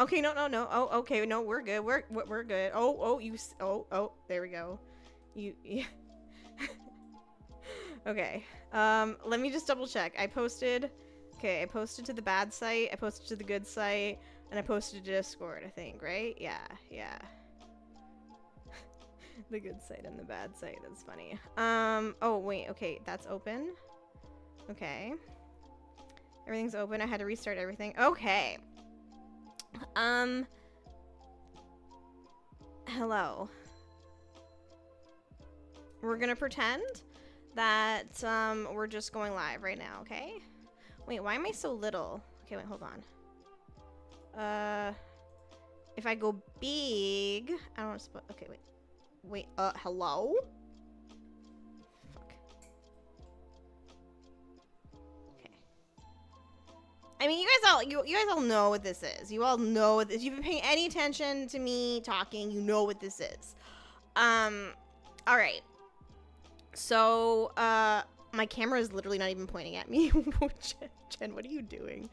Okay, no. Oh, okay, no, we're good. We're good. Oh, there we go. Yeah. Okay. Let me just double check. I posted to the bad site, I posted to the good site, and I posted to Discord, I think, right? Yeah. The good site and the bad site, that's funny. Oh, wait, okay, that's open. Okay. Everything's open. I had to restart everything. Okay. Hello. We're gonna pretend that, we're just going live right now, okay? Wait, why am I so little? Okay, wait, hold on. If I go big, I don't want to split. Okay, wait, hello? Fuck. Okay. I mean, you guys all know what this is. You all know what this, if you've been paying any attention to me talking, you know what this is. Alright. So, my camera is literally not even pointing at me. Jen, what are you doing?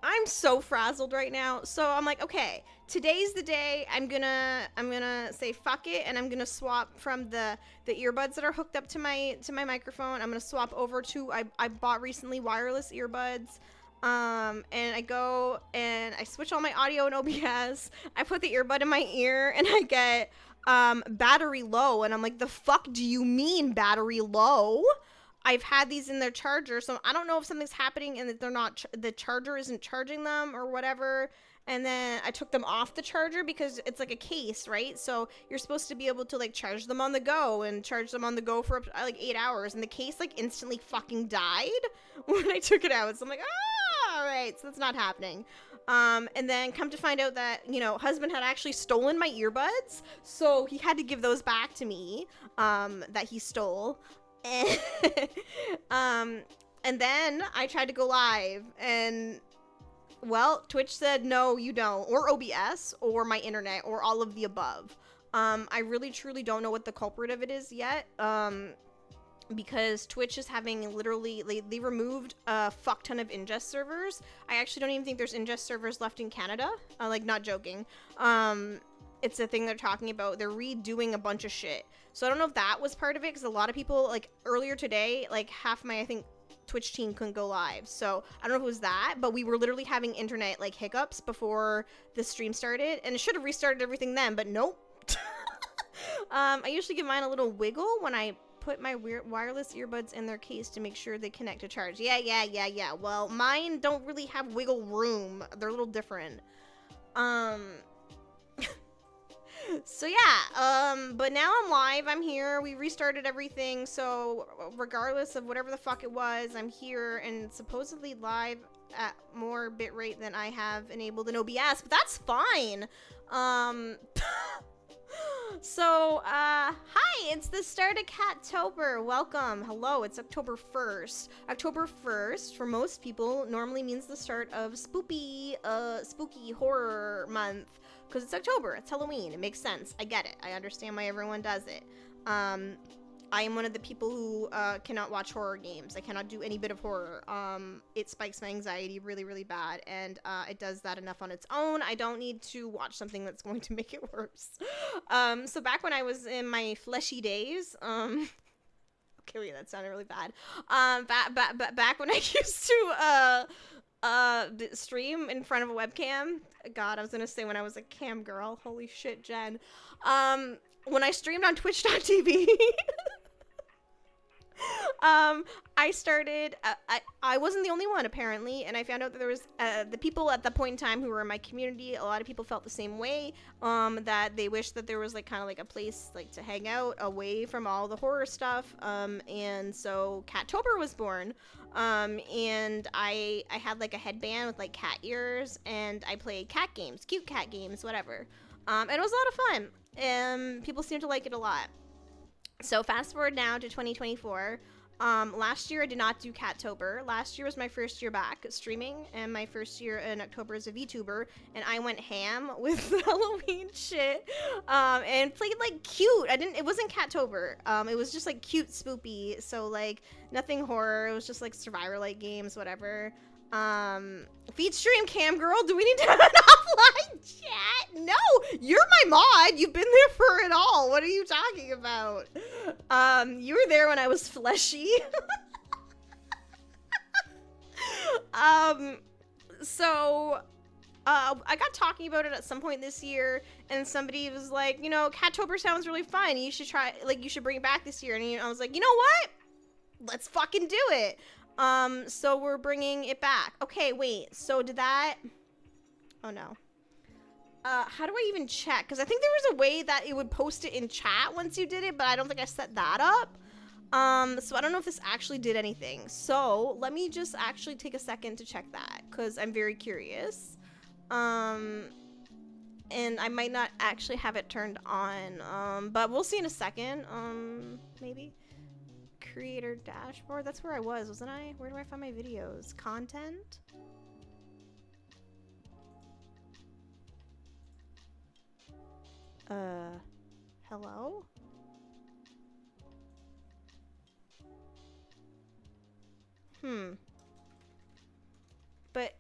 I'm so frazzled right now. So I'm like, okay, today's the day. I'm gonna say fuck it, and I'm gonna swap from the earbuds that are hooked up to my microphone. I'm gonna swap over to, I bought recently wireless earbuds. And I go and I switch all my audio in OBS. I put the earbud in my ear and I get battery low, and I'm like, the fuck do you mean battery low? I've had these in their charger, so I don't know if something's happening and that they're not, the charger isn't charging them or whatever. And then I took them off the charger because it's like a case, right? So you're supposed to be able to like charge them on the go and charge them on the go for up to, like 8 hours. And the case like instantly fucking died when I took it out. So I'm like, all right, so that's not happening. And then come to find out that, you know, husband had actually stolen my earbuds. So he had to give those back to me, that he stole. And then I tried to go live, and well, Twitch said no, you don't, or OBS, or my internet, or all of the above. I really truly don't know what the culprit of it is yet, because Twitch is having literally, they removed a fuck ton of ingest servers. I actually don't even think there's ingest servers left in Canada, like, not joking. It's a thing they're talking about. They're redoing a bunch of shit. So I don't know if that was part of it, because a lot of people, like, earlier today, like, half my, I think, Twitch team couldn't go live. So I don't know if it was that, but we were literally having internet, like, hiccups before the stream started, and it should have restarted everything then, but nope. I usually give mine a little wiggle when I put my wireless earbuds in their case to make sure they connect to charge. Yeah. Well, mine don't really have wiggle room. They're a little different. So yeah, but now I'm live, I'm here, we restarted everything, so regardless of whatever the fuck it was, I'm here and supposedly live at more bitrate than I have enabled in OBS, but that's fine. So, hi, it's the start of Catober. Welcome. Hello, it's October 1st. October 1st, for most people, normally means the start of spooky horror month. Because it's October, it's Halloween, it makes sense. I get it. I understand why everyone does it. I am one of the people who cannot watch horror games. I cannot do any bit of horror. It spikes my anxiety really, really bad, and it does that enough on its own. I don't need to watch something that's going to make it worse. So back when I was in my fleshy days, okay, wait, that sounded really bad. Back when I used to stream in front of a webcam. God, I was gonna say when I was a cam girl. Holy shit, Jen. When I streamed on twitch.tv, I started, I wasn't the only one apparently, and I found out that there was, the people at that point in time who were in my community, a lot of people felt the same way, that they wished that there was like kind of like a place like to hang out away from all the horror stuff, and so Catober was born, and I had like a headband with like cat ears, and I played cat games, cute cat games, whatever, and it was a lot of fun, and people seemed to like it a lot. So fast forward now to 2024. Last year I did not do Catober. Last year was my first year back streaming, and my first year in October as a VTuber, and I went ham with Halloween shit, and played like cute. It wasn't Catober. It was just like cute spoopy, so like nothing horror. It was just like survivor like games, whatever. Feed stream cam girl, do we need to have an offline chat? No, you're my mod. You've been there for it all. What are you talking about? You were there when I was fleshy. So, I got talking about it at some point this year, and somebody was like, you know, Catober sounds really fun. You should try, like, you should bring it back this year. And I was like, you know what? Let's fucking do it. So we're bringing it back. Okay, wait. So did that... Oh, no. How do I even check? Because I think there was a way that it would post it in chat once you did it, but I don't think I set that up. So I don't know if this actually did anything. So let me just actually take a second to check that, because I'm very curious. And I might not actually have it turned on, but we'll see in a second. Maybe creator dashboard. That's where I was, wasn't I? Where do I find my videos? Content. Hello? But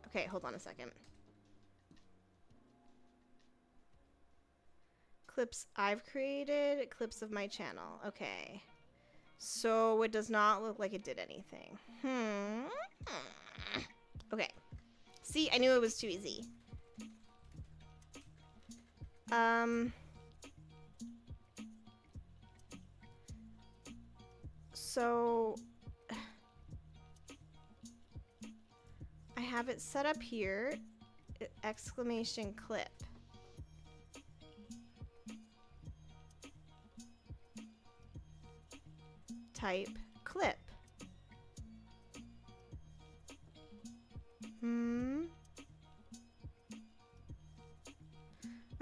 okay, hold on a second. Clips I've created, clips of my channel. Okay. So it does not look like it did anything. Okay. See, I knew it was too easy. So I have it set up here. Exclamation clip. Type clip.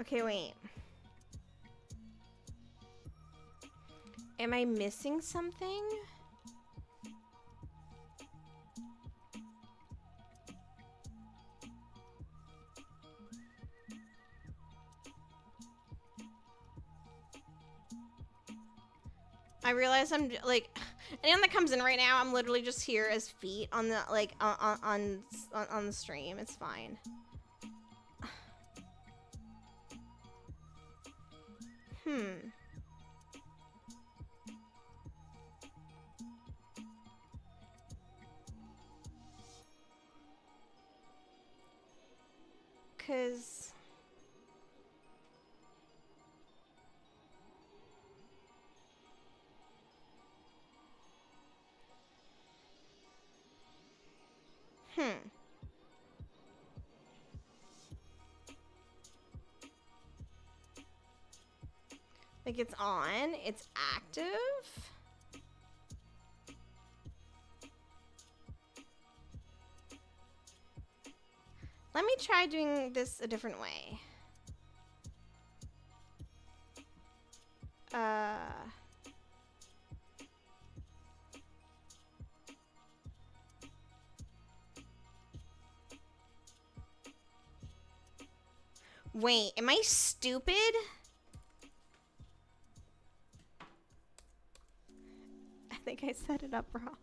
Okay, wait. Am I missing something? I realize I'm like, anyone that comes in right now, I'm literally just here as feet on the like on the stream. It's fine. Cause like it's on, it's active. Let me try doing this a different way. Wait, am I stupid? I think I set it up wrong.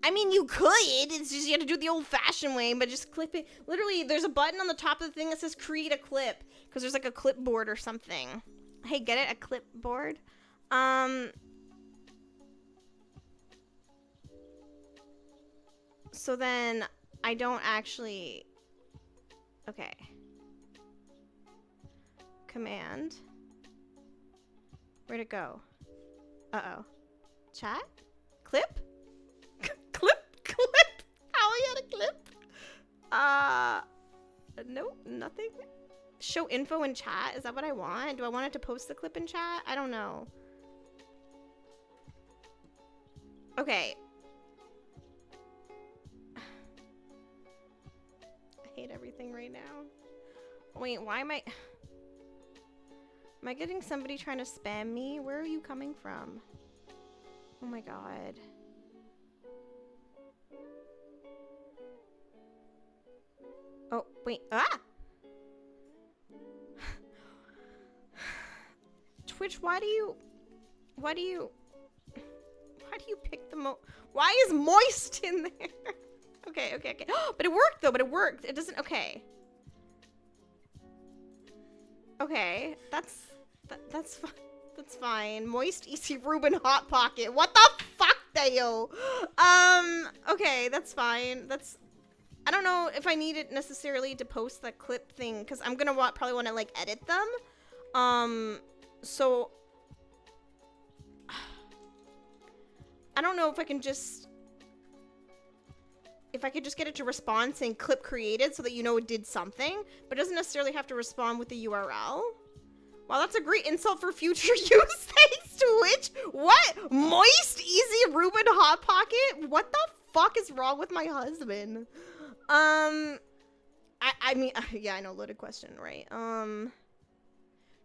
I mean, you could. It's just you have to do it the old-fashioned way, but just clip it. Literally, there's a button on the top of the thing that says create a clip, because there's like a clipboard or something. Hey, get it? A clipboard? So then I don't actually... Okay. Command. Where'd it go? Uh-oh. Chat? Clip? Clip? How I had a clip? Nope, nothing. Show info in chat? Is that what I want? Do I want it to post the clip in chat? I don't know. Okay. I hate everything right now. Wait, why am I... Am I getting somebody trying to spam me? Where are you coming from? Oh my god. Oh, wait. Ah! Twitch, why do you pick the why is moist in there? Okay. But it worked though, It doesn't, okay. Okay, that's fine. That's fine. Moist, easy, Reuben, hot pocket. What the fuck, Dale? Okay, that's fine. I don't know if I need it necessarily to post that clip thing, because I'm gonna probably want to, like, edit them. So... I don't know if I can just... If I could just get it to respond saying clip created so that you know it did something, but it doesn't necessarily have to respond with the URL. Wow, that's a great insult for future use. Thanks, Twitch. What? Moist, easy, Reuben, hot pocket? What the fuck is wrong with my husband? I mean, yeah, I know, loaded question, right?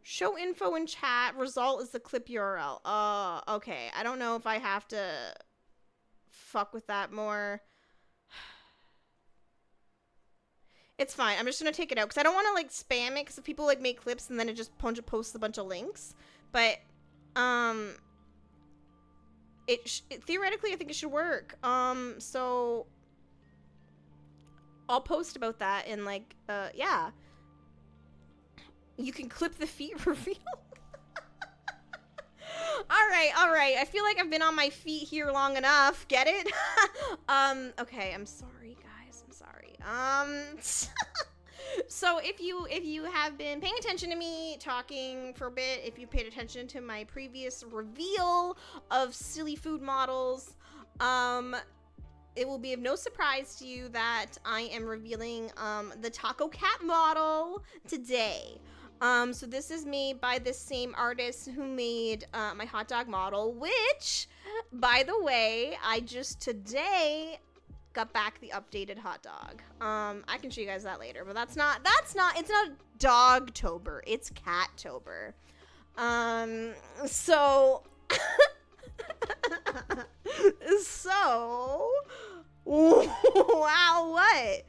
Show info in chat. Result is the clip URL. Okay. I don't know if I have to fuck with that more. It's fine. I'm just gonna take it out because I don't want to like spam it because if people like make clips and then it just posts a bunch of links. But theoretically I think it should work. So I'll post about that in like yeah. You can clip the feet reveal. All right. I feel like I've been on my feet here long enough. Get it? Okay. I'm sorry, guys. I'm sorry. So if you have been paying attention to me talking for a bit, if you paid attention to my previous reveal of silly food models, it will be of no surprise to you that I am revealing the Taco Cat model today. So this is made by the same artist who made my hot dog model, which, by the way, I just today got back the updated hot dog. I can show you guys that later, but it's not Dogtober, it's Catober. So wow, what?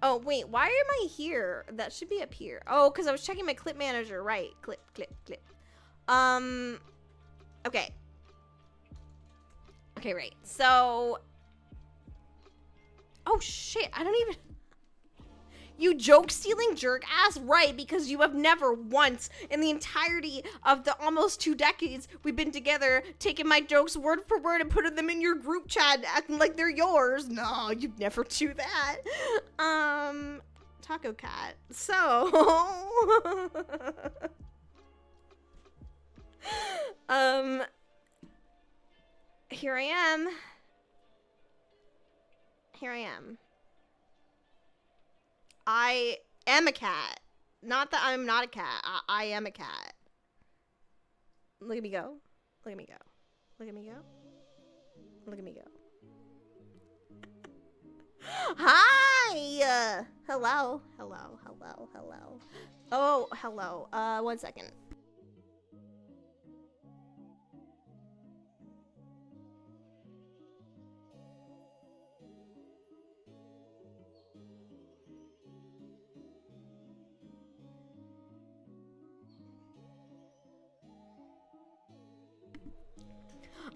Oh, wait, why am I here? That should be up here. Oh, because I was checking my clip manager. Right, clip. Okay. Okay, right. So, oh shit, I don't even... You joke-stealing jerk-ass? Right, because you have never once, in the entirety of the almost 2 decades we've been together, taken my jokes word for word and put them in your group chat acting like they're yours. No, you'd never do that. Taco Cat. So... Here I am. I am a cat. Not that I'm not a cat. I am a cat. Look at me go. Look at me go. Look at me go. Look at me go. Hi! Hello. Oh, hello. 1 second.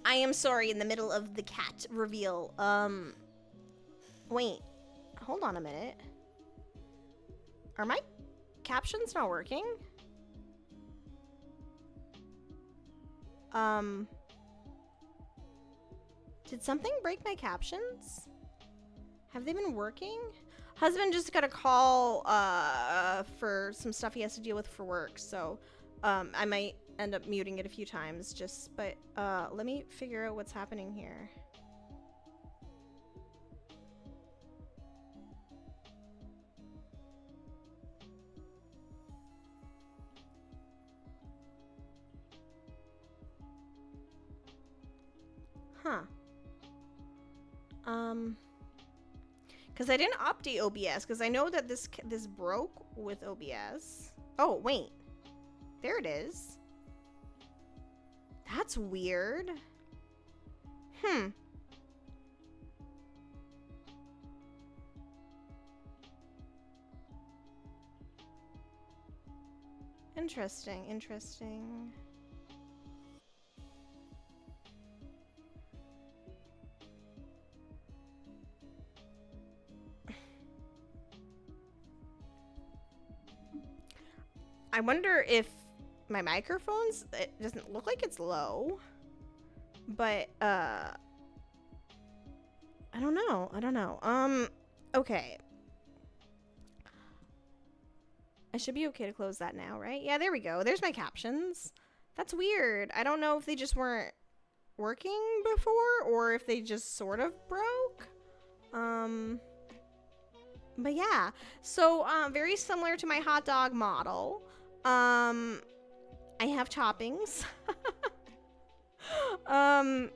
I am sorry, in the middle of the cat reveal. Wait. Hold on a minute. Are my captions not working? Did something break my captions? Have they been working? Husband just got a call, for some stuff he has to deal with for work, so, I might end up muting it a few times, but let me figure out what's happening here. Huh. Because I didn't update OBS, because I know that this broke with OBS. Oh, wait. There it is. That's weird. Interesting, interesting. I wonder if my microphone's, it doesn't look like it's low, but I don't know. I don't know. Okay. I should be okay to close that now, right? Yeah, there we go. There's my captions. That's weird. I don't know if they just weren't working before or if they just sort of broke. But yeah. So, very similar to my hot dog model. I have toppings. And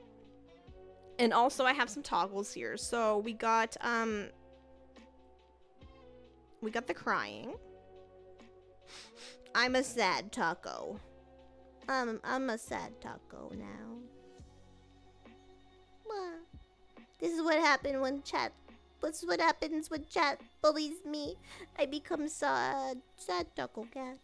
also I have some toggles here. So we got the crying. I'm a sad taco. I'm a sad taco now. This is what happened when chat. What's what happens when chat bullies me? I become sad taco cat.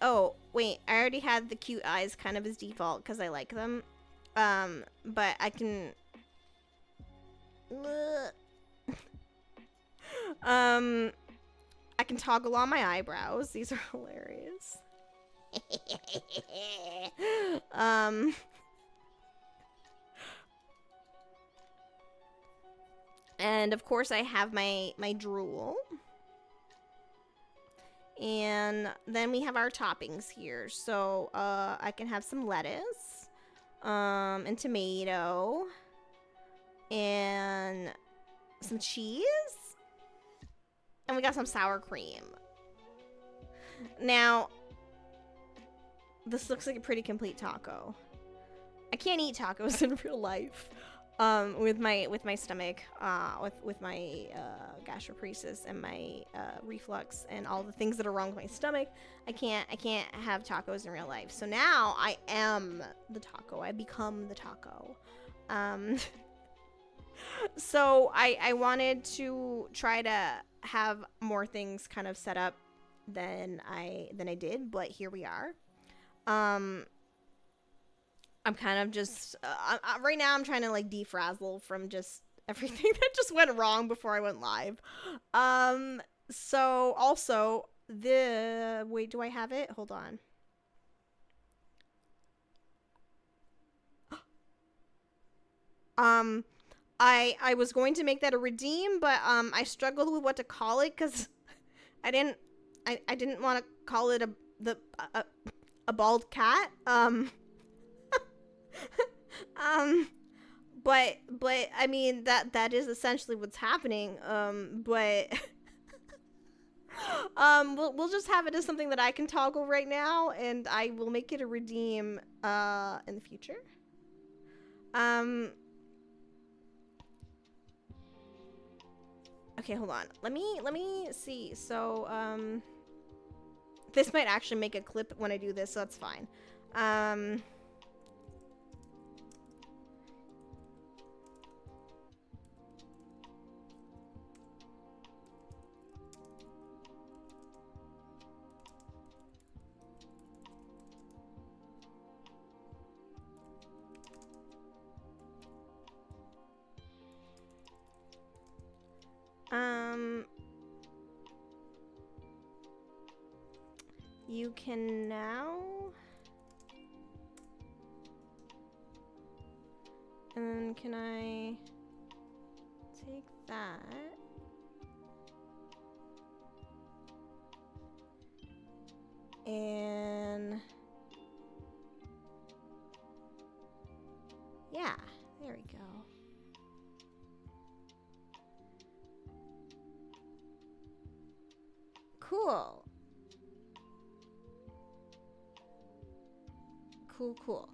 Oh wait, I already had the cute eyes kind of as default because I like them. But I can. I can toggle on my eyebrows. These are hilarious. And of course I have my drool. And then we have our toppings here. So I can have some lettuce, and tomato, and some cheese. And we got some sour cream. Now, this looks like a pretty complete taco. I can't eat tacos in real life. With my stomach, with my gastroparesis and my reflux and all the things that are wrong with my stomach, I can't have tacos in real life. So now I am the taco. I become the taco. So I wanted to try to have more things kind of set up than I did, but here we are. I'm kind of just right now I'm trying to like defrazzle from just everything that just went wrong before I went live. So also wait, do I have it? Hold on. I was going to make that a redeem, but I struggled with what to call it because I didn't want to call it a bald cat. But I mean that is essentially what's happening. But we'll just have it as something that I can toggle right now, and I will make it a redeem in the future. Okay, hold on. Let me see. So this might actually make a clip when I do this, so that's fine. You can now, and then can I take that and yeah, there we go. Cool. Cool.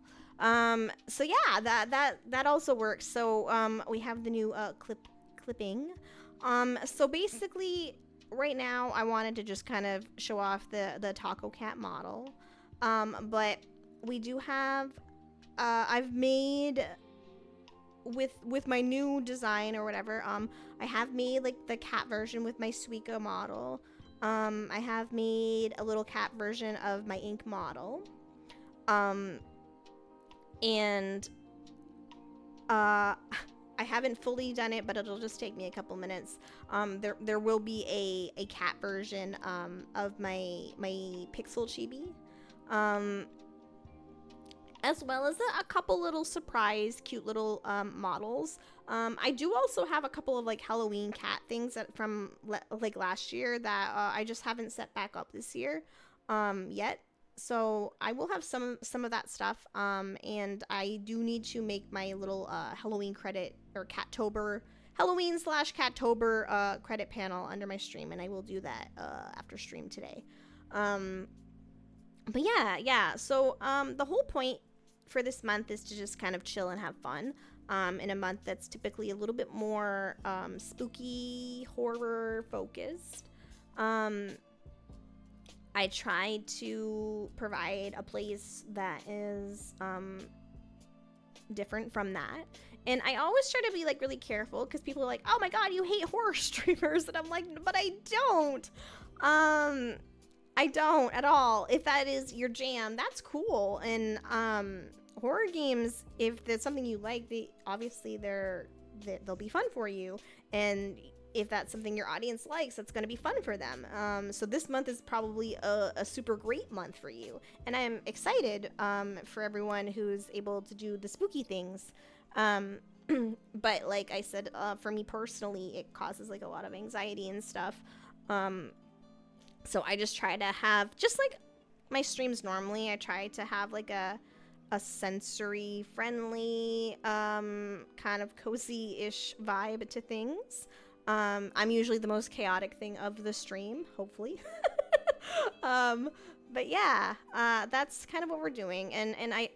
So yeah, that also works. So we have the new clipping. So basically right now I wanted to just kind of show off the taco cat model. But we do have I've made with my new design or whatever, I have made like the cat version with my Suica model. I have made a little cat version of my ink model. And I haven't fully done it, but it'll just take me a couple minutes. There will be a cat version of my pixel chibi, as well as a couple little surprise cute little models. I do also have a couple of like Halloween cat things that from like last year that I just haven't set back up this year yet. So I will have some of that stuff, and I do need to make my little Halloween credit or Catober Halloween / Catober credit panel under my stream, and I will do that after stream today. But yeah. So the whole point for this month is to just kind of chill and have fun. In a month that's typically a little bit more spooky horror focused. I tried to provide a place that is different from that. And I always try to be like really careful because people are like, oh my god, you hate horror streamers. And I'm like, but I don't. I don't at all. If that is your jam, that's cool. And horror games, if there's something you like, they'll be fun for you. And if that's something your audience likes, that's going to be fun for them. So this month is probably a super great month for you. And I'm excited for everyone who's able to do the spooky things. But like I said, for me personally, it causes like a lot of anxiety and stuff. So I just try to have, just like my streams normally, I try to have like a sensory friendly, kind of cozy-ish vibe to things. I'm usually the most chaotic thing of the stream, hopefully. But yeah, that's kind of what we're doing. And I,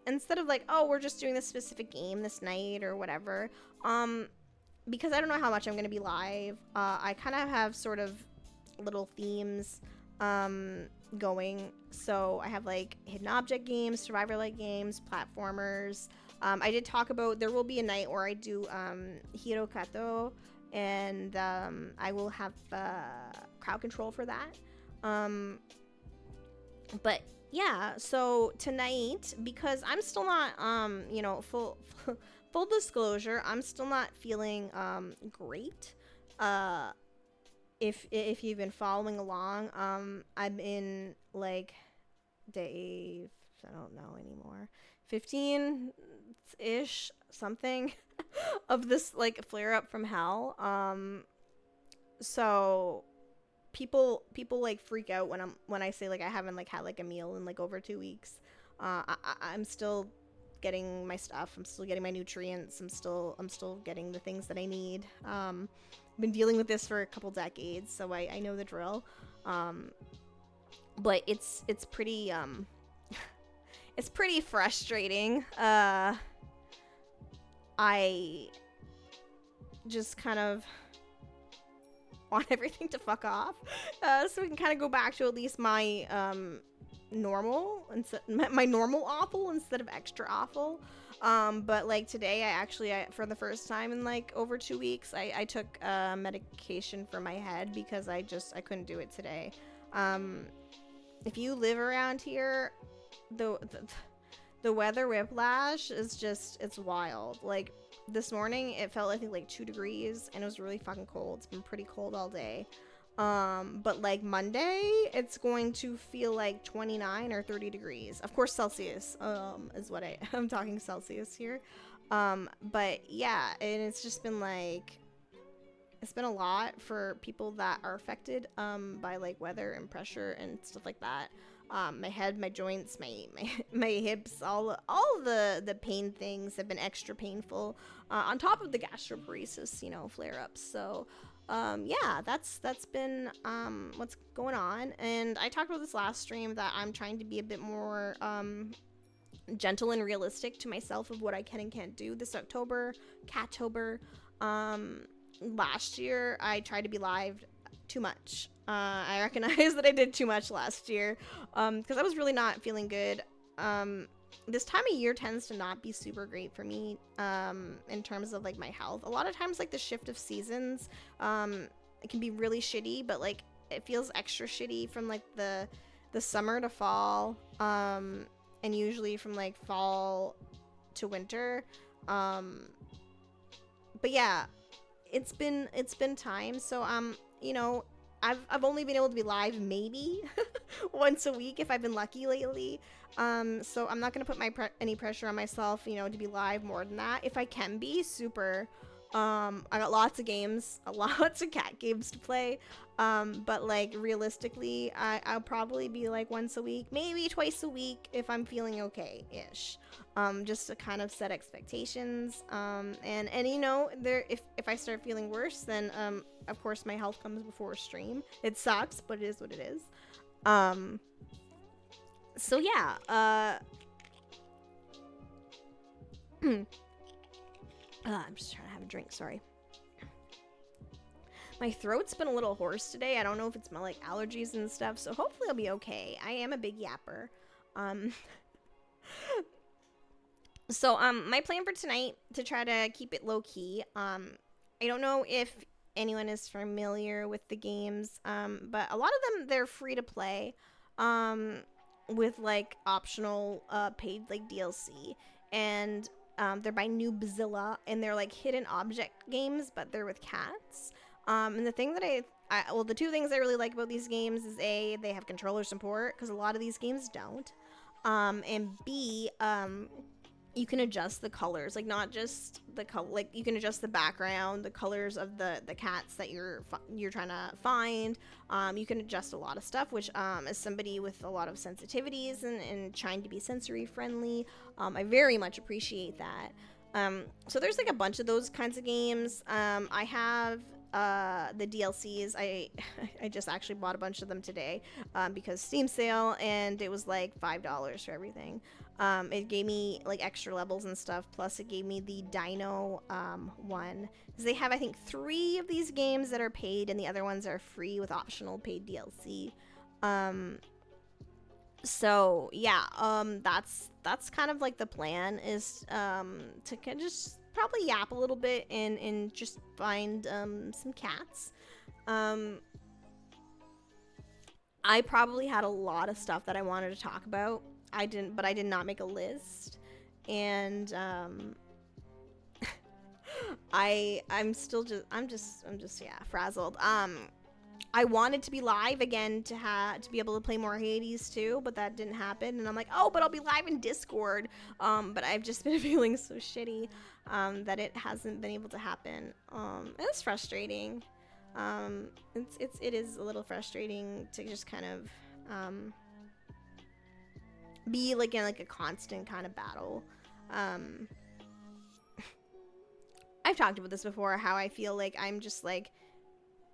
instead of like, oh, we're just doing this specific game this night or whatever, because I don't know how much I'm going to be live, I kind of have sort of little themes, going. So I have like hidden object games, survivor-like games, platformers. I did talk about, there will be a night where I do, Hirokato, and I will have crowd control for that. But yeah, so tonight, because I'm still not full disclosure, I'm still not feeling great. If you've been following along, I'm in like day, I don't know anymore, 15-ish something of this like flare up from hell. So people like freak out when I say like I haven't like had like a meal in like over 2 weeks. I'm still getting my stuff. I'm still getting my nutrients. I'm still getting the things that I need. Been dealing with this for a couple decades, so I know the drill. But it's pretty it's pretty frustrating. I just kind of want everything to fuck off, so we can kind of go back to at least my normal, my normal awful instead of extra awful. But like today, I for the first time in like over 2 weeks, I took medication for my head because I couldn't do it today. If you live around here, the weather whiplash is just, it's wild. Like this morning, it felt like 2 degrees and it was really fucking cold. It's been pretty cold all day. But like Monday, it's going to feel like 29 or 30 degrees. Of course, Celsius, is what I'm talking Celsius here. But yeah, and it's just been like, it's been a lot for people that are affected, by like weather and pressure and stuff like that. My head, my joints, my hips, all the pain things have been extra painful, on top of the gastroparesis, flare-ups. So, yeah, that's been, what's going on. And I talked about this last stream that I'm trying to be a bit more, gentle and realistic to myself of what I can and can't do this October, Catober. Last year, I tried to be live too much. I recognize that I did too much last year, because I was really not feeling good. This time of year tends to not be super great for me, in terms of like my health. A lot of times, like the shift of seasons, it can be really shitty, but like it feels extra shitty from like the summer to fall, and usually from like fall to winter. But yeah, it's been time. So you know, I've only been able to be live maybe once a week if I've been lucky lately. So I'm not gonna put any pressure on myself, you know, to be live more than that. If I can be, super. I got lots of games, lots of cat games to play. But like realistically, I'll probably be like once a week, maybe twice a week if I'm feeling okay-ish. Just to kind of set expectations. And you know, if I start feeling worse, then of course my health comes before stream. It sucks, but it is what it is. So yeah, I'm just trying to have a drink, sorry. My throat's been a little hoarse today. I don't know if it's my like allergies and stuff, so hopefully I'll be okay. I am a big yapper. So my plan for tonight, to try to keep it low key. I don't know if anyone is familiar with the games, but a lot of them, they're free to play, with like optional paid like DLC, and they're by Noobzilla, and they're like hidden object games, but they're with cats. And the thing that well, the two things I really like about these games is A, they have controller support, because a lot of these games don't, and B, you can adjust the colors, like not just the color, like you can adjust the background, the colors of the cats that you're trying to find. You can adjust a lot of stuff, which as somebody with a lot of sensitivities and trying to be sensory friendly, I very much appreciate that. So there's like a bunch of those kinds of games. I have the DLCs. I just actually bought a bunch of them today, because Steam sale, and it was like $5 for everything. It gave me like extra levels and stuff, plus it gave me the Dino one, because they have I think 3 of these games that are paid and the other ones are free with optional paid DLC. So yeah, that's kind of like the plan, is to kind of just probably yap a little bit and just find some cats. I probably had a lot of stuff that I wanted to talk about. I did not make a list, and I'm just yeah, frazzled. I wanted to be live again to be able to play more Hades too, but that didn't happen. And I'm like, oh, but I'll be live in Discord. But I've just been feeling so shitty that it hasn't been able to happen. It's frustrating. It is a little frustrating to just kind of be like in like a constant kind of battle. I've talked about this before, how I feel like I'm just like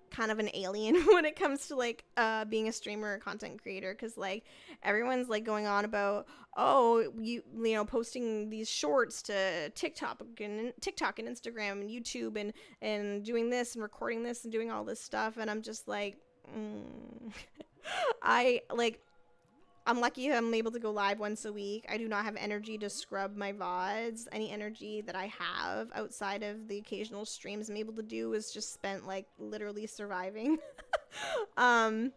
kind of an alien when it comes to like being a streamer or content creator, because like everyone's like going on about, oh, you know, posting these shorts to TikTok and Instagram and YouTube and doing this and recording this and doing all this stuff, and I'm just like I'm lucky I'm able to go live once a week. I do not have energy to scrub my VODs. Any energy that I have outside of the occasional streams I'm able to do is just spent like literally surviving. And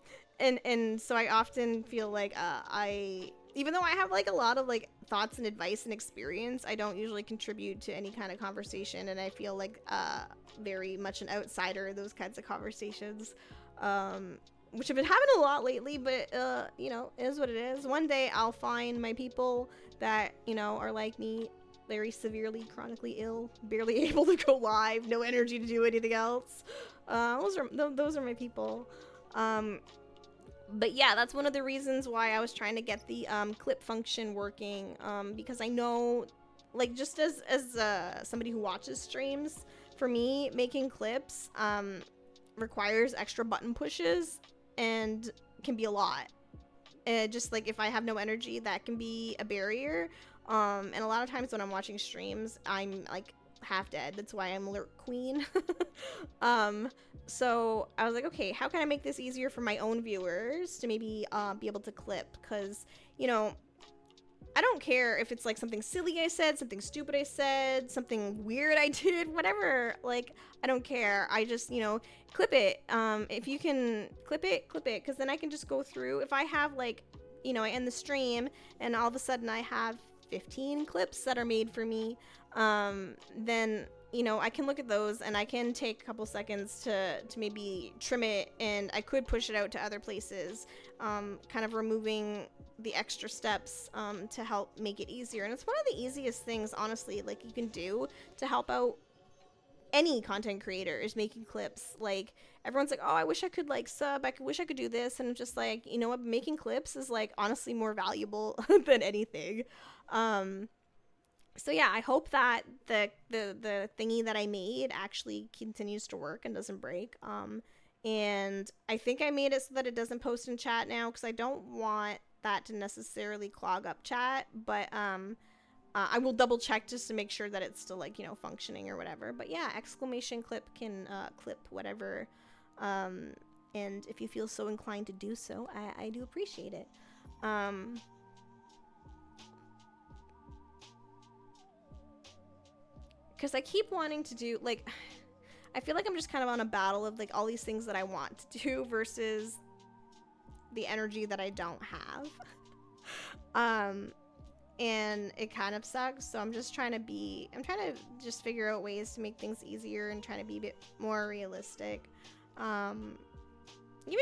so I often feel like even though I have like a lot of like thoughts and advice and experience, I don't usually contribute to any kind of conversation, and I feel like very much an outsider in those kinds of conversations. Which have been happening a lot lately, but, you know, it is what it is. One day I'll find my people that, you know, are like me, very severely, chronically ill, barely able to go live, no energy to do anything else. Those are my people. But yeah, that's one of the reasons why I was trying to get the clip function working, because I know, like, just as somebody who watches streams, for me, making clips requires extra button pushes and can be a lot. Just like if I have no energy, that can be a barrier. And a lot of times when I'm watching streams, I'm like half dead. That's why I'm alert queen. So I was like, okay, how can I make this easier for my own viewers to maybe be able to clip? Because, you know, I don't care if it's like something silly I said, something stupid I said, something weird I did, whatever. Like, I don't care. I just, you know, clip it. If you can clip it, because then I can just go through. If I have like, you know, I end the stream and all of a sudden I have 15 clips that are made for me, then, you know, I can look at those and I can take a couple seconds to maybe trim it, and I could push it out to other places, kind of removing the extra steps to help make it easier. And it's one of the easiest things, honestly, like you can do to help out any content creator, is making clips. Like, everyone's like, oh, I wish I could like sub, wish I could do this, and I'm just like, you know what, making clips is like honestly more valuable than anything. So yeah, I hope that the thingy that I made actually continues to work and doesn't break. And I think I made it so that it doesn't post in chat now, because I don't want that to necessarily clog up chat. But I will double check just to make sure that it's still, like, you know, functioning or whatever. But yeah, exclamation clip can clip whatever. And if you feel so inclined to do so, I do appreciate it. Because I keep wanting to do, like, I feel like I'm just kind of on a battle of, like, all these things that I want to do versus the energy that I don't have. And it kind of sucks, so I'm trying to just figure out ways to make things easier and trying to be a bit more realistic. Even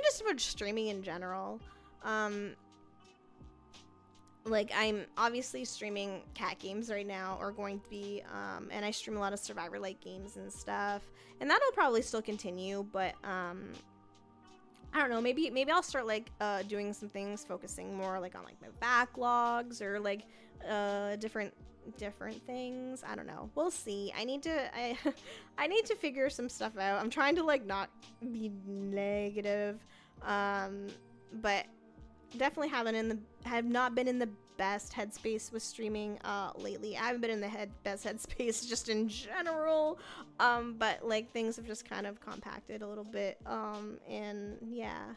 just about streaming in general. Like, I'm obviously streaming cat games right now, or going to be, and I stream a lot of Survivor-like games and stuff, and that'll probably still continue, but, I don't know, maybe I'll start, like, doing some things focusing more, like, on, like, my backlogs, or, like, different things. I don't know. We'll see. I need to figure some stuff out. I'm trying to, like, not be negative, but definitely have not been in the best headspace with streaming lately. I haven't been in the best headspace just in general, but like things have just kind of compacted a little bit, and yeah.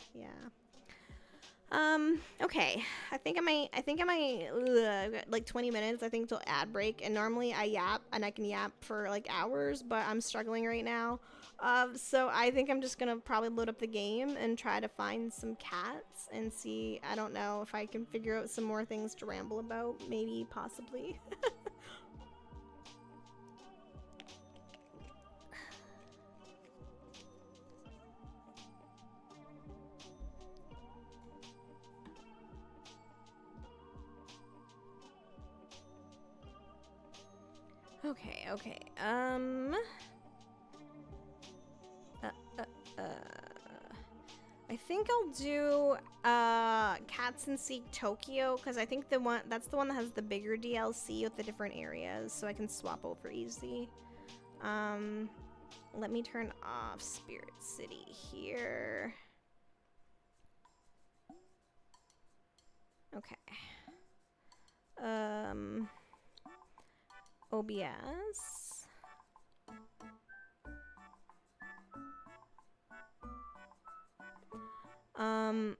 Okay, I think I might like 20 minutes, I think, till ad break, and normally I yap and I can yap for like hours, but I'm struggling right now. So I think I'm just gonna probably load up the game and try to find some cats and see, I don't know, if I can figure out some more things to ramble about, maybe, possibly. Okay. I think I'll do Cats and Seek Tokyo, because I think that's the one that has the bigger DLC with the different areas, so I can swap over easy. Let me turn off Spirit City here. Okay. OBS. I'm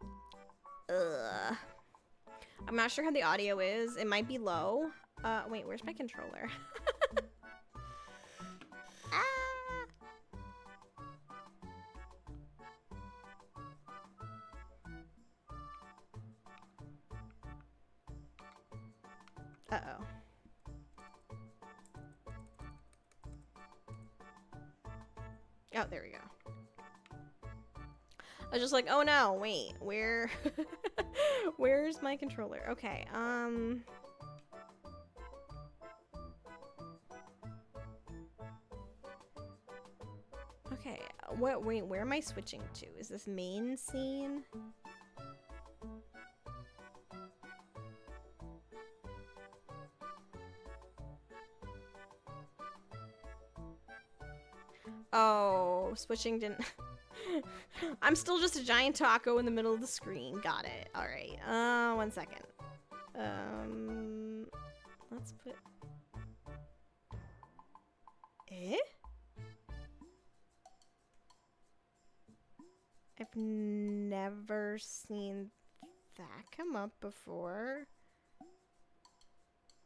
not sure how the audio is. It might be low. Wait, where's my controller? Uh-oh. Oh, there we go. I was just like, oh no, wait, where's my controller? Okay, okay, wait, where am I switching to? Is this main scene? Oh, switching didn't... I'm still just a giant taco in the middle of the screen. Got it. Alright. 1 second. Let's put... Eh? I've never seen that come up before.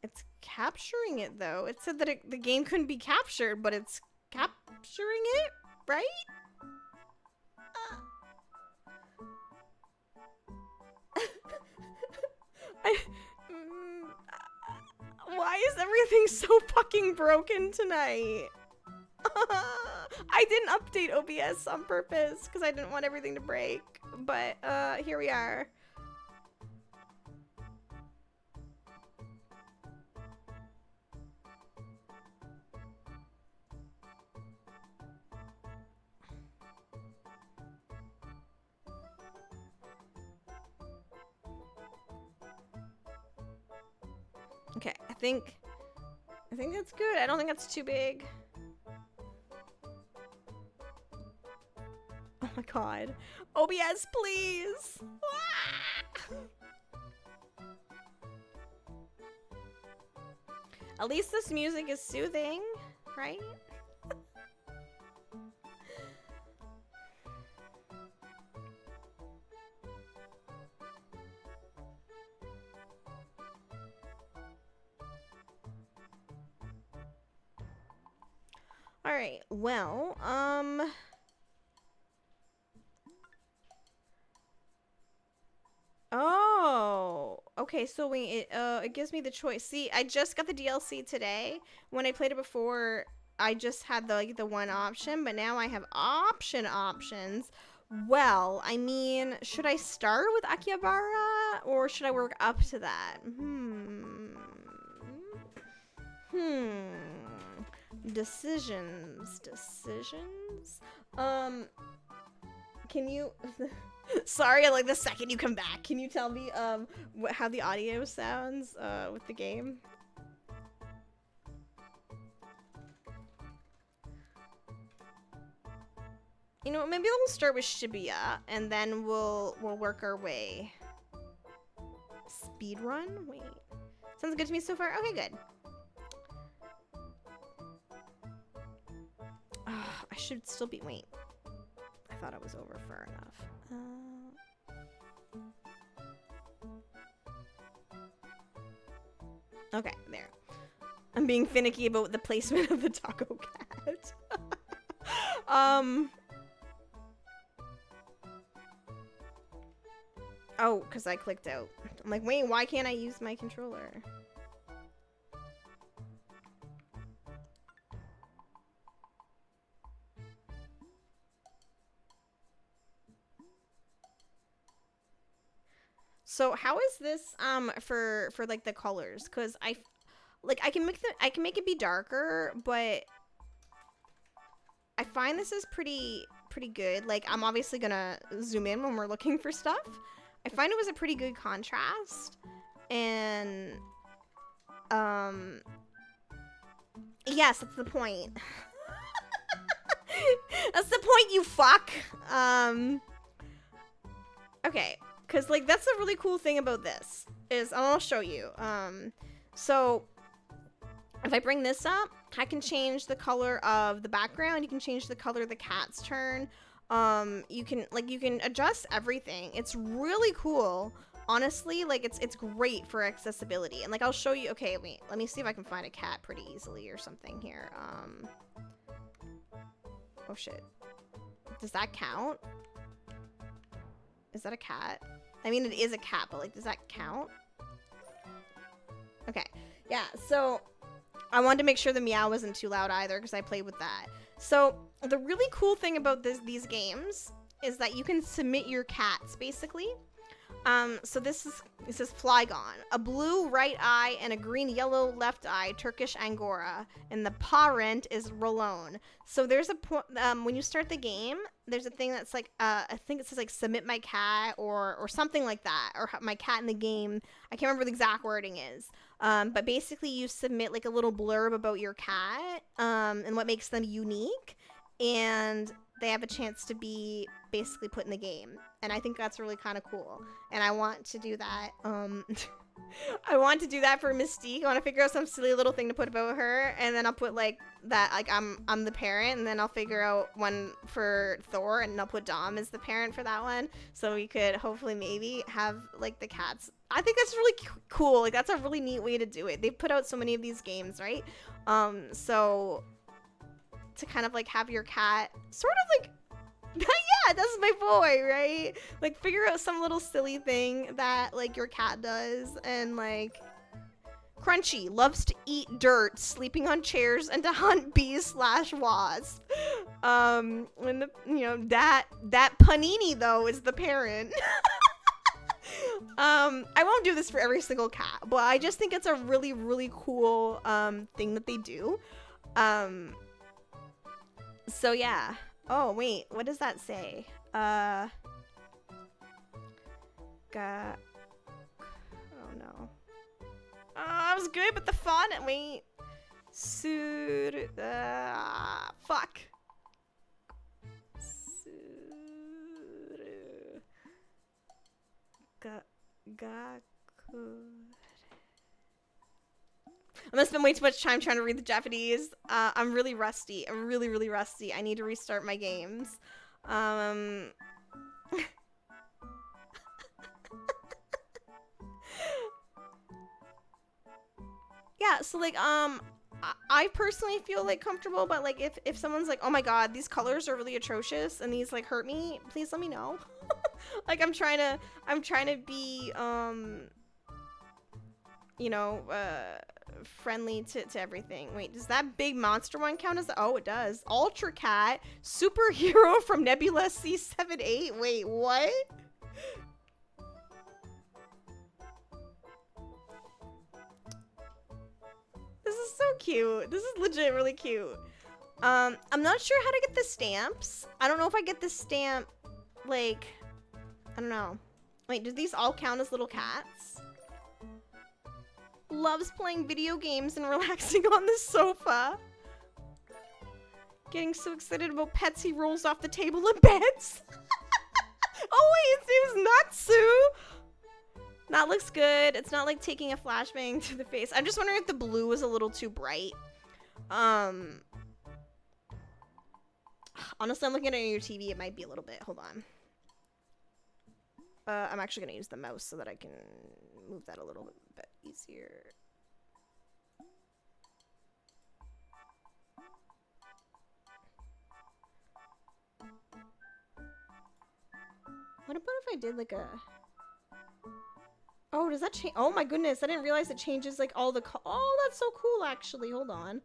It's capturing it, though. It said that the game couldn't be captured, but it's capturing it, right? Why is everything so fucking broken tonight? I didn't update OBS on purpose because I didn't want everything to break. But here we are. Okay, I think that's good. I don't think that's too big. Oh my god. OBS, please! At least this music is soothing, right? Alright, well, oh, okay, so it gives me the choice. See, I just got the DLC today. When I played it before, I just had the one option, but now I have options. Well, I mean, should I start with Akihabara, or should I work up to that? Decisions. Can you... Sorry, like the second you come back, can you tell me how the audio sounds with the game? You know, maybe we'll start with Shibuya and then we'll work our way. Speedrun? Wait. Sounds good to me so far. Okay, good. I should still be... Wait. I thought I was over far enough. Okay, there. I'm being finicky about the placement of the taco cat. Oh, because I clicked out. I'm like, wait, why can't I use my controller? So how is this for like the colors? Cause I can make it be darker, but I find this is pretty good. Like I'm obviously gonna zoom in when we're looking for stuff. I find it was a pretty good contrast, and yes, that's the point. That's the point, you fuck. Okay. Because, like, that's a really cool thing about this, is, I'll show you. So, if I bring this up, I can change the color of the background, you can change the color of the cat's turn, you can adjust everything. It's really cool. Honestly, like, it's great for accessibility. And, like, I'll show you, okay, wait, let me see if I can find a cat pretty easily or something here. Oh, shit. Does that count? Is that a cat? I mean, it is a cat, but, like, does that count? Okay. Yeah, so I wanted to make sure the meow wasn't too loud either because I played with that. So the really cool thing about these games is that you can submit your cats, basically. So this is Flygon, a blue right eye and a green-yellow left eye, Turkish Angora, and the parent is Rolone. So there's a point when you start the game, there's a thing that's like I think it says like submit my cat or something like that, or my cat in the game. I can't remember the exact wording is. But basically you submit like a little blurb about your cat and what makes them unique, and they have a chance to be basically put in the game. And I think that's really kind of cool. And I want to do that. I want to do that for Mystique. I want to figure out some silly little thing to put about her, and then I'll put like that, like I'm the parent, and then I'll figure out one for Thor, and I'll put Dom as the parent for that one, so we could hopefully maybe have like the cats. I think that's really cool. Like that's a really neat way to do it. They've put out so many of these games, right? So to kind of like have your cat sort of like. Yeah, that's my boy, right? Like figure out some little silly thing that like your cat does, and like Crunchy loves to eat dirt, sleeping on chairs, and to hunt bees/wasps. And the, you know, that Panini though is the parent. I won't do this for every single cat, but I just think it's a really, really cool thing that they do. So yeah. Oh, wait. What does that say? Oh, no. Oh, I was good, but the font... Wait. Fuck. I'm gonna spend way too much time trying to read the Japanese. I'm really rusty. I'm really, really rusty. I need to restart my games. Yeah, so like, I personally feel like comfortable, but like if someone's like, oh my god, these colors are really atrocious and these like hurt me, please let me know. Like I'm trying to be, you know, friendly to everything. Wait, does that big monster one count as oh, it does. Ultra Cat, superhero from Nebula C78. Wait, what? This is so cute. This is legit really cute. I'm not sure how to get the stamps. I don't know if I get the stamp, like, I don't know. Wait, do these all count as little cats? Loves playing video games and relaxing on the sofa. Getting so excited about pets he rolls off the table and beds. Oh wait, his name's Natsu. That looks good. It's not like taking a flashbang to the face. I'm just wondering if the blue is a little too bright. Honestly, I'm looking at your TV. It might be a little bit. Hold on. I'm actually going to use the mouse so that I can move that a little bit easier. What about if I did like a... Oh, does that change? Oh my goodness, I didn't realize it changes like all the... Oh, that's so cool actually. Hold on.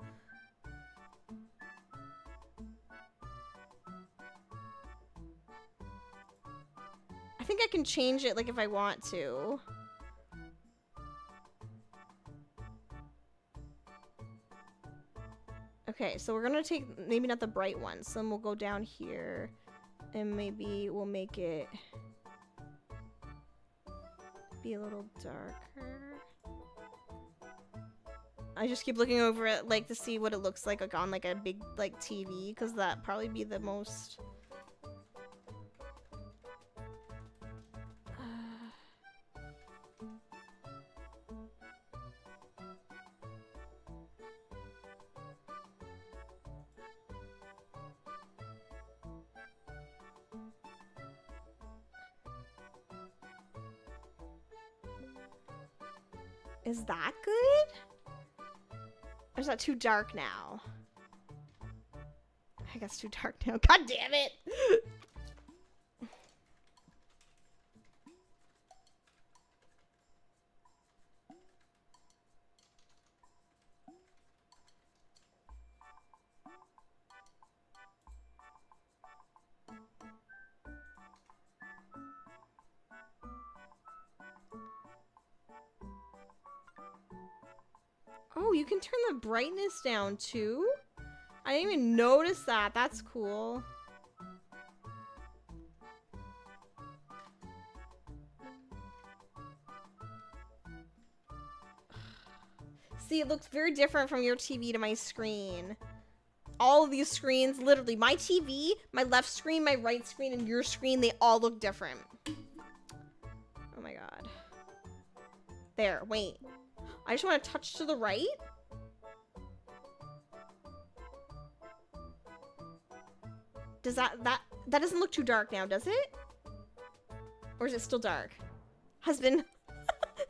I think I can change it like if I want to. Okay, so we're gonna take maybe not the bright one. So then we'll go down here and maybe we'll make it be a little darker. I just keep looking over it like to see what it looks like on like a big like TV, because that'd probably be the most... Is that good? Or is that too dark now? I guess too dark now. God damn it! Oh, you can turn the brightness down too? I didn't even notice that. That's cool. See, it looks very different from your TV to my screen. All of these screens, literally, my TV, my left screen, my right screen, and your screen, they all look different. Oh my god. There, wait. I just want to touch to the right. Does that doesn't look too dark now, does it? Or is it still dark? Husband.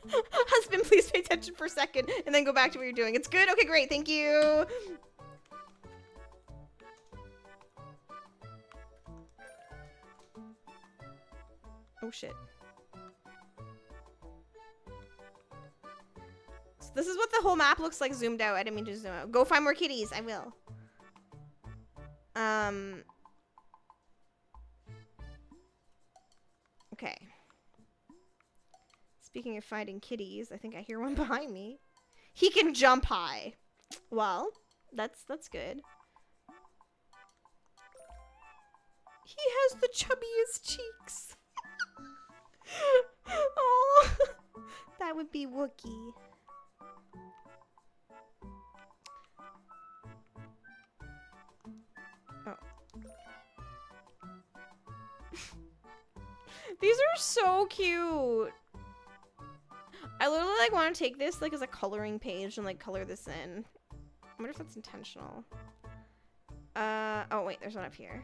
Husband, please pay attention for a second and then go back to what you're doing. It's good? Okay, great. Thank you. Oh, shit. So this is what the whole map looks like zoomed out. I didn't mean to zoom out. Go find more kitties. I will. Okay. Speaking of finding kitties, I think I hear one behind me. He can jump high. Well, that's good. He has the chubbiest cheeks. Oh, that would be Wookie. Oh. These are so cute. I literally like want to take this like as a coloring page and like color this in. I wonder if that's intentional. Oh wait, there's one up here.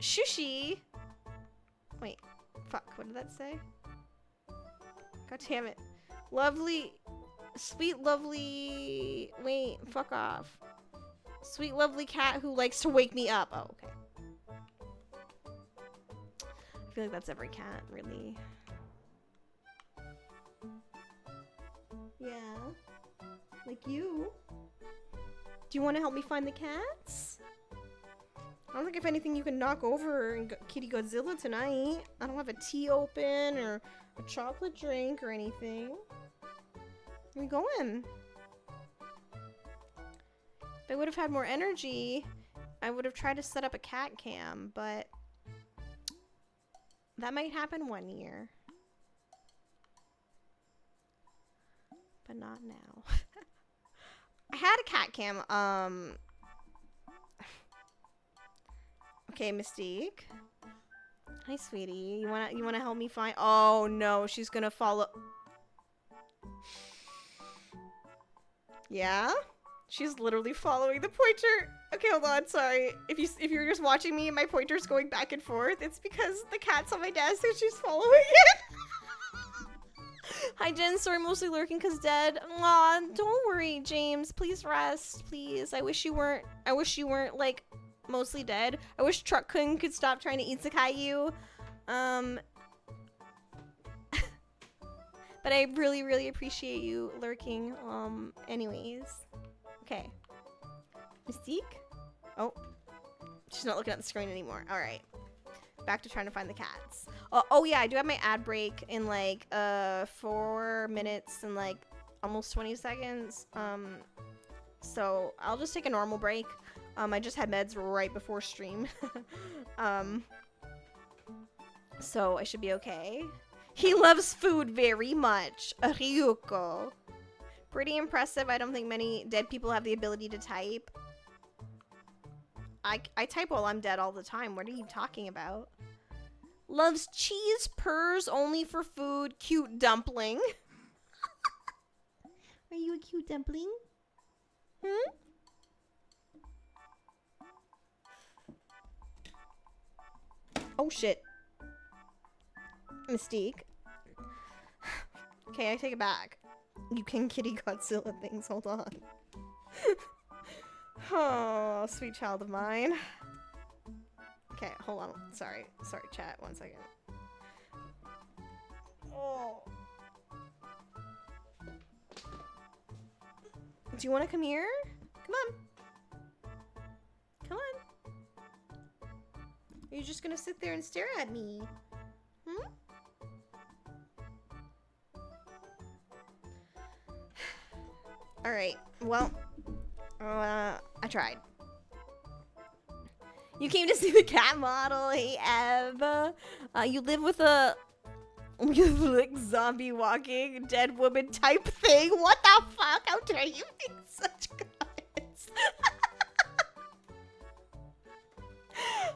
Shushi. Wait, fuck, what did that say? God damn it. Lovely, sweet, lovely, wait, fuck off. Sweet, lovely cat who likes to wake me up. Oh, okay. I feel like that's every cat, really. Yeah. Like you. Do you want to help me find the cats? I don't think if anything you can knock over and Kitty Godzilla tonight. I don't have a tea open or a chocolate drink or anything. Where we going? If I would have had more energy, I would have tried to set up a cat cam, but that might happen one year. But not now. I had a cat cam, okay, Mystique. Hi, sweetie. You wanna help me find? Oh no, she's gonna follow. Yeah, she's literally following the pointer. Okay, hold on. Sorry. If you're just watching me and my pointer's going back and forth, it's because the cat's on my desk and she's following it. Hi, Jen. Sorry, mostly lurking because dead. Aw, don't worry, James. Please rest, please. I wish you weren't like mostly dead. I wish Truck-kun could stop trying to isekai you. But I really, really appreciate you lurking. Anyways. Okay. Mystique? Oh. She's not looking at the screen anymore. Alright. Back to trying to find the cats. Oh yeah, I do have my ad break in like 4 minutes and like almost 20 seconds. So I'll just take a normal break. I just had meds right before stream. So I should be okay. He loves food very much. Ryuko. Pretty impressive. I don't think many dead people have the ability to type. I type while I'm dead all the time. What are you talking about? Loves cheese, purrs only for food. Cute dumpling. Are you a cute dumpling? Hmm? Oh shit. Mystique. Okay, I take it back. You can kitty Godzilla things. Hold on. Oh, sweet child of mine. Okay, hold on. Sorry, chat. 1 second. Oh. Do you want to come here? Come on. Come on. Are you just gonna sit there and stare at me? Hmm? Alright, well, I tried. You came to see the cat model, hey Ev. You live with a like zombie walking dead woman type thing. What the fuck? How dare you make such comments?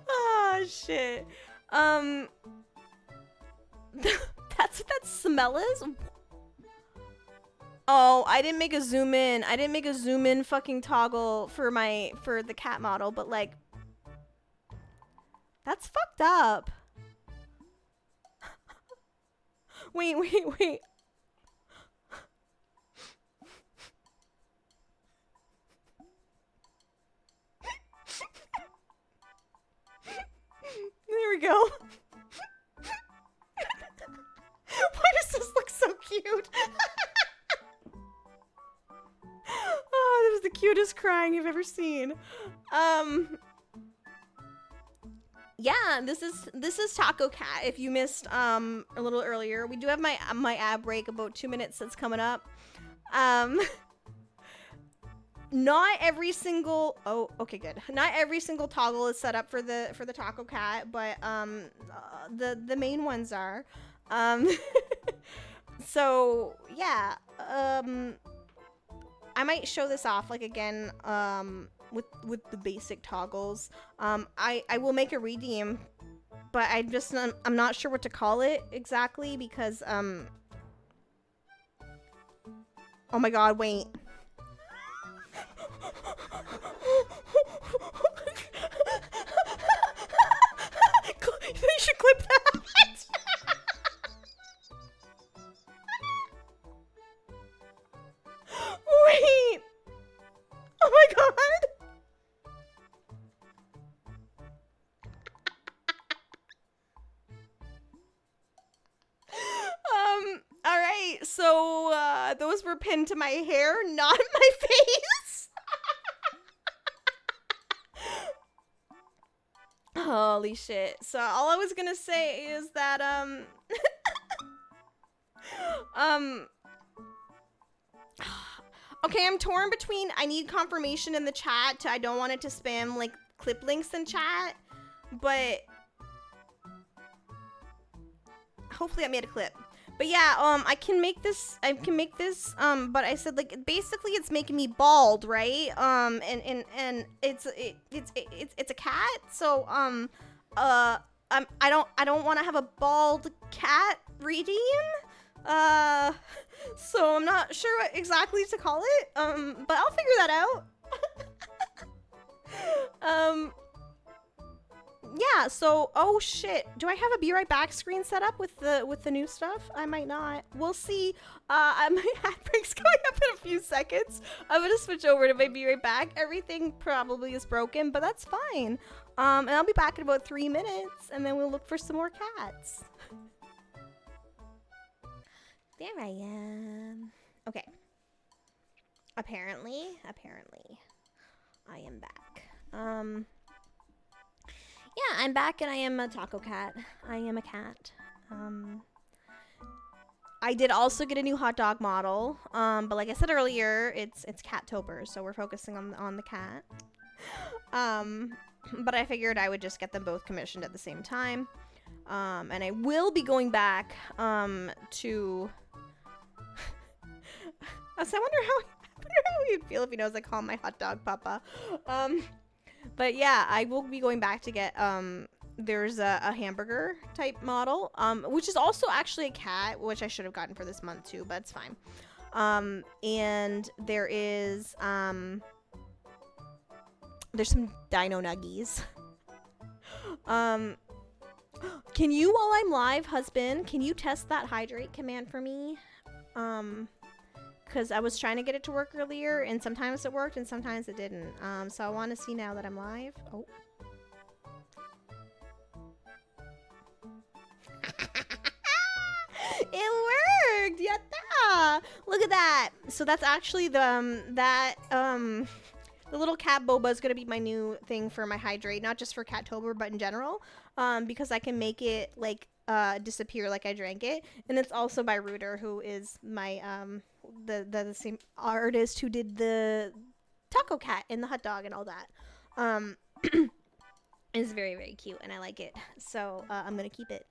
Oh shit. That's what that smell is? Oh, I didn't make a zoom in. I didn't make a zoom in fucking toggle for the cat model, but like that's fucked up. Wait. There we go. Why does this look so cute? Oh, that was the cutest crying I've ever seen. Yeah, this is Taco Cat. If you missed a little earlier, we do have my ad break about 2 minutes that's coming up. Not every single okay, good. Not every single toggle is set up for the Taco Cat, but the main ones are. So yeah, I might show this off like again with the basic toggles. I will make a redeem, but I'm not sure what to call it exactly because oh my god, wait. You should clip that. Wait. Oh my god. All right. So those were pinned to my hair, not my face. Holy shit. So all I was gonna say is that okay, I'm torn between I need confirmation in the chat to I don't want it to spam like clip links in chat, but hopefully I made a clip. But yeah, I can make this, but I said like basically it's making me bald, right? And it's a cat, so I don't want to have a bald cat redeem. So I'm not sure what exactly to call it. But I'll figure that out. Yeah, so oh shit. Do I have a be right back screen set up with the new stuff? I might not. We'll see. My ad break's going up in a few seconds. I'm gonna switch over to my be right back. Everything probably is broken, but that's fine. And I'll be back in about 3 minutes, and then we'll look for some more cats. There I am. Okay. Apparently, I am back. Yeah, I'm back and I am a taco cat. I am a cat. I did also get a new hot dog model. But like I said earlier, it's Catober, so we're focusing on the cat. But I figured I would just get them both commissioned at the same time. And I will be going back to so I wonder how he'd feel if he knows I call him my hot dog papa. But yeah, I will be going back to get there's a hamburger type model, which is also actually a cat, which I should have gotten for this month too, but it's fine. And there is there's some dino nuggies. Can you, while I'm live, husband, can you test that hydrate command for me? Because I was trying to get it to work earlier, and sometimes it worked and sometimes it didn't. So I want to see now that I'm live. Oh. It worked! Yatta! Look at that! So that's actually the little cat boba is going to be my new thing for my hydrate, not just for Catober, but in general, because I can make it like disappear like I drank it. And it's also by Rooter, who is my the same artist who did the taco cat and the hot dog and all that. It's very, very cute and I like it, so I'm gonna keep it.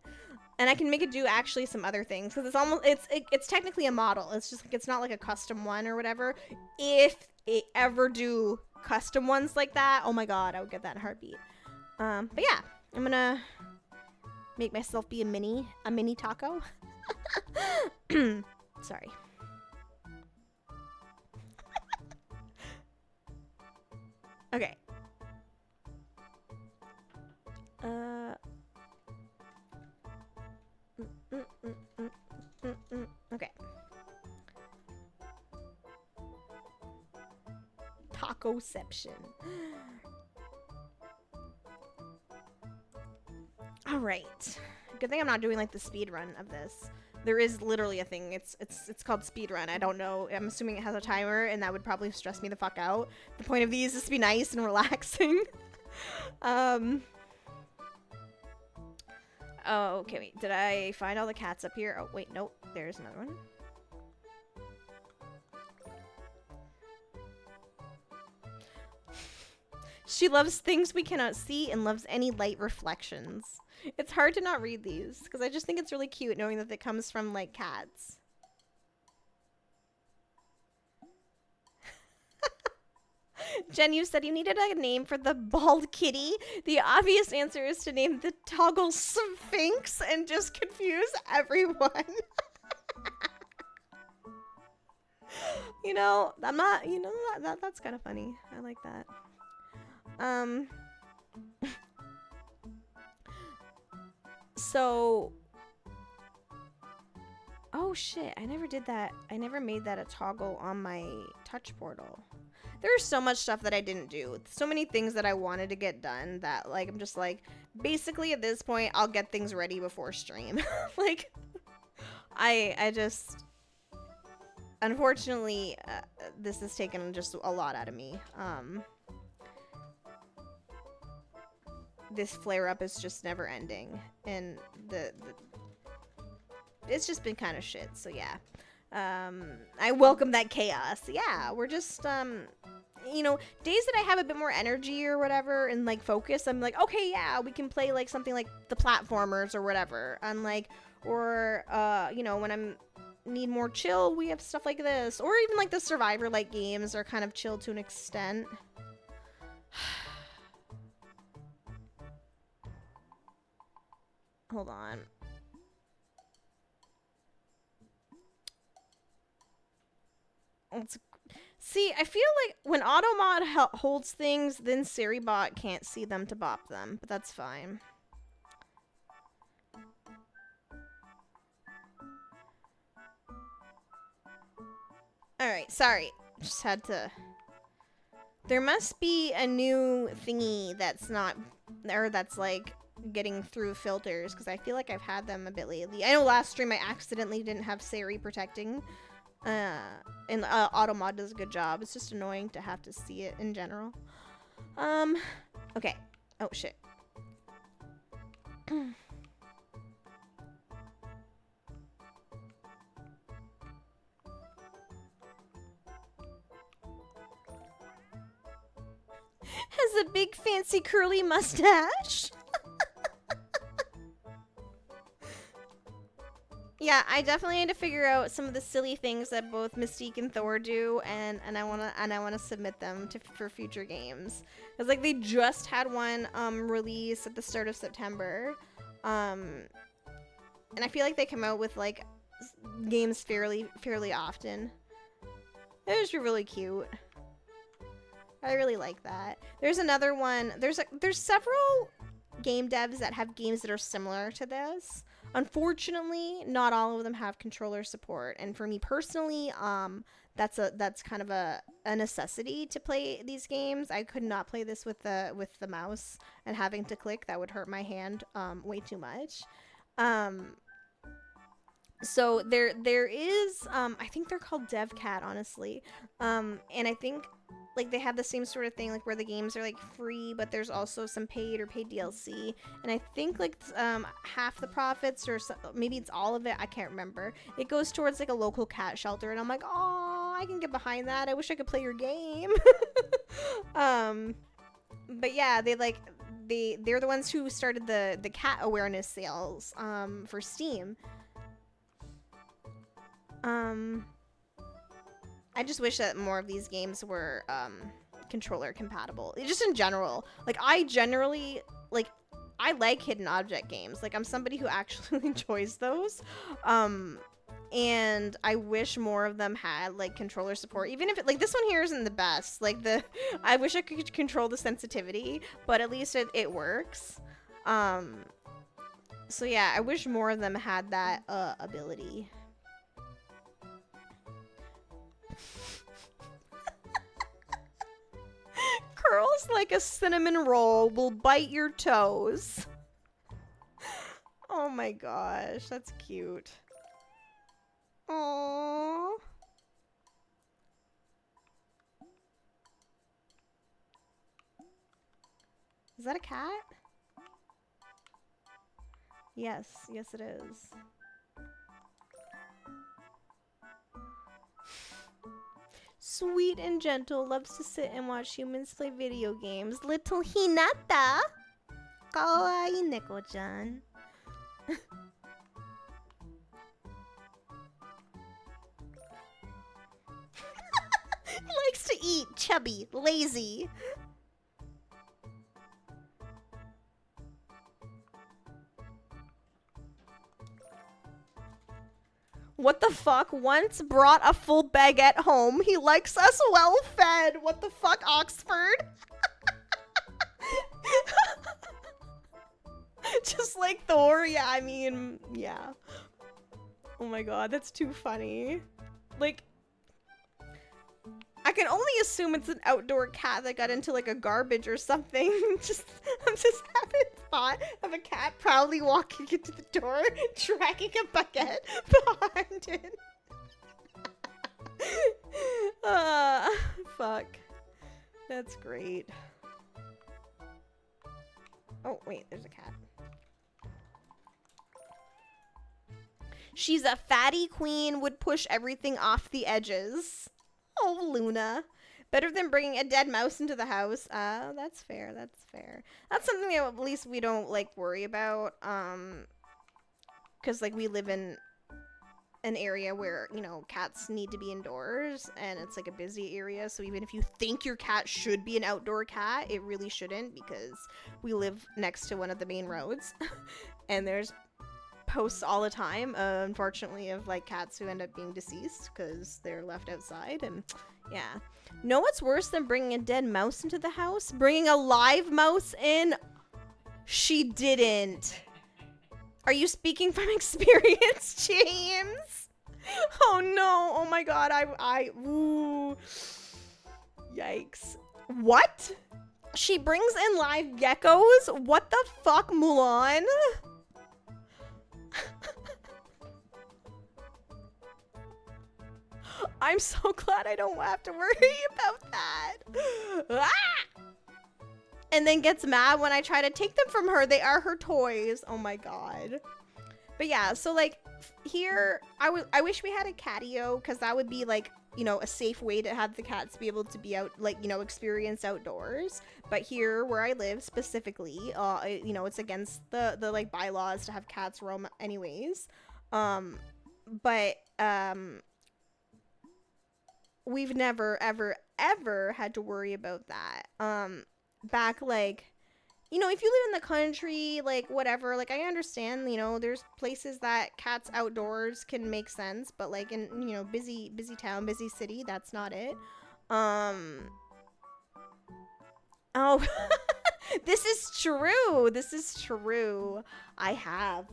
And I can make it do actually some other things, because it's technically a model. It's just like, it's not like a custom one or whatever. If it ever do custom ones like that, oh my god, I would get that in a heartbeat. But yeah, I'm gonna make myself be a mini taco. Sorry. Okay. Okay. Tacoception. All right. Good thing I'm not doing like the speed run of this. There is literally a thing. It's called speed run. I don't know. I'm assuming it has a timer, and that would probably stress me the fuck out. The point of these is to be nice and relaxing. Oh, okay, wait. Did I find all the cats up here? Oh, wait, nope. There's another one. She loves things we cannot see and loves any light reflections. It's hard to not read these, because I just think it's really cute knowing that it comes from, like, cats. Jen, you said you needed a name for the bald kitty. The obvious answer is to name the toggle sphinx and just confuse everyone. You know, I'm not, you know, that's kind of funny. I like that. So, oh shit, I never did that. I never made that a toggle on my touch portal. There's so much stuff that I didn't do. So many things that I wanted to get done that, like, I'm just like, basically at this point, I'll get things ready before stream. Like, I just, unfortunately, this has taken just a lot out of me. This flare-up is just never ending. And it's just been kind of shit, so yeah. I welcome that chaos. Yeah, we're just, you know, days that I have a bit more energy or whatever and, like, focus, I'm like, okay, yeah, we can play, like, something like the platformers or whatever. And, like, or, you know, when I'm need more chill, we have stuff like this. Or even, like, the Survivor-like games are kind of chill to an extent. Hold on. See, I feel like when Automod holds things, then Seribot can't see them to bop them, but that's fine. Alright, sorry. Just had to... There must be a new thingy that's not... Or that's, like, getting through filters, because I feel like I've had them a bit lately. I know last stream I accidentally didn't have Seri protecting... and Automod does a good job. It's just annoying to have to see it in general. Okay. Oh, shit. Has a big fancy curly mustache. Yeah, I definitely need to figure out some of the silly things that both Mystique and Thor do, and I wanna submit them for future games. Cause like they just had one release at the start of September, and I feel like they come out with like games fairly often. It was really cute. I really like that. There's another one. There's several game devs that have games that are similar to this. Unfortunately, not all of them have controller support, and for me personally, that's kind of a necessity to play these games. I could not play this with the mouse and having to click. That would hurt my hand way too much. So there is I think they're called DevCat, honestly, and I think like they have the same sort of thing, like where the games are like free, but there's also some paid DLC, and I think like half the profits, or maybe it's all of it, I can't remember, it goes towards like a local cat shelter, and I'm like, oh, I can get behind that. I wish I could play your game. But yeah, they're the ones who started the cat awareness sales for Steam. I just wish that more of these games were controller compatible. Just in general, like I generally I like hidden object games. Like I'm somebody who actually enjoys those. And I wish more of them had like controller support, even if it, like this one here isn't the best. Like I wish I could control the sensitivity, but at least it works. So yeah, I wish more of them had that ability. Curls like a cinnamon roll will bite your toes. Oh my gosh, that's cute. Aww. Is that a cat? Yes, yes it is. Sweet and gentle, loves to sit and watch humans play video games. Little Hinata! Kawaii neko-chan. Likes to eat, chubby, lazy. What the fuck? Once brought a full baguette home. He likes us well fed. What the fuck, Oxford? Just like Thor. Yeah, I mean, yeah. Oh my god, that's too funny. Like, I can only assume it's an outdoor cat that got into like a garbage or something. I'm just having a thought of a cat proudly walking into the door, dragging a bucket behind it. Fuck. That's great. Oh, wait, there's a cat. She's a fatty queen, would push everything off the edges. Oh, Luna. Better than bringing a dead mouse into the house. That's fair, that's fair. That's something that at least we don't, like, worry about, because, like, we live in an area where, you know, cats need to be indoors, and it's, like, a busy area, so even if you think your cat should be an outdoor cat, it really shouldn't, because we live next to one of the main roads, and there's posts all the time, unfortunately, of like cats who end up being deceased because they're left outside. And yeah, know what's worse than bringing a dead mouse into the house? Bringing a live mouse in. She didn't. Are you speaking from experience, James? Oh no, oh my god, ooh, yikes. What? She brings in live geckos? What the fuck, Mulan? I'm so glad I don't have to worry about that. Ah! And then gets mad when I try to take them from her. They are her toys. Oh my god. But yeah, so like here, I wish we had a catio, because that would be like, you know, a safe way to have the cats be able to be out, like, you know, experience outdoors. But here where I live specifically, you know, it's against the like bylaws to have cats roam anyways. But we've never ever had to worry about that. Back, like, you know, if you live in the country, like, whatever, like, I understand, you know, there's places that cats outdoors can make sense, but, like, in, you know, busy town, busy city, that's not it. Oh, this is true, I have.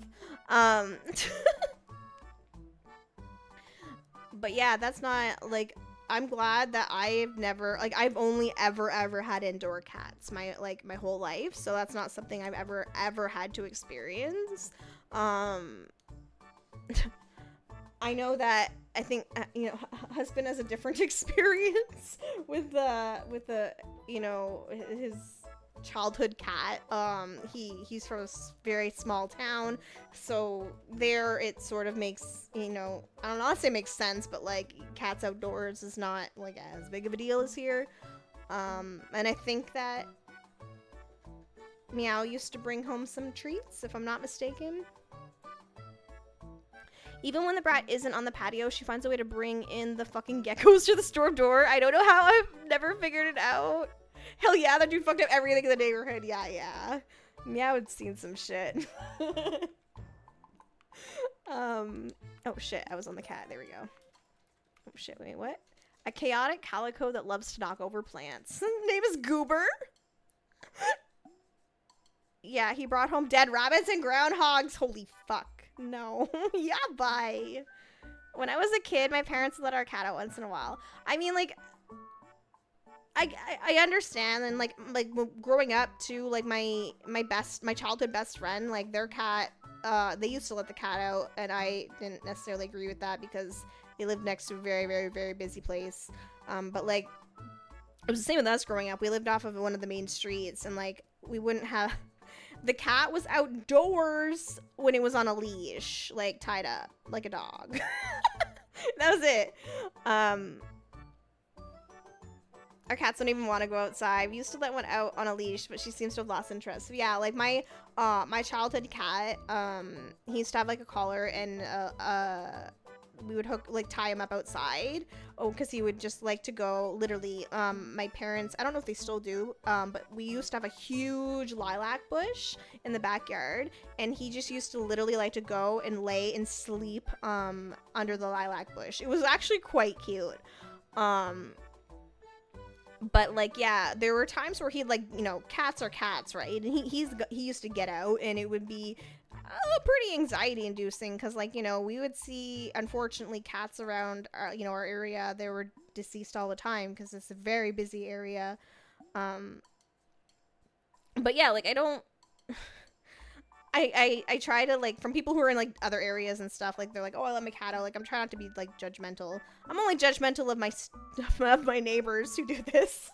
But yeah, that's not, like, I'm glad that I've never, like, I've only ever had indoor cats my whole life, so that's not something I've ever had to experience. I know that, I think, you know, husband has a different experience with the, you know, his childhood cat. He's from a very small town, so there it sort of makes, you know, I don't know, I'd say makes sense, but like cats outdoors is not like as big of a deal as here. And I think that Meow used to bring home some treats, if I'm not mistaken. Even when the brat isn't on the patio, she finds a way to bring in the fucking geckos to the store door. I don't know how, I've never figured it out. Hell yeah, that dude fucked up everything in the neighborhood. Yeah. Meow had seen some shit. Oh shit, I was on the cat. There we go. Oh shit, wait, what? A chaotic calico that loves to knock over plants. His name is Goober. Yeah, he brought home dead rabbits and groundhogs. Holy fuck. No. Yeah, bye. When I was a kid, my parents let our cat out once in a while. I mean, like, I understand, and like growing up too, like my childhood best friend, like their cat, they used to let the cat out, and I didn't necessarily agree with that because they lived next to a very, very, very busy place. But like, it was the same with us growing up. We lived off of one of the main streets, and like we wouldn't have. The cat was outdoors when it was on a leash, like tied up like a dog. That was it. Our cats don't even want to go outside. We used to let one out on a leash, but she seems to have lost interest. So yeah, like my childhood cat, he used to have like a collar, and we would tie him up outside. Oh, because he would just like to go, literally, my parents, I don't know if they still do, but we used to have a huge lilac bush in the backyard, and he just used to literally like to go and lay and sleep under the lilac bush. It was actually quite cute. But like, yeah, there were times where he'd like, you know, cats are cats, right? And he used to get out, and it would be pretty anxiety inducing, because like, you know, we would see, unfortunately, cats around our, you know, our area. They were deceased all the time because it's a very busy area. But yeah, like, I try to, like, from people who are in like other areas and stuff, like they're like, oh, I let my cat out, like I'm trying not to be like judgmental. I'm only judgmental of my neighbors who do this.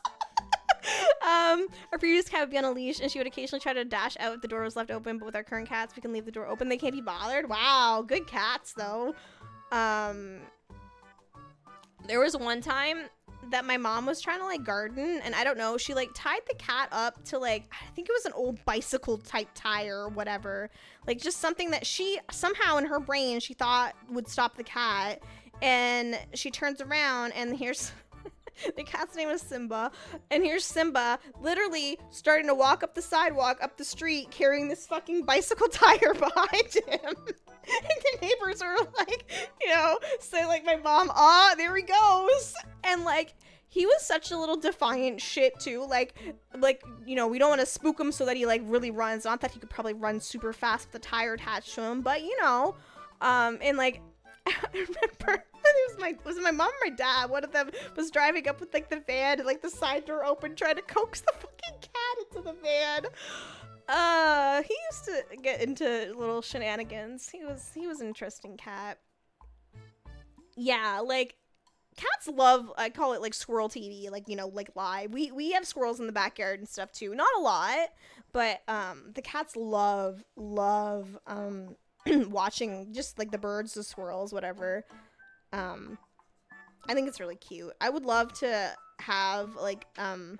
Our previous cat would be on a leash, and she would occasionally try to dash out if the door was left open, but with our current cats, we can leave the door open. They can't be bothered. Wow, good cats though. There was one time that my mom was trying to like garden, and I don't know, she like tied the cat up to like, I think it was an old bicycle type tire or whatever, like just something that she somehow in her brain she thought would stop the cat. And she turns around, and here's the cat's name is Simba, and here's Simba literally starting to walk up the sidewalk, up the street, carrying this fucking bicycle tire behind him. And the neighbors are like, you know, say like my mom, there he goes. And like, he was such a little defiant shit too. Like, you know, we don't want to spook him so that he like really runs. Not that he could probably run super fast with the tire attached to him, but you know, and like, I remember was it my mom or my dad? One of them was driving up with like the van and like the side door open, trying to coax the fucking cat into the van. He used to get into little shenanigans. He was an interesting cat. Yeah, like cats love, I call it like squirrel TV, like, you know, like live. We have squirrels in the backyard and stuff too. Not a lot, but the cats love watching just like the birds, the squirrels, whatever. I think it's really cute. I would love to have like you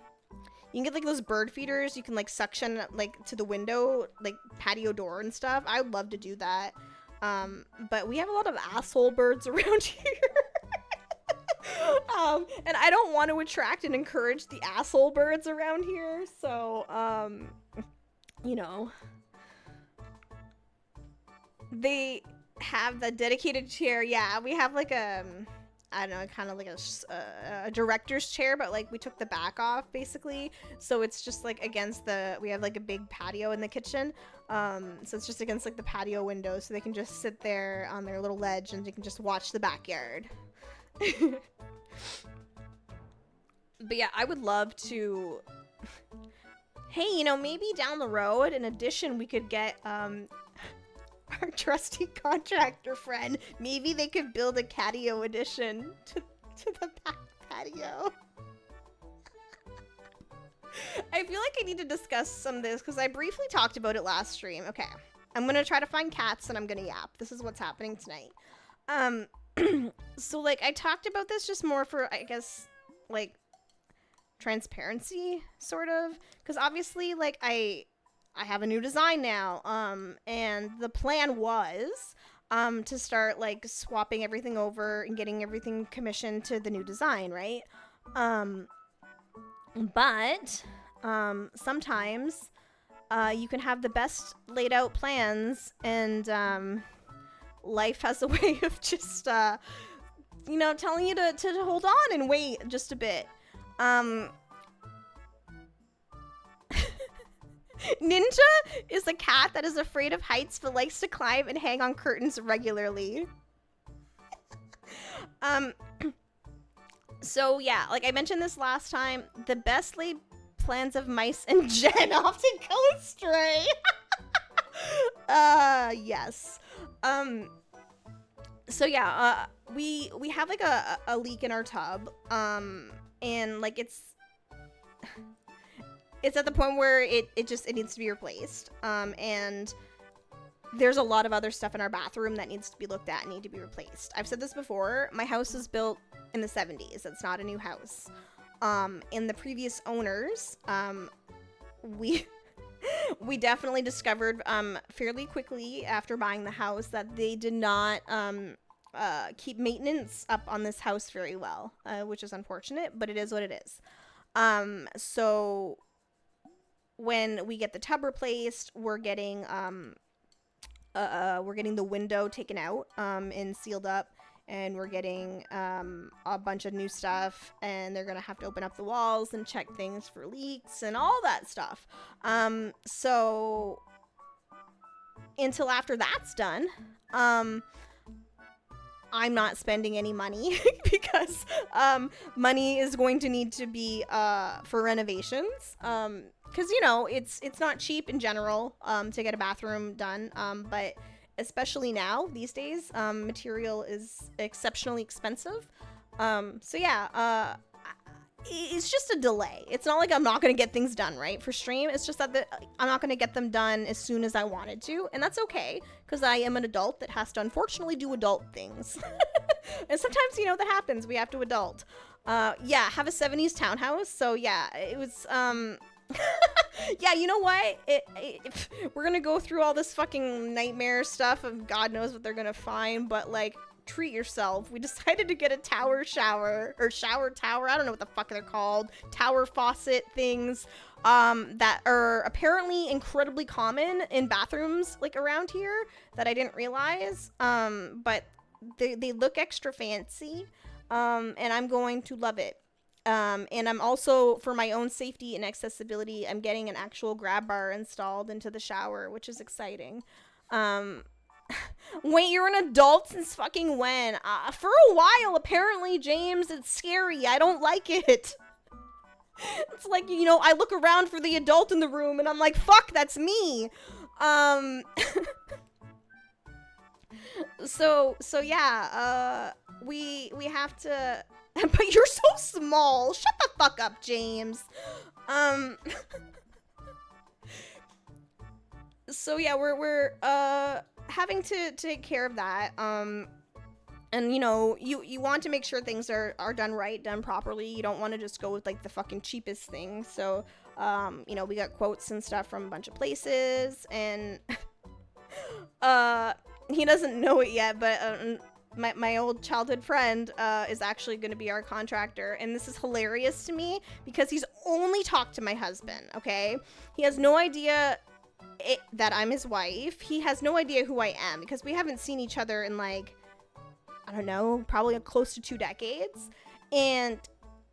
can get like those bird feeders you can like suction like to the window, like patio door and stuff. I would love to do that. But we have a lot of asshole birds around here. And I don't want to attract and encourage the asshole birds around here, so you know, they have the dedicated chair. Yeah, we have like a, I don't know, kind of like a director's chair, but like we took the back off basically, so it's just like against we have like a big patio in the kitchen, so it's just against like the patio window, so they can just sit there on their little ledge and they can just watch the backyard. But yeah, I would love to, hey, you know, maybe down the road, in addition, we could get our trusty contractor friend, maybe they could build a catio addition to the back patio. I feel like I need to discuss some of this because I briefly talked about it last stream. Okay, I'm gonna try to find cats and I'm gonna yap. This is what's happening tonight. So like I talked about this just more for, I guess, like transparency sort of, because obviously like I have a new design now, and the plan was to start like swapping everything over and getting everything commissioned to the new design, right? But sometimes you can have the best laid out plans and life has a way of just, you know, telling you to hold on and wait just a bit. Ninja is a cat that is afraid of heights but likes to climb and hang on curtains regularly. So yeah, like I mentioned this last time, the best laid plans of mice and Jen often go astray. Yes. So yeah, we have like a leak in our tub, and like it's at the point where it needs to be replaced, and there's a lot of other stuff in our bathroom that needs to be looked at and need to be replaced. I've said this before, my house was built in the 70s. It's not a new house. And the previous owners, we definitely discovered fairly quickly after buying the house that they did not keep maintenance up on this house very well, which is unfortunate, but it is what it is. So when we get the tub replaced, we're getting the window taken out and sealed up, and we're getting a bunch of new stuff, and they're gonna have to open up the walls and check things for leaks and all that stuff. So until after that's done, I'm not spending any money because money is going to need to be for renovations, because you know it's not cheap in general to get a bathroom done, but especially now these days, material is exceptionally expensive. So yeah, it's just a delay. It's not like I'm not gonna get things done right for stream. It's just that I'm not gonna get them done as soon as I wanted to, and that's okay because I am an adult that has to unfortunately do adult things. And sometimes, you know, that happens. We have to adult. Yeah, have a 70s townhouse. So yeah, it was yeah, you know what? We're gonna go through all this fucking nightmare stuff, and God knows what they're gonna find, but like, treat yourself. We decided to get a tower shower, or shower tower, I don't know what the fuck they're called, tower faucet things, that are apparently incredibly common in bathrooms like around here that I didn't realize, but they look extra fancy, and I'm going to love it. And I'm also, for my own safety and accessibility, I'm getting an actual grab bar installed into the shower, which is exciting. Wait, you're an adult since fucking when? For a while, apparently, James. It's scary. I don't like it. It's like, you know, I look around for the adult in the room, and I'm like, fuck, that's me. So yeah, we have to... But you're so small. Shut the fuck up, James. So yeah, we're having to take care of that. And you know, you want to make sure things are done right, done properly. You don't want to just go with like the fucking cheapest thing. So you know, we got quotes and stuff from a bunch of places, and he doesn't know it yet, but my old childhood friend is actually going to be our contractor, and this is hilarious to me because he's only talked to my husband. Okay, he has no idea that I'm his wife. He has no idea who I am because we haven't seen each other in like, I don't know, probably close to 2 decades. And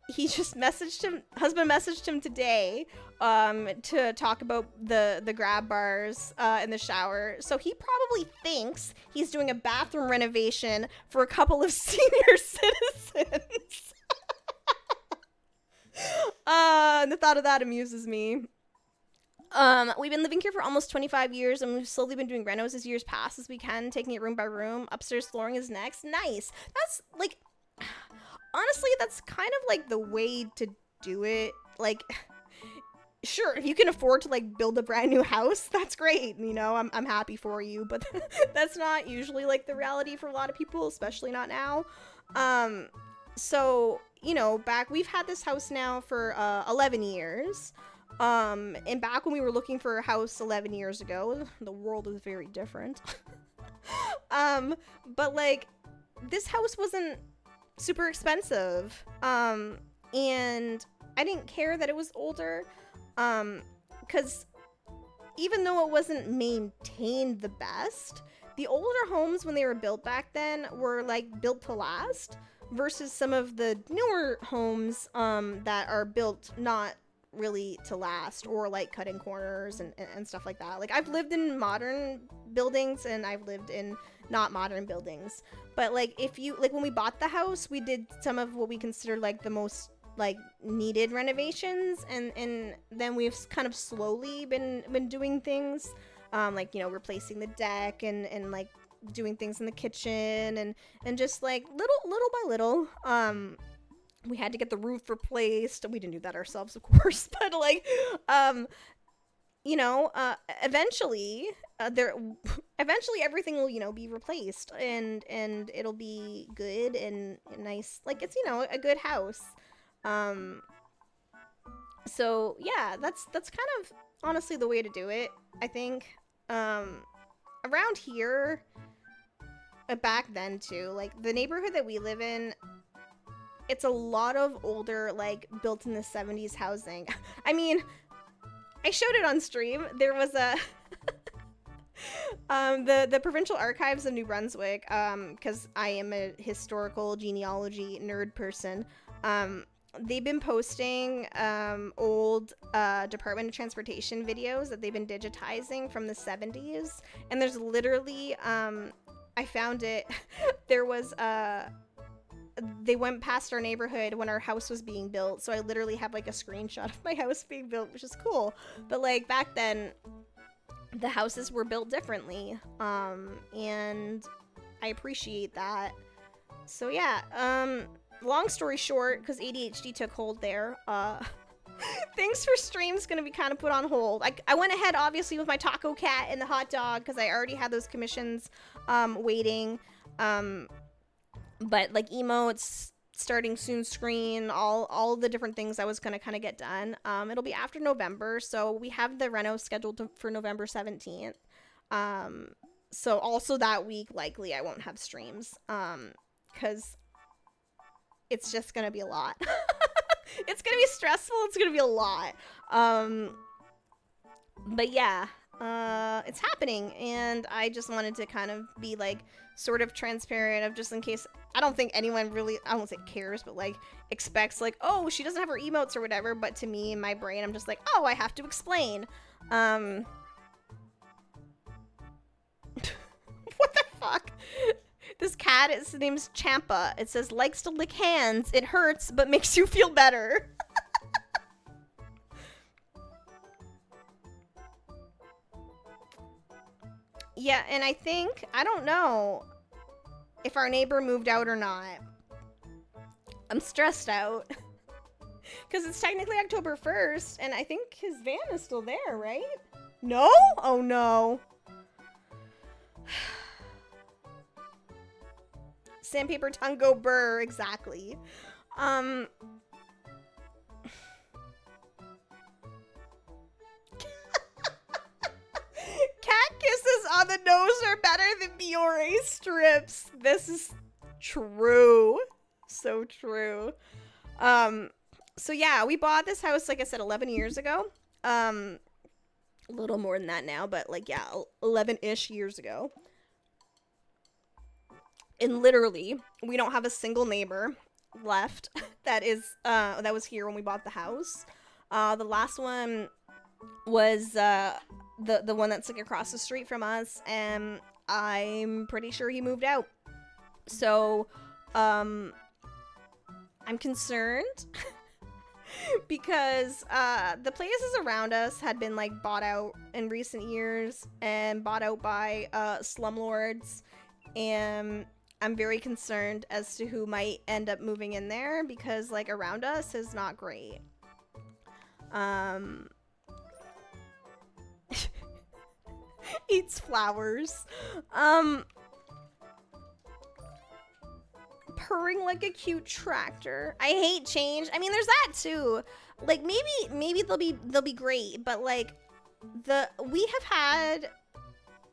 he just husband messaged him today to talk about the grab bars in the shower. So he probably thinks he's doing a bathroom renovation for a couple of senior citizens. The thought of that amuses me. We've been living here for almost 25 years, and we've slowly been doing renos as years pass as we can, taking it room by room. Upstairs flooring is next. Nice. That's like, honestly, that's kind of like the way to do it. Like, sure, if you can afford to like build a brand new house, that's great. You know, I'm happy for you, but that's not usually like the reality for a lot of people, especially not now. So, you know, we've had this house now for 11 years. And back when we were looking for a house 11 years ago, the world was very different. But like, this house wasn't super expensive. And I didn't care that it was older. 'Cause even though it wasn't maintained the best, the older homes when they were built back then were like built to last versus some of the newer homes that are built not really to last, or like cutting corners and stuff like that. Like I've lived in modern buildings and I've lived in not modern buildings, but like if you like when we bought the house, we did some of what we consider like the most like needed renovations, and then we've kind of slowly been doing things like, you know, replacing the deck and like doing things in the kitchen and just like little by little. We had to get the roof replaced. We didn't do that ourselves, of course, but like you know, eventually everything will, you know, be replaced and it'll be good and nice, like it's, you know, a good house. So yeah, that's kind of honestly the way to do it, I think. Around here, back then too, like the neighborhood that we live in, it's a lot of older, like built in the 70s housing. I mean, I showed it on stream. There was a the Provincial Archives of New Brunswick, because I am a historical genealogy nerd person. They've been posting old Department of Transportation videos that they've been digitizing from the 70s, and there's literally I found it. There was they went past our neighborhood when our house was being built, so I literally have like a screenshot of my house being built, which is cool. But like back then the houses were built differently, and I appreciate that. So yeah, long story short, because ADHD took hold there, things for stream's gonna be kind of put on hold. I went ahead obviously with my taco cat and the hot dog because I already had those commissions waiting, but like emotes, starting soon screen, all the different things I was gonna kind of get done. It'll be after November, so we have the reno scheduled for November 17th. So also that week likely I won't have streams, because it's just gonna be a lot. It's gonna be stressful, it's gonna be a lot. But yeah, it's happening, and I just wanted to kind of be like sort of transparent, of just in case. I don't think anyone really, I won't say cares, but like expects like, oh, she doesn't have her emotes or whatever. But to me, in my brain, I'm just like, oh, I have to explain. What the fuck? This cat, its name's Champa. It says, likes to lick hands. It hurts, but makes you feel better. Yeah, and I think, I don't know if our neighbor moved out or not. I'm stressed out. Because it's technically October 1st, and I think his van is still there, right? No? Oh, no. Sandpaper tongue go burr, exactly. Cat kisses on the nose are better than Biore strips. This is true. So true. So yeah, we bought this house, like I said, 11 years ago. A little more than that now, but like, yeah, 11-ish years ago. And literally, we don't have a single neighbor left that was here when we bought the house. The last one was the one that's like across the street from us, and I'm pretty sure he moved out. So, I'm concerned because the places around us had been like bought out in recent years and bought out by slumlords, and I'm very concerned as to who might end up moving in there, because like around us is not great. Eats flowers. Purring like a cute tractor. I hate change. I mean, there's that too. Like maybe they'll be great, but like we have had,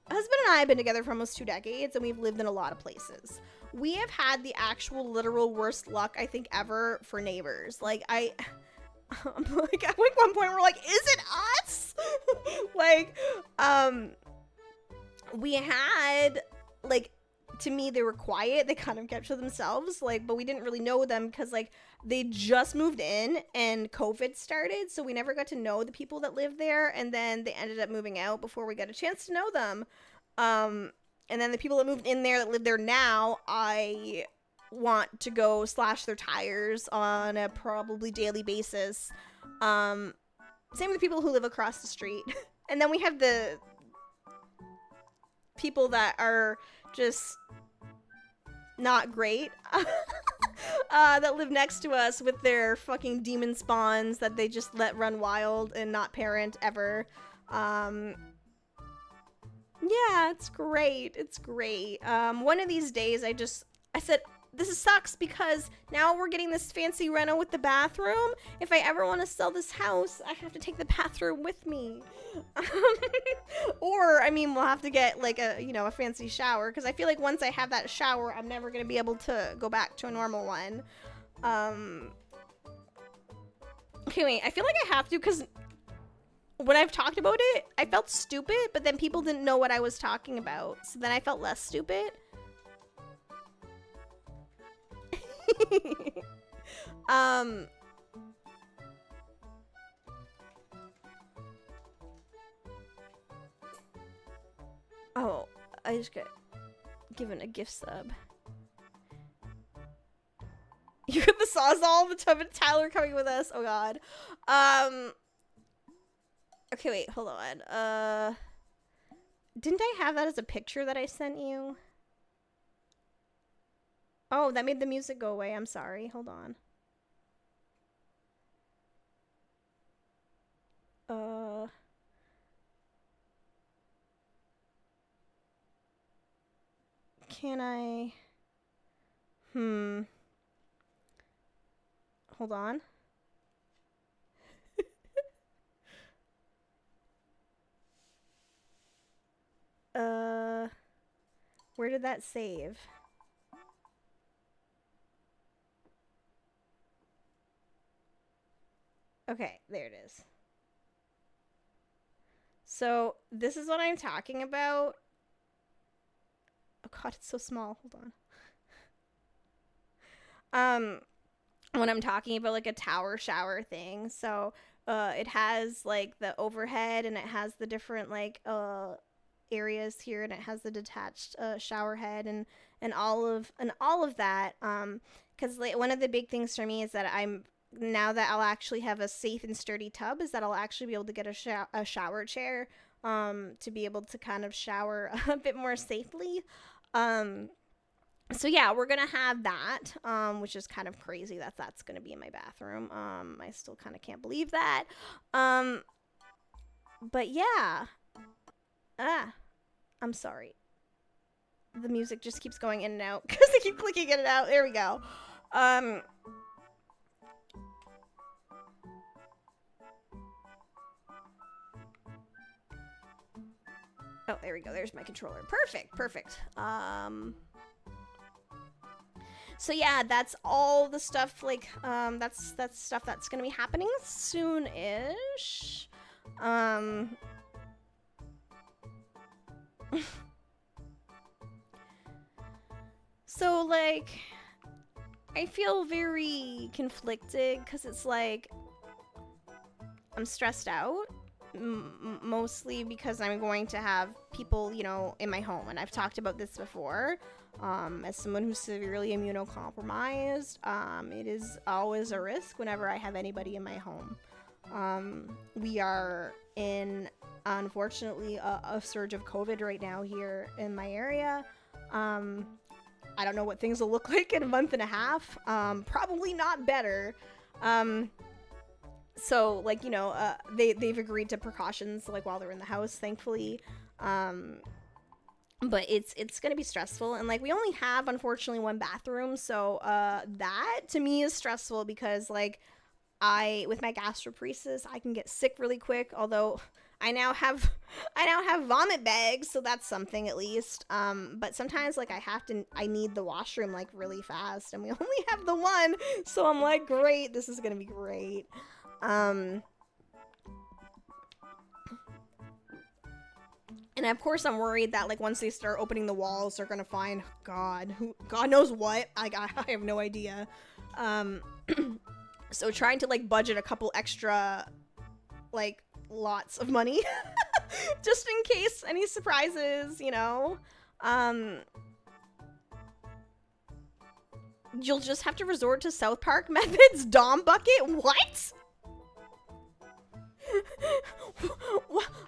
husband and I have been together for almost 2 decades, and we've lived in a lot of places. We have had the actual literal worst luck, I think, ever for neighbors. Like, I'm like, at like one point we're like, is it us? Like, we had like, to me, they were quiet. They kind of kept to themselves, like, but we didn't really know them because, like, they just moved in and COVID started, so we never got to know the people that lived there, and then they ended up moving out before we got a chance to know them. And then the people that moved in there that live there now, I want to go slash their tires on a probably daily basis. Same with the people who live across the street. And then we have the people that are just not great that live next to us with their fucking demon spawns that they just let run wild and not parent ever. Yeah, it's great. It's great. One of these days I said, this sucks because now we're getting this fancy reno with the bathroom. If I ever want to sell this house, I have to take the bathroom with me. Or, I mean, we'll have to get like a fancy shower, because I feel like once I have that shower, I'm never going to be able to go back to a normal one. Okay, wait, I feel like I have to, because when I've talked about it, I felt stupid, but then people didn't know what I was talking about, so then I felt less stupid. Oh, I just got given a gift sub. You got the Sawzall, the tub, and Tyler coming with us. Oh god. Okay, wait, hold on. Didn't I have that as a picture that I sent you? Oh, that made the music go away. I'm sorry. Hold on. Can I... Hold on. Where did that save? Okay, there it is. So, this is what I'm talking about. Oh god, it's so small. Hold on. When I'm talking about like a tower shower thing. So, it has like the overhead, and it has the different like areas here, and it has the detached shower head and all of that. Because like, one of the big things for me is that now that I'll actually have a safe and sturdy tub, is that I'll actually be able to get a shower chair to be able to kind of shower a bit more safely. So yeah, we're gonna have that, which is kind of crazy that that's gonna be in my bathroom. I still kind of can't believe that. But yeah. I'm sorry. The music just keeps going in and out because I keep clicking in and out. There we go. Oh, there we go. There's my controller. Perfect. So yeah, that's all the stuff, like, that's stuff that's gonna be happening soon-ish. So, like, I feel very conflicted, because it's like, I'm stressed out. Mostly because I'm going to have people, in my home, and I've talked about this before. As someone who's severely immunocompromised, it is always a risk whenever I have anybody in my home. We are in, unfortunately, a surge of COVID right now here in my area. I don't know what things will look like in a month and a half. Probably not better. So, like, they've agreed to precautions, like, while they're in the house, thankfully. But it's gonna be stressful, and, like, we only have, unfortunately, one bathroom, so, that, to me, is stressful, because, like, with my gastroparesis, I can get sick really quick, although I now have vomit bags, so that's something at least. But sometimes, like, I need the washroom, like, really fast, and we only have the one, so I'm like, great, this is gonna be great. And And of course I'm worried that like once they start opening the walls, they're gonna find God knows what. I have no idea. So trying to like budget a couple extra like lots of money just in case any surprises, you know. You'll just have to resort to South Park methods. Dom bucket? What?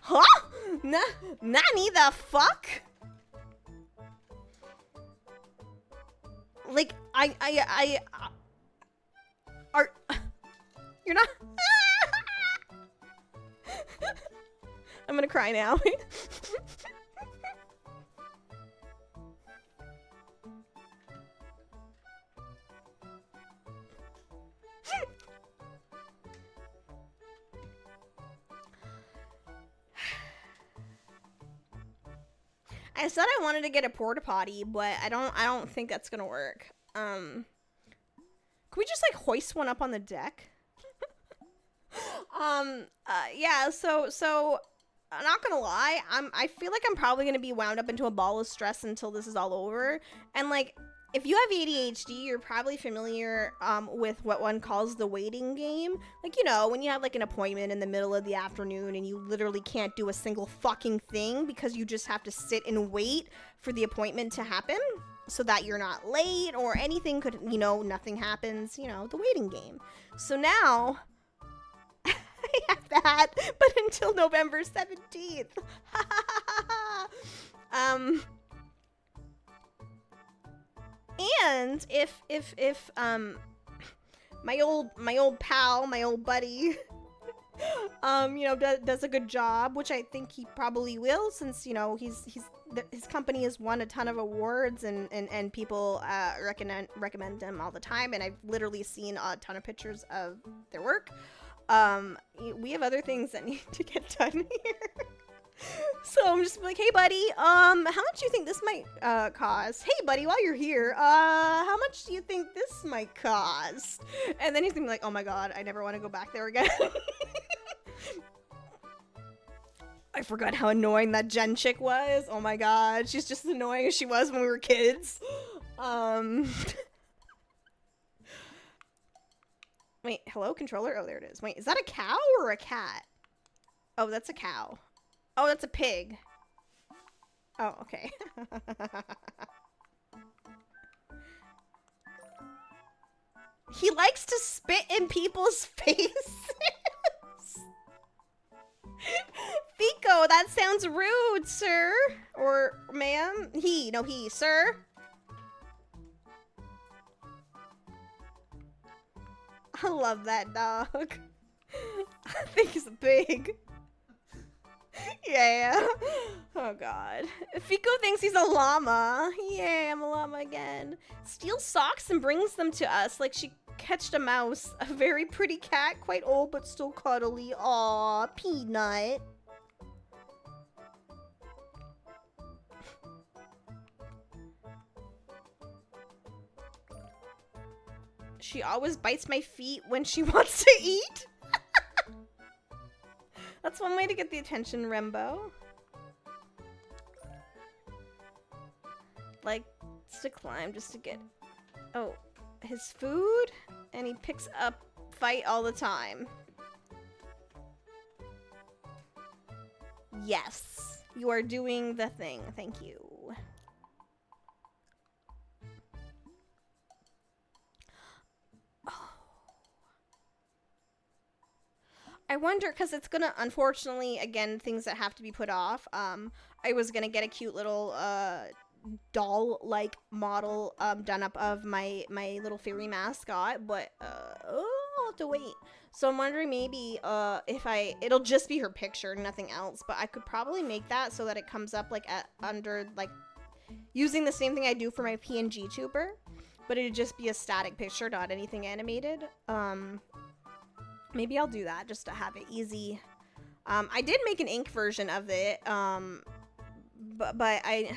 Huh? Nani the fuck? Like, are, you're not, I'm gonna cry now. I said I wanted to get a porta potty, but I don't think that's gonna work. Can we just like hoist one up on the deck? Yeah, so I'm not gonna lie, I feel like I'm probably gonna be wound up into a ball of stress until this is all over. And like, if you have ADHD, you're probably familiar with what one calls the waiting game. Like, you know, when you have like an appointment in the middle of the afternoon and you literally can't do a single fucking thing because you just have to sit and wait for the appointment to happen so that you're not late or anything could, you know, nothing happens, you know, the waiting game. So now I have that, but until November 17th. And if my old pal, my old buddy, you know, does a good job, which I think he probably will, since, you know, his company has won a ton of awards and people recommend him all the time, and I've literally seen a ton of pictures of their work. We have other things that need to get done here. So I'm just like, hey buddy, how much do you think this might cost? Hey buddy, while you're here, how much do you think this might cost? And then he's gonna be like, oh my god, I never want to go back there again. I forgot how annoying that Jen chick was. Oh my god, she's just as annoying as she was when we were kids. Wait, hello, controller? Oh, there it is. Wait, is that a cow or a cat? Oh, that's a cow. Oh, that's a pig. Oh, okay. He likes to spit in people's faces. Fico, that sounds rude, sir. Or ma'am. He, sir. I love that dog. I think he's big. Yeah. Oh god. Fico thinks he's a llama. Yeah, I'm a llama again. Steals socks and brings them to us like she catched a mouse. A very pretty cat, quite old but still cuddly. Aw, Peanut. She always bites my feet when she wants to eat. That's one way to get the attention, Rembo. Like, to climb just to get, oh, his food? And he picks up fight all the time. Yes, you are doing the thing. Thank you. I wonder, because it's gonna, unfortunately, again, things that have to be put off. I was gonna get a cute little doll-like model done up of my little fairy mascot, but I'll have to wait. So I'm wondering maybe it'll just be her picture, nothing else, but I could probably make that so that it comes up like under, like, using the same thing I do for my PNG tuber, but it'd just be a static picture, not anything animated. Maybe I'll do that just to have it easy. I did make an ink version of it, but I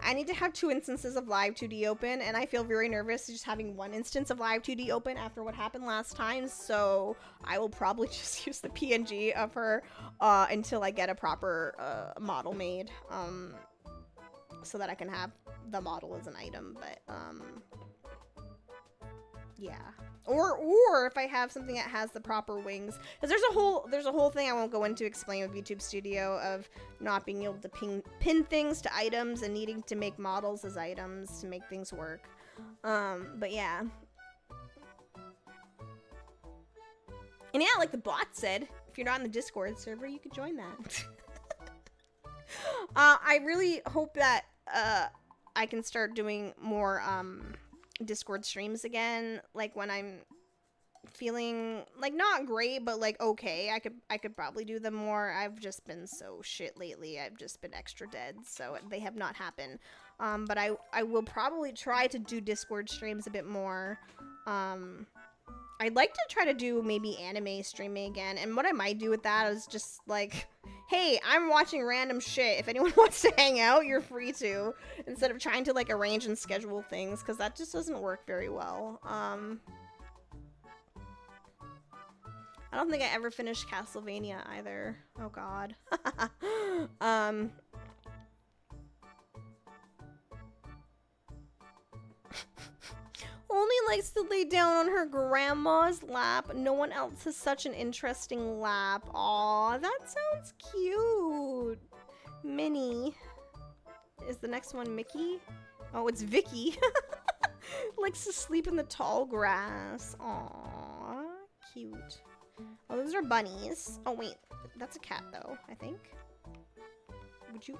I need to have 2 instances of Live 2D open, and I feel very nervous just having 1 instance of Live 2D open after what happened last time, so I will probably just use the PNG of her until I get a proper model made, so that I can have the model as an item, but yeah. Or if I have something that has the proper wings, because there's a whole thing I won't go into explain with YouTube Studio of not being able to pin things to items and needing to make models as items to make things work. But yeah. And yeah, like the bot said, if you're not in the Discord server, you could join that. I really hope that I can start doing more Discord streams again, like when I'm feeling like not great but like okay. I could probably do them more. I've just been so shit lately. I've just been extra dead, so they have not happened. But I will probably try to do Discord streams a bit more. I'd like to try to do maybe anime streaming again, and what I might do with that is just like, hey, I'm watching random shit. If anyone wants to hang out, you're free to, instead of trying to like arrange and schedule things, because that just doesn't work very well. I don't think I ever finished Castlevania either. Oh god. Only likes to lay down on her grandma's lap. No one else has such an interesting lap. Aw, that sounds cute. Minnie. Is the next one Mickey? Oh, it's Vicky. Likes to sleep in the tall grass. Aw, cute. Oh, those are bunnies. Oh, wait. That's a cat, though, I think. Would you...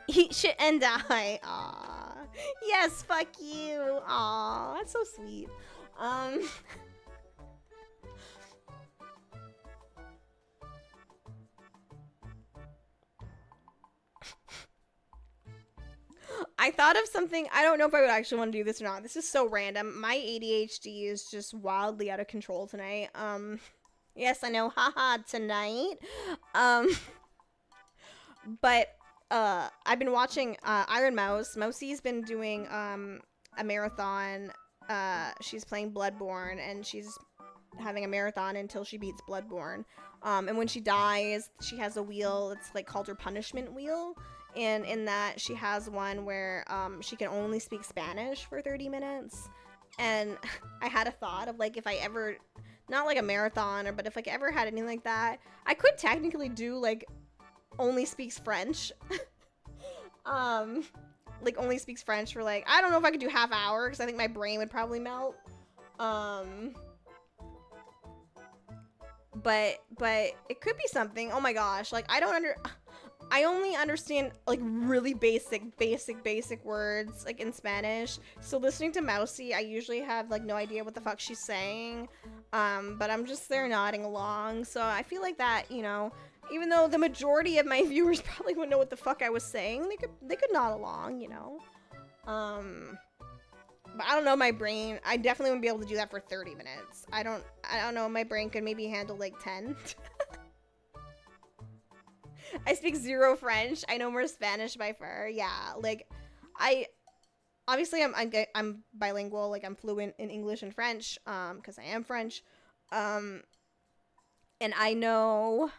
Eat shit and die. Aww. Yes, fuck you. Aww, that's so sweet. I thought of something. I don't know if I would actually want to do this or not. This is so random. My ADHD is just wildly out of control tonight. Yes, I know. Haha, tonight. But I've been watching Iron Mouse. Mousie's been doing a marathon. She's playing Bloodborne, and she's having a marathon until she beats Bloodborne. And when she dies, she has a wheel. It's like called her punishment wheel. And in that, she has one where she can only speak Spanish for 30 minutes. And I had a thought of like, if I ever, not like a marathon, but if like ever had anything like that, I could technically do like only speaks French. Like only speaks French for like, I don't know if I could do half hour because I think my brain would probably melt. But it could be something. Oh my gosh, like I only understand like really basic words like in Spanish. So listening to Mousy, I usually have like no idea what the fuck she's saying. But I'm just there nodding along. So I feel like that, you know, even though the majority of my viewers probably wouldn't know what the fuck I was saying, they could nod along, you know. But I don't know, my brain, I definitely wouldn't be able to do that for 30 minutes. I don't know, my brain could maybe handle like 10. I speak zero French. I know more Spanish by far. Yeah, like obviously I'm bilingual, like I'm fluent in English and French, because I am French. And I know,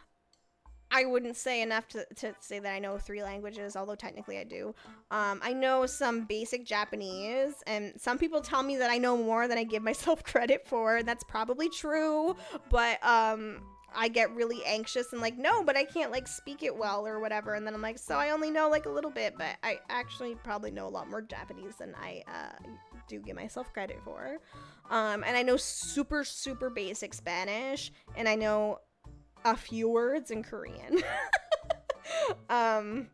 I wouldn't say enough to say that I know 3 languages, although technically I do. I know some basic Japanese, and some people tell me that I know more than I give myself credit for, and that's probably true, but I get really anxious and like, no, but I can't like speak it well or whatever, and then I'm like, so I only know like a little bit, but I actually probably know a lot more Japanese than I do give myself credit for. And I know super basic Spanish, and I know a few words in Korean. And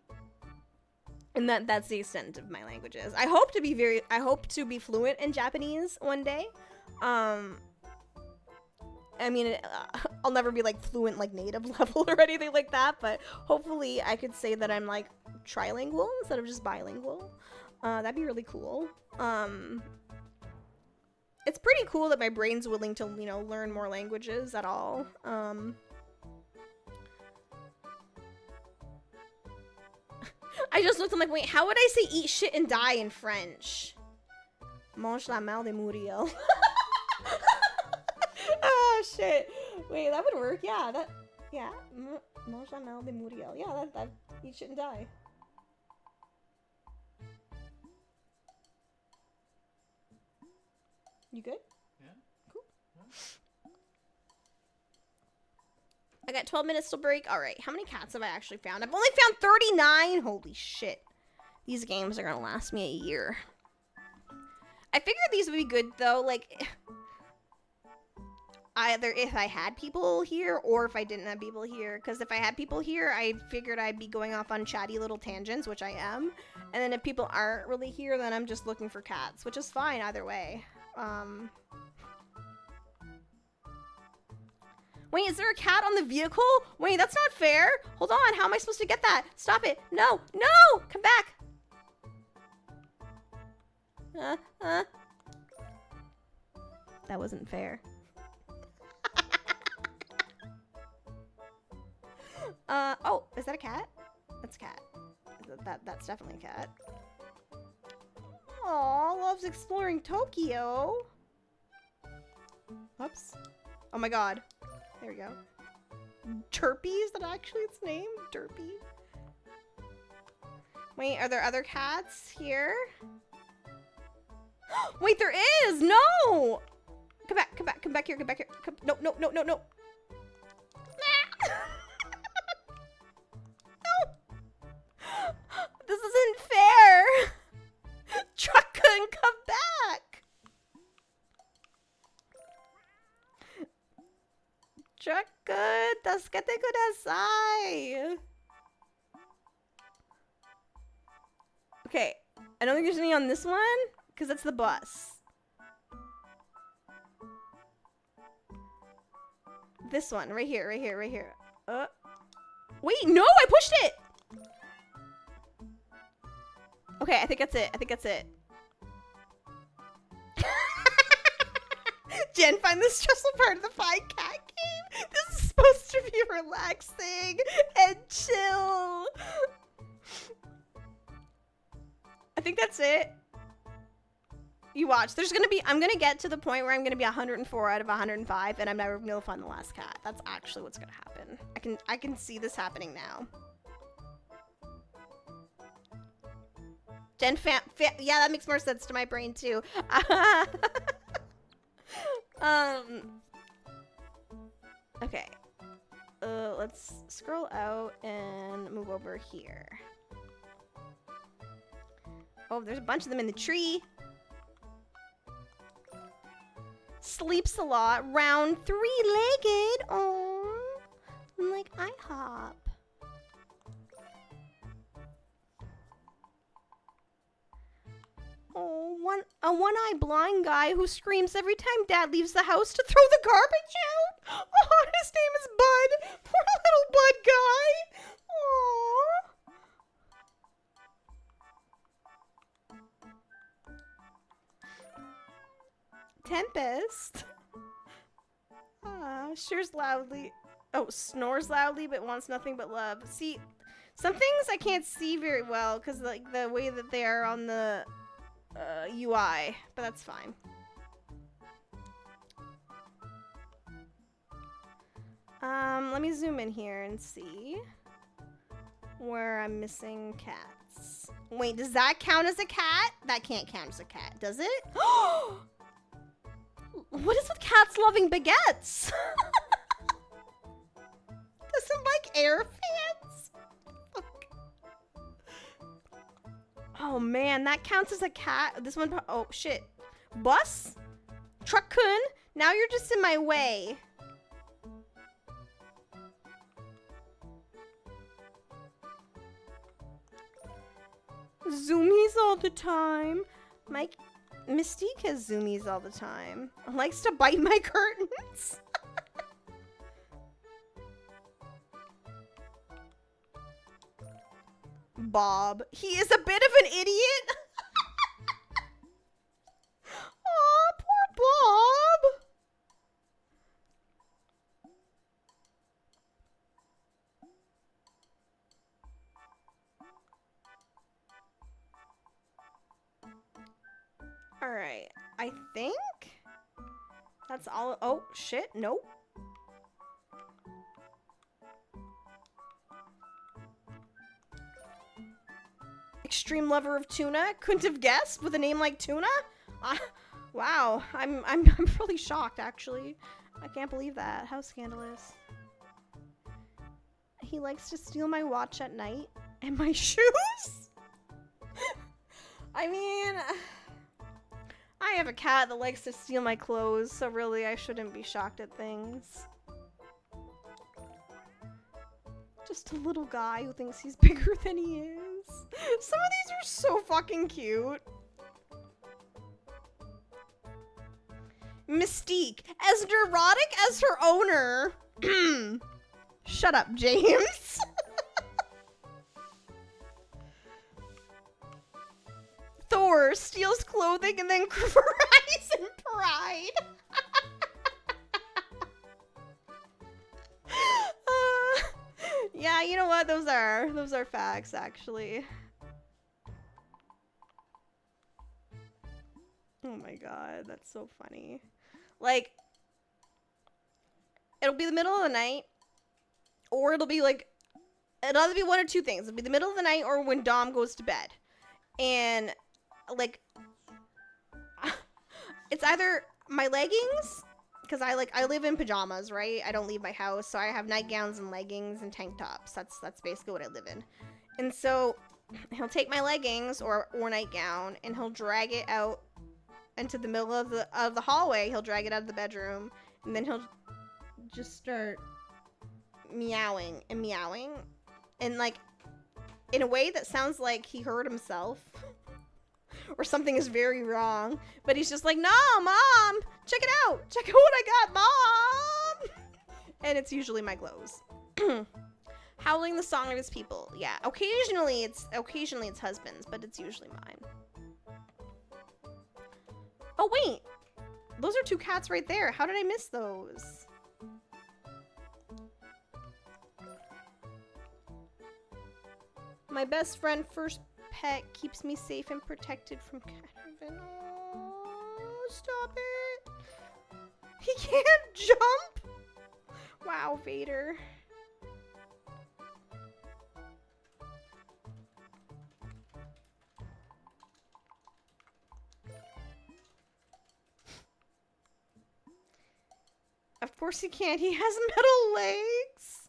that's the extent of my languages. I hope to be fluent in Japanese one day. I mean, I'll never be like fluent like native level or anything like that, but hopefully I could say that I'm like trilingual instead of just bilingual. That'd be really cool. It's pretty cool that my brain's willing to, you know, learn more languages at all. I just looked, I'm like, wait, how would I say eat shit and die in French? Mange la malle de Muriel. Oh, shit. Wait, that would work. Yeah, yeah. Mange la malle de Muriel. Yeah, that eat shit and die. You good? Yeah. Cool. Yeah. I got 12 minutes till break. All right. How many cats have I actually found? I've only found 39. Holy shit. These games are going to last me a year. I figured these would be good, though. Like, either if I had people here or if I didn't have people here. Because if I had people here, I figured I'd be going off on chatty little tangents, which I am. And then if people aren't really here, then I'm just looking for cats, which is fine either way. Wait, is there a cat on the vehicle? Wait, that's not fair. Hold on, how am I supposed to get that? Stop it. No, no, come back. That wasn't fair. Oh, is that a cat? That's a cat. That's definitely a cat. Aw, loves exploring Tokyo. Oops. Oh my god. There we go. Derpy, is that actually its name? Derpy. Wait, are there other cats here? Wait, there is! No! Come back, come back, come back here, come back here. No, no, no, no, no. No! This isn't fair! Truck-kun, come back! Truck-kun, tasukete kudasai! Okay, I don't think there's any on this one, because that's the bus. This one, right here, right here, right here. Wait, no, I pushed it! Okay, I think that's it. I think that's it. Jen, find the stressful part of the Find Cat game. This is supposed to be relaxing and chill. I think that's it. You watch. There's gonna be. I'm gonna get to the point where I'm gonna be 104 out of 105, and I'm never gonna find the last cat. That's actually what's gonna happen. I can see this happening now. Jen, yeah, that makes more sense to my brain too. Okay. Let's scroll out and move over here. Oh, there's a bunch of them in the tree. Sleeps a lot. Round three-legged. Oh, like IHOP. Oh, a one-eyed blind guy who screams every time Dad leaves the house to throw the garbage out. Oh, his name is Bud. Poor little Bud guy. Aww. Tempest. Shears loudly. Oh, snores loudly but wants nothing but love. See, some things I can't see very well because like the way that they are on the UI, but that's fine. Let me zoom in here and see where I'm missing cats. Wait, does that count as a cat? That can't count as a cat, does it? What is with cats loving baguettes? Doesn't like air fans? Fuck. Oh man, that counts as a cat. This one, oh shit. Bus? Truck-kun? Now you're just in my way. Zoomies all the time. Mystique has zoomies all the time. Likes to bite my curtains. Bob. He is a bit of an idiot. Aw, poor Bob. All right. I think that's all. Oh, shit. Nope. Extreme lover of tuna. Couldn't have guessed with a name like Tuna. Wow. I'm really shocked, actually. I can't believe that. How scandalous. He likes to steal my watch at night and my shoes. I mean, I have a cat that likes to steal my clothes, so really I shouldn't be shocked at things. Just a little guy who thinks he's bigger than he is. Some of these are so fucking cute. Mystique, as neurotic as her owner. Shut up, James. Thor steals clothing and then cries in pride. Yeah, you know what? Those are facts, actually. Oh my god, that's so funny. Like, it'll be the middle of the night, or it'll be like, it'll either be one or two things. It'll be the middle of the night or when Dom goes to bed. And, like, it's either my leggings, because I live in pajamas, right? I don't leave my house, so I have nightgowns and leggings and tank tops. That's basically what I live in. And so he'll take my leggings or nightgown and he'll drag it out into the middle of the hallway. He'll drag it out of the bedroom, and then he'll just start meowing and meowing, and like in a way that sounds like he hurt himself or something is very wrong, but he's just like, no, Mom, check it out, check out what I got, Mom. And it's usually my clothes. Howling the song of his people. Yeah, occasionally it's husband's, but it's usually mine. Oh wait, those are two cats right there. How did I miss those? My best friend, first pet, keeps me safe and protected from Catober. Oh, stop it. He can't jump? Wow, Vader. Of course he can't. He has metal legs.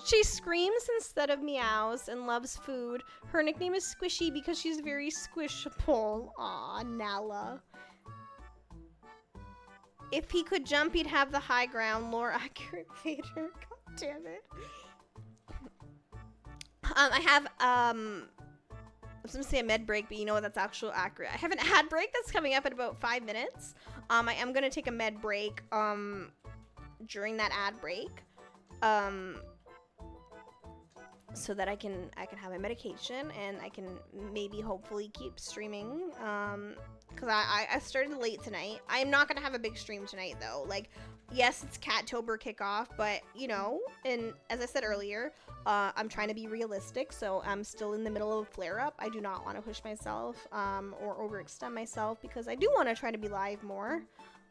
She screams instead of meows and loves food. Her nickname is Squishy because she's very squishable. Aw, Nala. If he could jump, he'd have the high ground. Lore accurate Vader. God damn it. I have, I was gonna say a med break, but you know what? That's actually accurate. I have an ad break that's coming up in about 5 minutes. I am gonna take a med break, during that ad break. So that I can have my medication and I can maybe hopefully keep streaming. Because I started late tonight. I am not gonna have a big stream tonight though. Like, yes, it's Catober kickoff, but you know, and as I said earlier, I'm trying to be realistic, so I'm still in the middle of a flare-up. I do not want to push myself or overextend myself because I do want to try to be live more.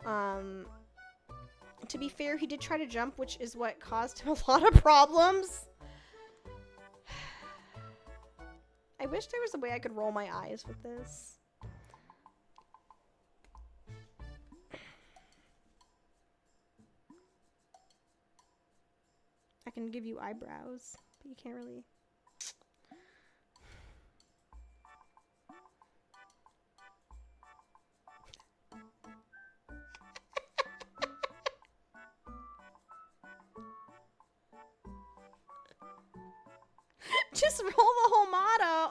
To be fair, he did try to jump, which is what caused him a lot of problems. I wish there was a way I could roll my eyes with this. I can give you eyebrows, but you can't really. Just roll the whole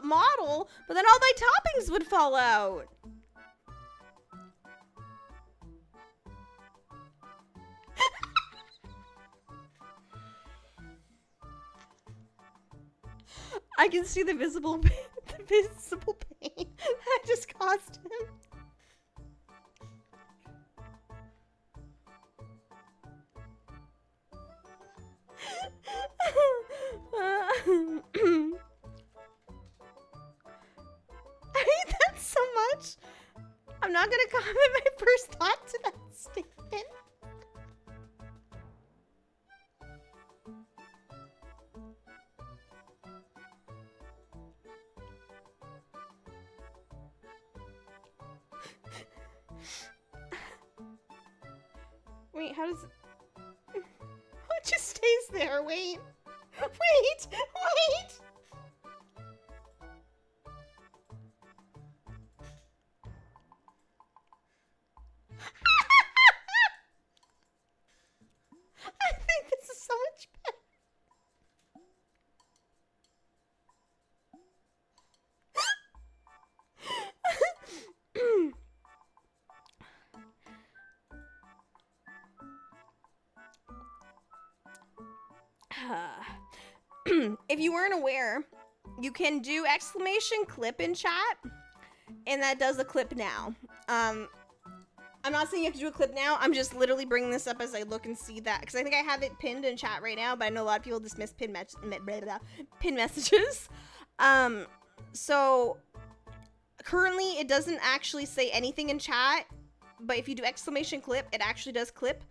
model, but then all my toppings would fall out. I can see the visible pain that just caused him. I'm not gonna comment my first thought to that statement. Wait, how does... It just stays there. Wait. Wait. Wait. I think this is so much better. If you weren't aware, you can do exclamation clip in chat, and that does a clip now. I'm not saying you have to do a clip now. I'm just literally bringing this up as I look and see that, because I think I have it pinned in chat right now, but I know a lot of people dismiss pin messages. So currently it doesn't actually say anything in chat, but if you do exclamation clip, it actually does clip.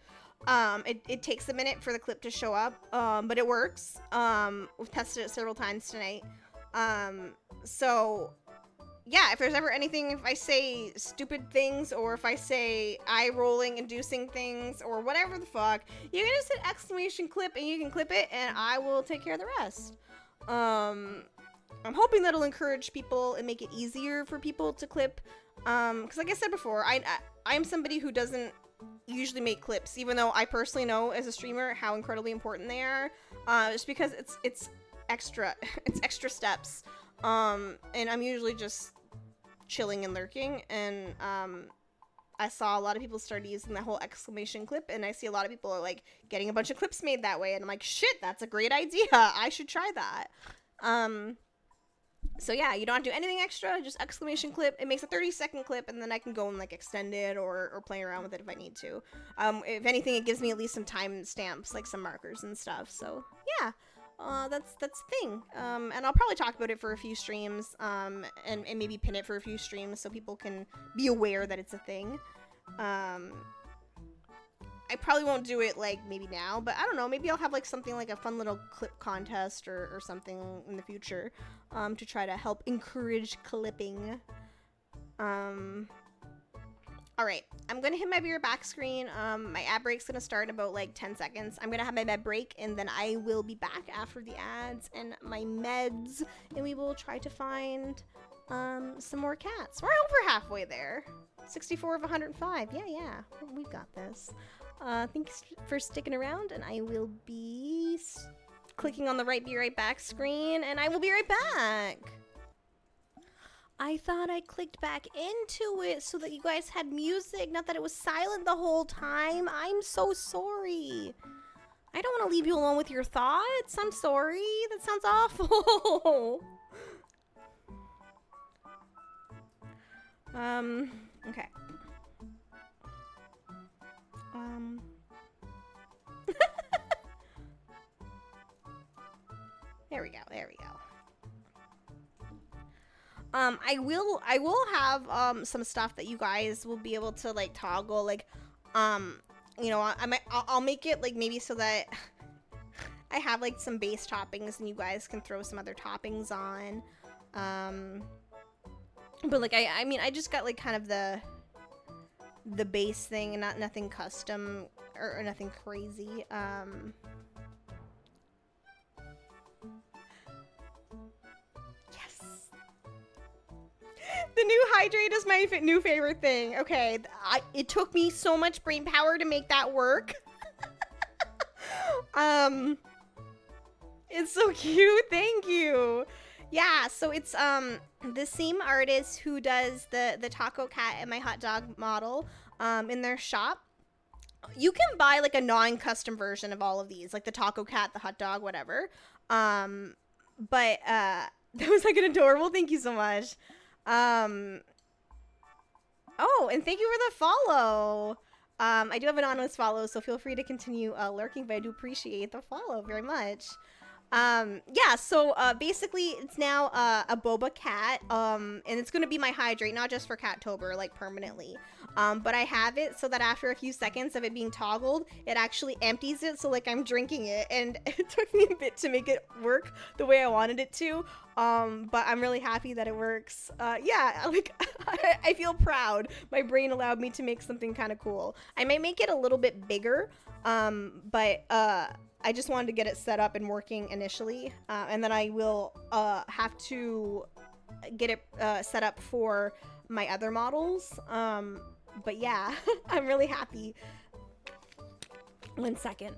It takes a minute for the clip to show up, but it works. We've tested it several times tonight. So yeah, if there's ever anything, if I say stupid things, or if I say eye-rolling, inducing things, or whatever the fuck, you can just hit exclamation clip and you can clip it, and I will take care of the rest. I'm hoping that'll encourage people and make it easier for people to clip, because like I said before, I'm somebody who doesn't usually make clips, even though I personally know as a streamer how incredibly important they are, just because it's extra steps, and I'm usually just chilling and lurking, and I saw a lot of people start using that whole exclamation clip, and I see a lot of people are like getting a bunch of clips made that way, and I'm like, shit, that's a great idea, I should try that. So yeah, you don't have to do anything extra, just exclamation clip. It makes a 30-second clip, and then I can go and like extend it or play around with it if I need to. If anything, it gives me at least some time stamps, like some markers and stuff. So yeah, that's the thing. And I'll probably talk about it for a few streams, and maybe pin it for a few streams so people can be aware that it's a thing. I probably won't do it like maybe now, but I don't know, maybe I'll have like something like a fun little clip contest or something in the future, to try to help encourage clipping. Alright, I'm gonna hit my viewer back screen. My ad break's gonna start in about like 10 seconds. I'm gonna have my med break, and then I will be back after the ads and my meds, and we will try to find some more cats. We're over halfway there. 64 of 105. Yeah, we've got this. Thanks for sticking around, and I will be clicking on the be right back screen, and I will be right back. I thought I clicked back into it so that you guys had music, not that it was silent the whole time. I'm so sorry. I don't want to leave you alone with your thoughts. I'm sorry. That sounds awful. Okay. There we go. I will have some stuff that you guys will be able to like toggle, like you know, I'll make it like maybe so that I have like some base toppings and you guys can throw some other toppings on. But like I mean I just got like kind of the base thing and nothing custom or nothing crazy. Yes. The new hydrate is my new favorite thing. Okay, it took me so much brain power to make that work. It's so cute. Thank you. Yeah, so it's the same artist who does the taco cat and my hot dog model in their shop. You can buy like a non-custom version of all of these, like the taco cat, the hot dog, whatever. But that was like an adorable. Thank you so much. Oh, and thank you for the follow. I do have an anonymous follow, so feel free to continue lurking, but I do appreciate the follow very much. Yeah, so basically it's now a boba cat, and it's gonna be my hydrate, not just for Catober, like permanently. But I have it so that after a few seconds of it being toggled, it actually empties it, so like I'm drinking it, and it took me a bit to make it work the way I wanted it to. But I'm really happy that it works. Yeah, like I feel proud. My brain allowed me to make something kind of cool. I might make it a little bit bigger, but I just wanted to get it set up and working initially, and then I will have to get it set up for my other models. But yeah, I'm really happy. 1 second.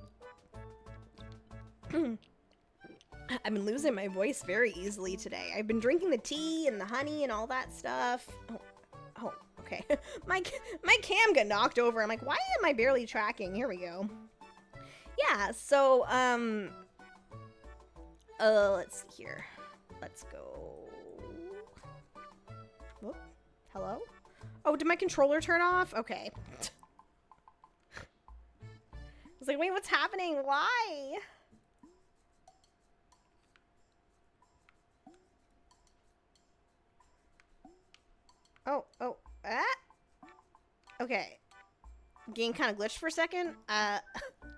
I've been losing my voice very easily today. I've been drinking the tea and the honey and all that stuff. Oh, okay. my cam got knocked over. I'm like, why am I barely tracking? Here we go. Yeah, so, let's see here. Let's go. Whoop. Hello? Oh, did my controller turn off? Okay. I was like, wait, what's happening? Why? Oh, okay. Game kind of glitched for a second, but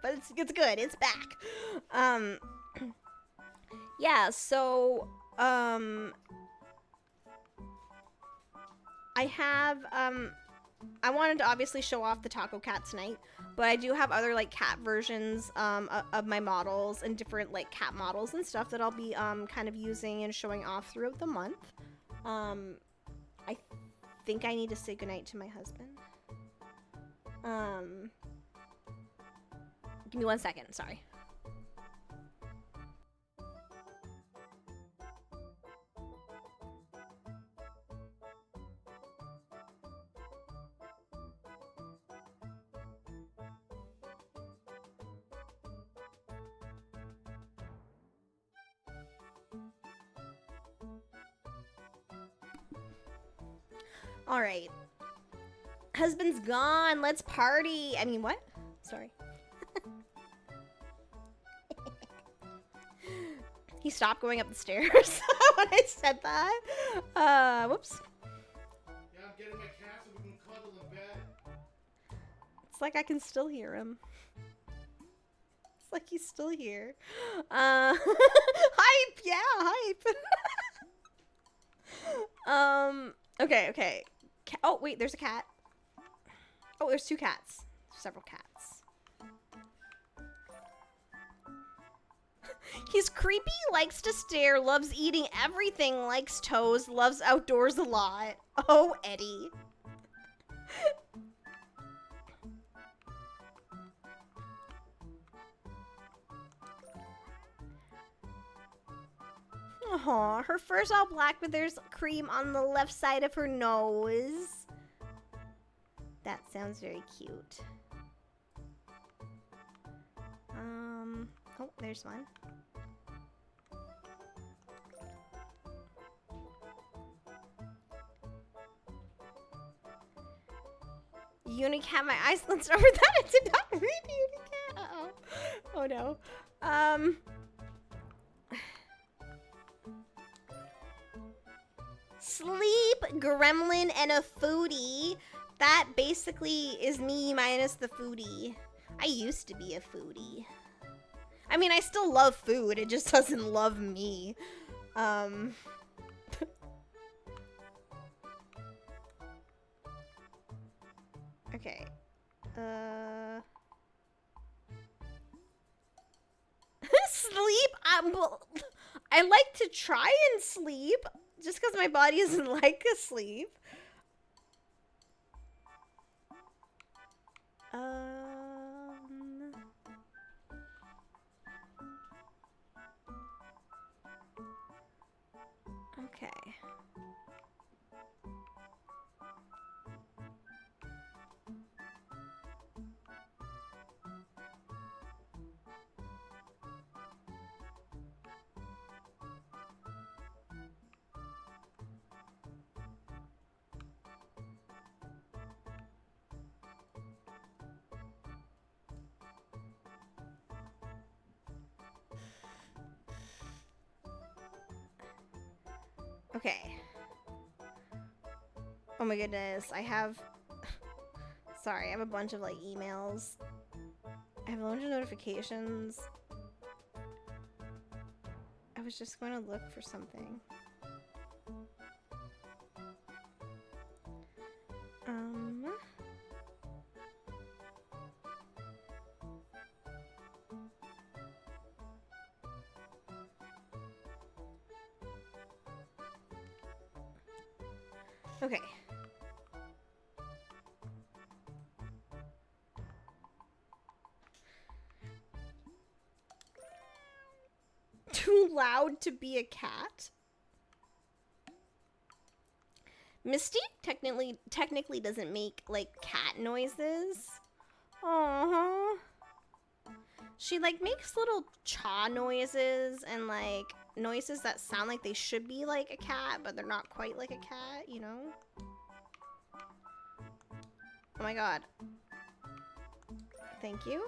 it's good. It's back. Yeah, so, I have, I wanted to obviously show off the taco cat tonight, but I do have other, like, cat versions, of my models and different, like, cat models and stuff that I'll be, kind of using and showing off throughout the month. I think I need to say goodnight to my husband. Give me 1 second, sorry. All right. Husband's gone. Let's party. I mean, what? Sorry. He stopped going up the stairs when I said that. Whoops. Yeah, I'm getting my cat so we can cuddle in bed. It's like I can still hear him. It's like he's still here. Hype. Yeah, hype. Okay. Oh, wait, there's a cat. Oh, there's 2 cats. Several cats. He's creepy, likes to stare, loves eating everything, likes toes, loves outdoors a lot. Oh, Eddie. Aw, her fur's all black, but there's cream on the left side of her nose. That sounds very cute. Oh, there's one. Unicat, my eyes glanced over that. I did not read Unicat. Uh-oh. Oh no. Sleep, gremlin, and a foodie. That basically is me minus the foodie. I used to be a foodie. I mean, I still love food. It just doesn't love me. Okay. Sleep? I like to try and sleep. Just because my body isn't like asleep. Okay. Okay. Oh my goodness, I have... Sorry, I have a bunch of, like, emails. I have a bunch of notifications. I was just going to look for something. Okay. Too loud to be a cat? Misty technically doesn't make like cat noises. Aww. She like makes little chaw noises and like noises that sound like they should be like a cat, but they're not quite like a cat, you know? Oh my god. Thank you.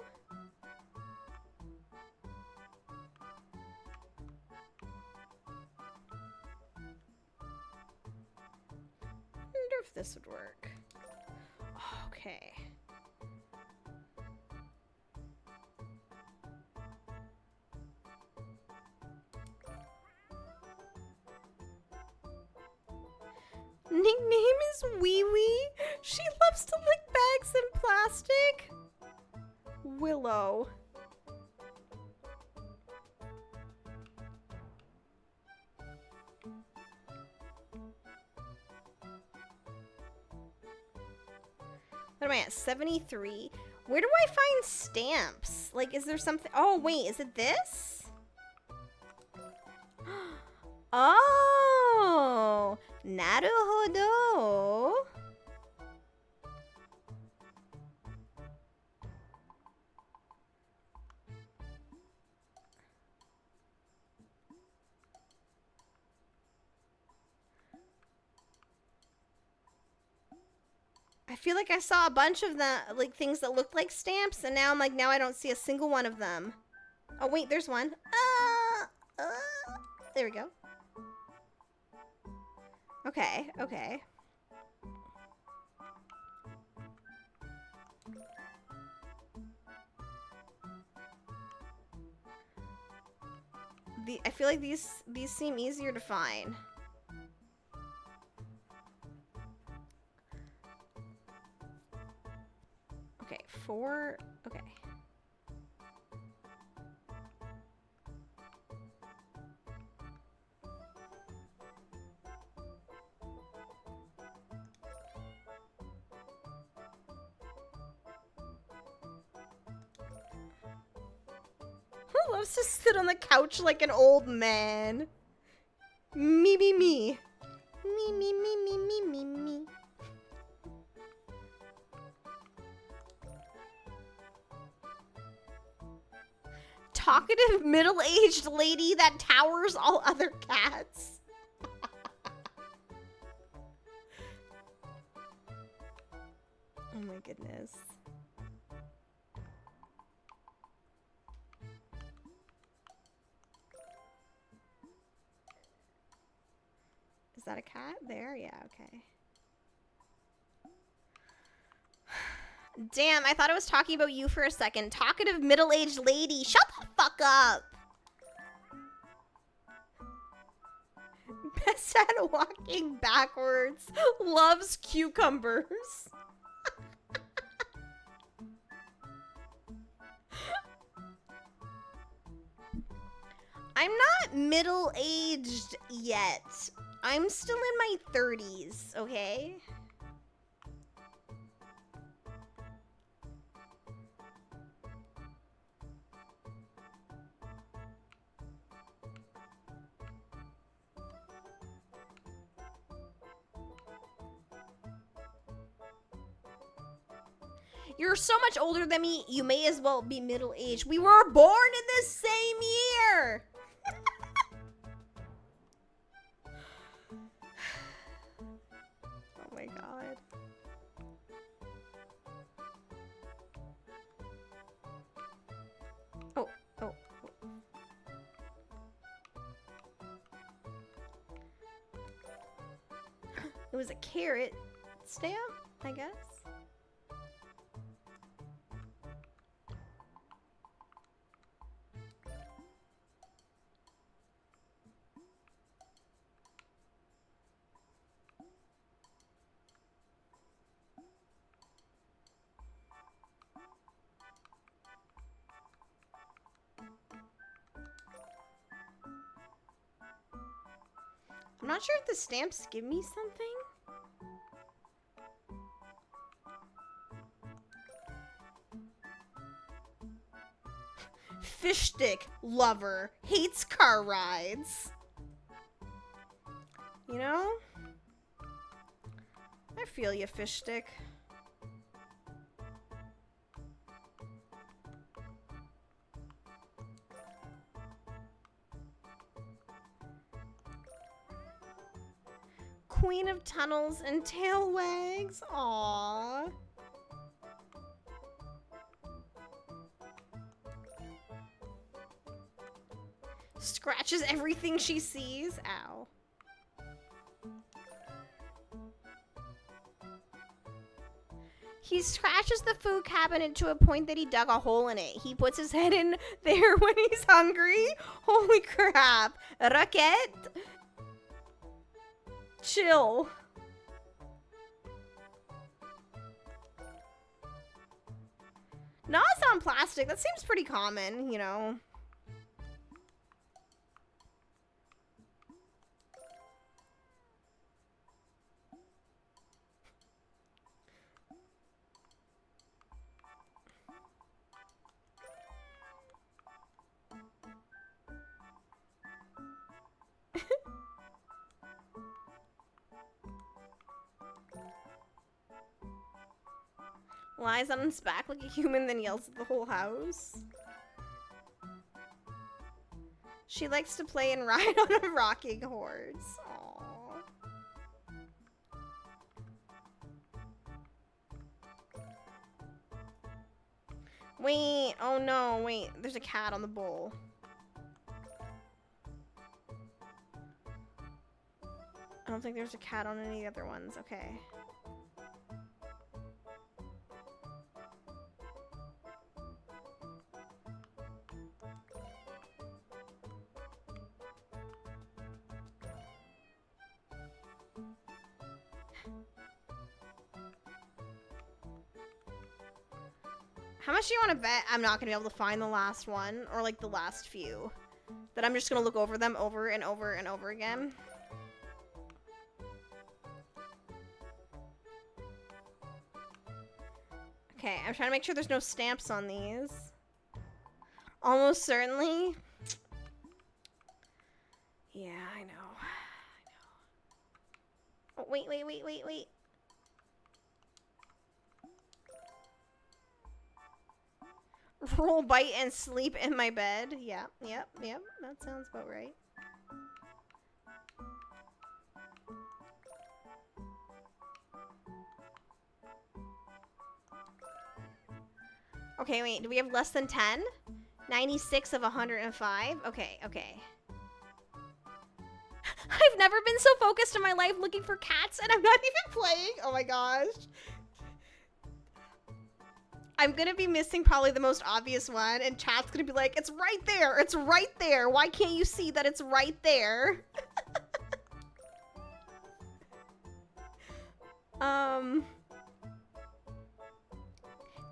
I wonder if this would work. Okay. Nickname is Wee Wee. She loves to lick bags and plastic. Willow. What am I at? 73? Where do I find stamps? Like, is there something? Oh, wait, is it this? Oh, naruhodo. I feel like I saw a bunch of the like things that looked like stamps, and now I'm like, now I don't see a single one of them. Oh wait, there's one. There we go. Okay, okay. I feel like these seem easier to find. Okay, 4. Okay. Who loves to sit on the couch like an old man? Me, me, me. Me, me, me, me, me, me, me. Talkative middle-aged lady that towers all other cats. Oh my goodness. Is that a cat? There? Yeah, okay. Damn, I thought I was talking about you for a second. Talkative middle-aged lady. Shut the fuck up. Best at walking backwards. Loves cucumbers. I'm not middle-aged yet. I'm still in my 30s, okay? You're so much older than me, you may as well be middle-aged. We were born in the same year! Oh my god. Oh, oh. was a carrot stamp, I guess. I'm not sure if the stamps give me something. Fish stick lover hates car rides. You know? I feel you, fish stick. Queen of tunnels and tail wags. Aww. Scratches everything she sees. Ow. He scratches the food cabinet to a point that he dug a hole in it. He puts his head in there when he's hungry. Holy crap. Raquette. Chill. Not on plastic. That seems pretty common, you know. Lies on his back like a human, then yells at the whole house. She likes to play and ride on a rocking horse. Aww. Wait, oh no, wait, there's a cat on the bowl. I don't think there's a cat on any other ones, okay. How much do you want to bet I'm not going to be able to find the last one, or like the last few? That I'm just going to look over them over and over and over again? Okay, I'm trying to make sure there's no stamps on these. Almost certainly. Yeah, I know. Oh, wait. Roll, bite, and sleep in my bed. Yep. That sounds about right. Okay, wait. Do we have less than 10? 96 of 105? Okay. I've never been so focused in my life looking for cats, and I'm not even playing. Oh my gosh. I'm gonna be missing probably the most obvious one, and chat's gonna be like, it's right there, it's right there. Why can't you see that it's right there?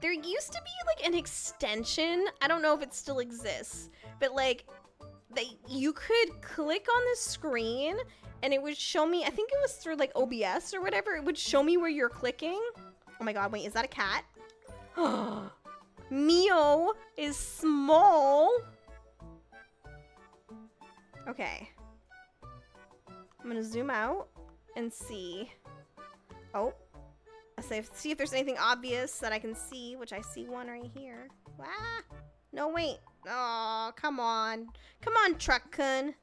There used to be like an extension. I don't know if it still exists, but like you could click on the screen and it would show me, I think it was through like OBS or whatever, it would show me where you're clicking. Oh my god, wait, is that a cat? Mio is small. Okay. I'm gonna zoom out and see. Oh. See if there's anything obvious that I can see, which I see one right here. Ah! No, wait. Oh, come on. Come on, Truck-kun.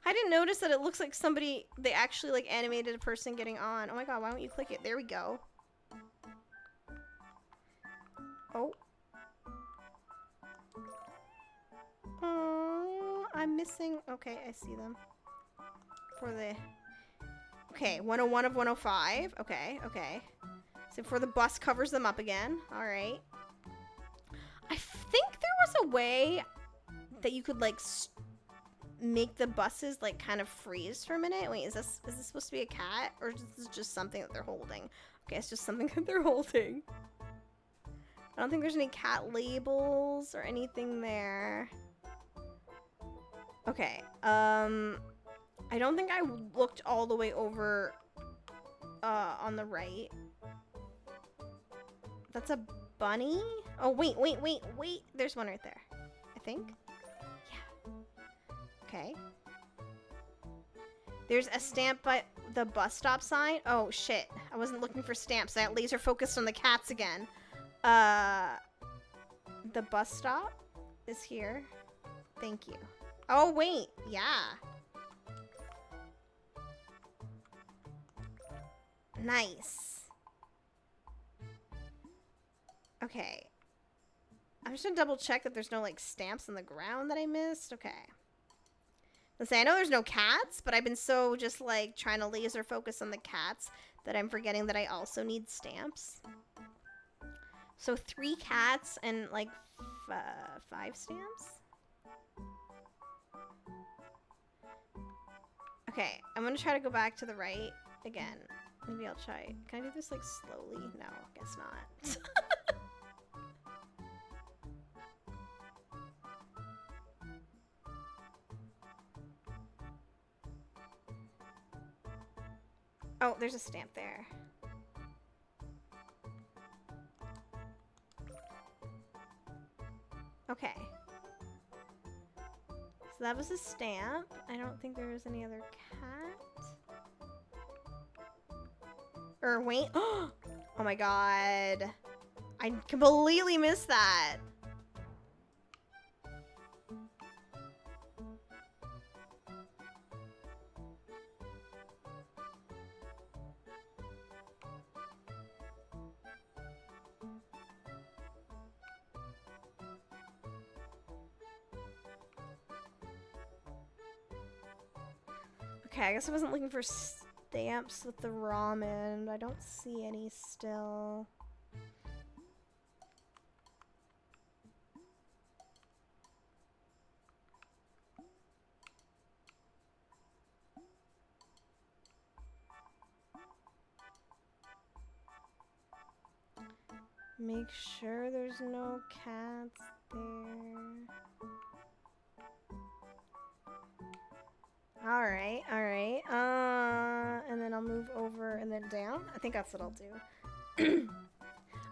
I didn't notice that it looks like they actually like animated a person getting on. Oh my god, why don't you click it? There we go. Oh. Oh, I'm missing. Okay, I see them. For the. Okay, 101 of 105. Okay, okay. So before the bus covers them up again. All right. I think there was a way that you could like make the buses like kind of freeze for a minute. Wait, is this supposed to be a cat or is this just something that they're holding? Okay, it's just something that they're holding. I don't think there's any cat labels or anything there. Okay. I don't think I looked all the way over on the right. That's a bunny? Oh, wait. There's one right there. I think. Yeah. Okay. There's a stamp by the bus stop sign. Oh, shit. I wasn't looking for stamps. I got laser focused on the cats again. The bus stop is here. Thank you. Oh, wait. Yeah. Nice. Okay. I'm just gonna double check that there's no, like, stamps on the ground that I missed. Okay. Let's say I know there's no cats, but I've been so just, like, trying to laser focus on the cats that I'm forgetting that I also need stamps. So 3 cats and, like, 5 stamps? Okay, I'm gonna try to go back to the right again. Maybe I'll try. Can I do this, like, slowly? No, guess not. Oh, there's a stamp there. Okay. So that was a stamp. I don't think there was any other cat. Or wait. Oh my god. I completely missed that. Okay, I guess I wasn't looking for stamps with the ramen. I don't see any still. Make sure there's no cats there. Alright. And then I'll move over and then down. I think that's what I'll do.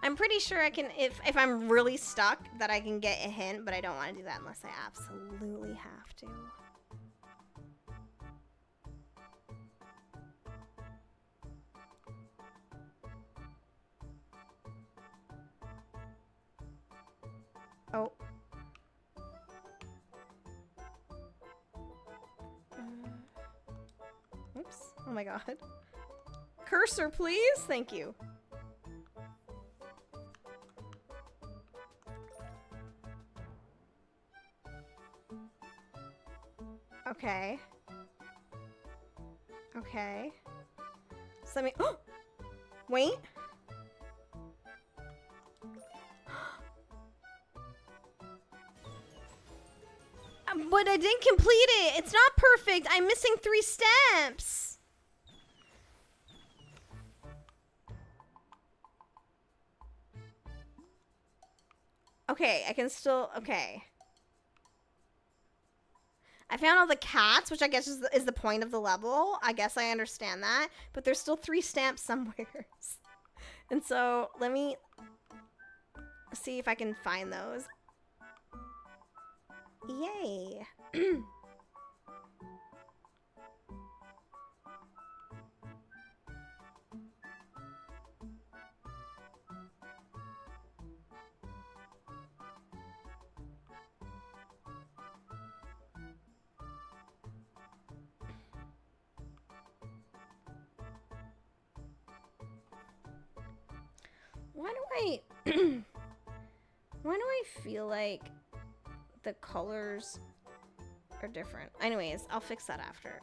I'm pretty sure I can, if I'm really stuck, that I can get a hint, but I don't want to do that unless I absolutely have to. Oh. Oops. Oh my god. Cursor, please? Thank you. Okay. Okay. So let me... Oh! Wait. But I didn't complete it. It's not perfect. I'm missing 3 steps. Okay, I can still... Okay. I found all the cats, which I guess is the point of the level. I guess I understand that. But there's still 3 stamps somewhere. And so, let me see if I can find those. Yay. Why do I feel like the colors are different. Anyways, I'll fix that after.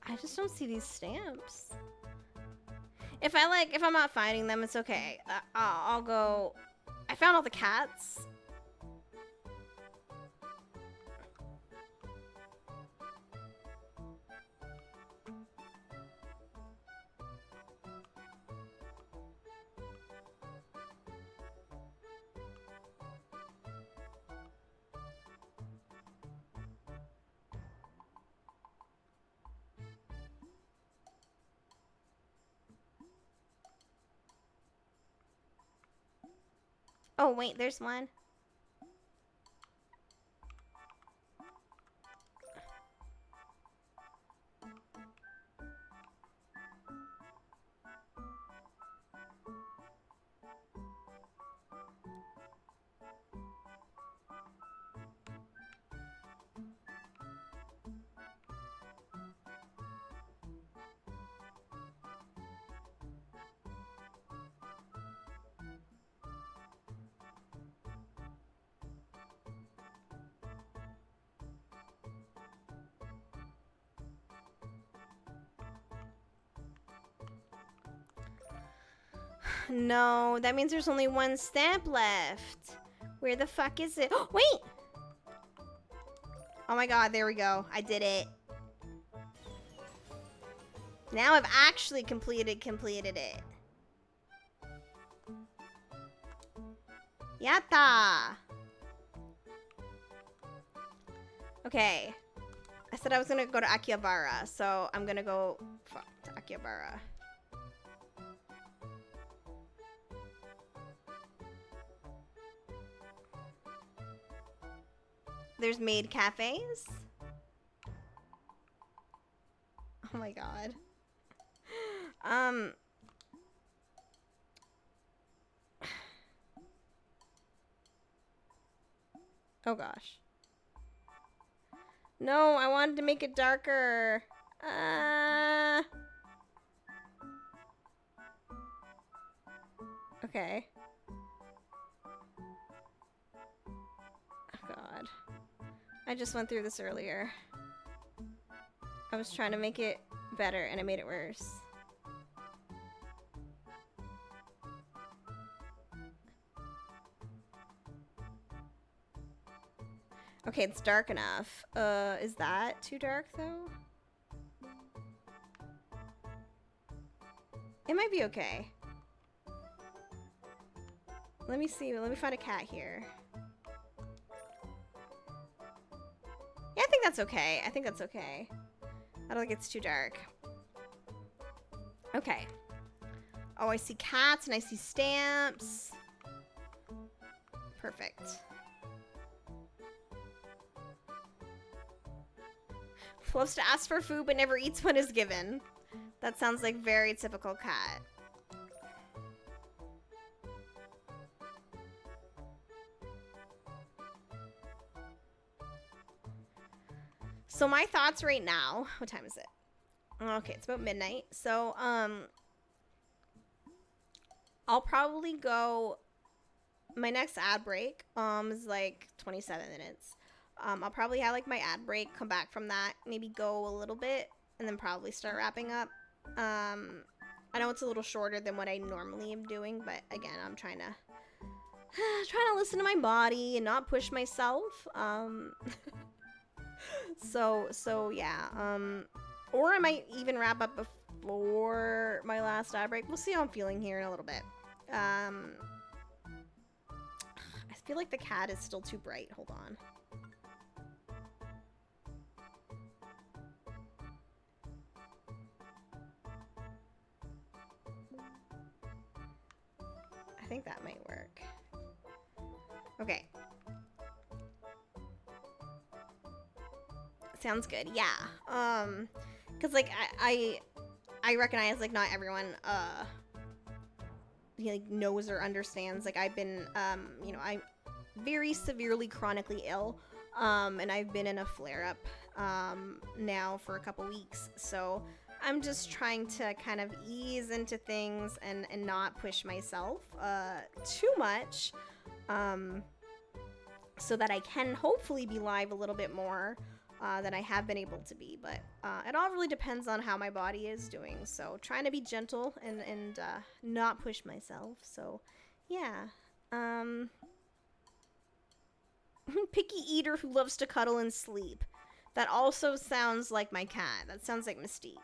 I just don't see these stamps. If I'm not finding them, it's okay. I'll go. I found all the cats. Oh, wait, there's one. No, that means there's only one stamp left. Where the fuck is it? Oh, wait! Oh my god, there we go. I did it. Now I've actually completed it. Yatta! Okay. I said I was gonna go to Akihabara, so I'm gonna go to Akihabara. There's maid cafes. Oh my god. Oh gosh. No, I wanted to make it darker. Okay. Oh god. I just went through this earlier. I was trying to make it better and I made it worse. Okay, it's dark enough. Is that too dark though? It might be okay. Let me see. Let me find a cat here. Yeah, I think that's okay. I think that's okay. I don't think it's too dark. Okay. Oh, I see cats and I see stamps. Perfect. Loves to ask for food but never eats when is given. That sounds like very typical cat. So my thoughts right now, what time is it? Okay, it's about midnight. So, I'll probably go, my next ad break, is like 27 minutes. I'll probably have like my ad break, come back from that, maybe go a little bit, and then probably start wrapping up. I know it's a little shorter than what I normally am doing, but again, I'm trying to listen to my body and not push myself. So yeah. Or I might even wrap up before my last ad break. We'll see how I'm feeling here in a little bit. I feel like the cat is still too bright. Hold on. I think that might work. Okay. Sounds good. Yeah. Cause like I recognize like not everyone like knows or understands. Like I've been you know, I'm very severely chronically ill. And I've been in a flare up now for a couple weeks. So I'm just trying to kind of ease into things and not push myself too much, so that I can hopefully be live a little bit more than I have been able to be. But it all really depends on how my body is doing. So trying to be gentle and not push myself. So yeah. Picky eater who loves to cuddle and sleep. That also sounds like my cat. That sounds like Mystique.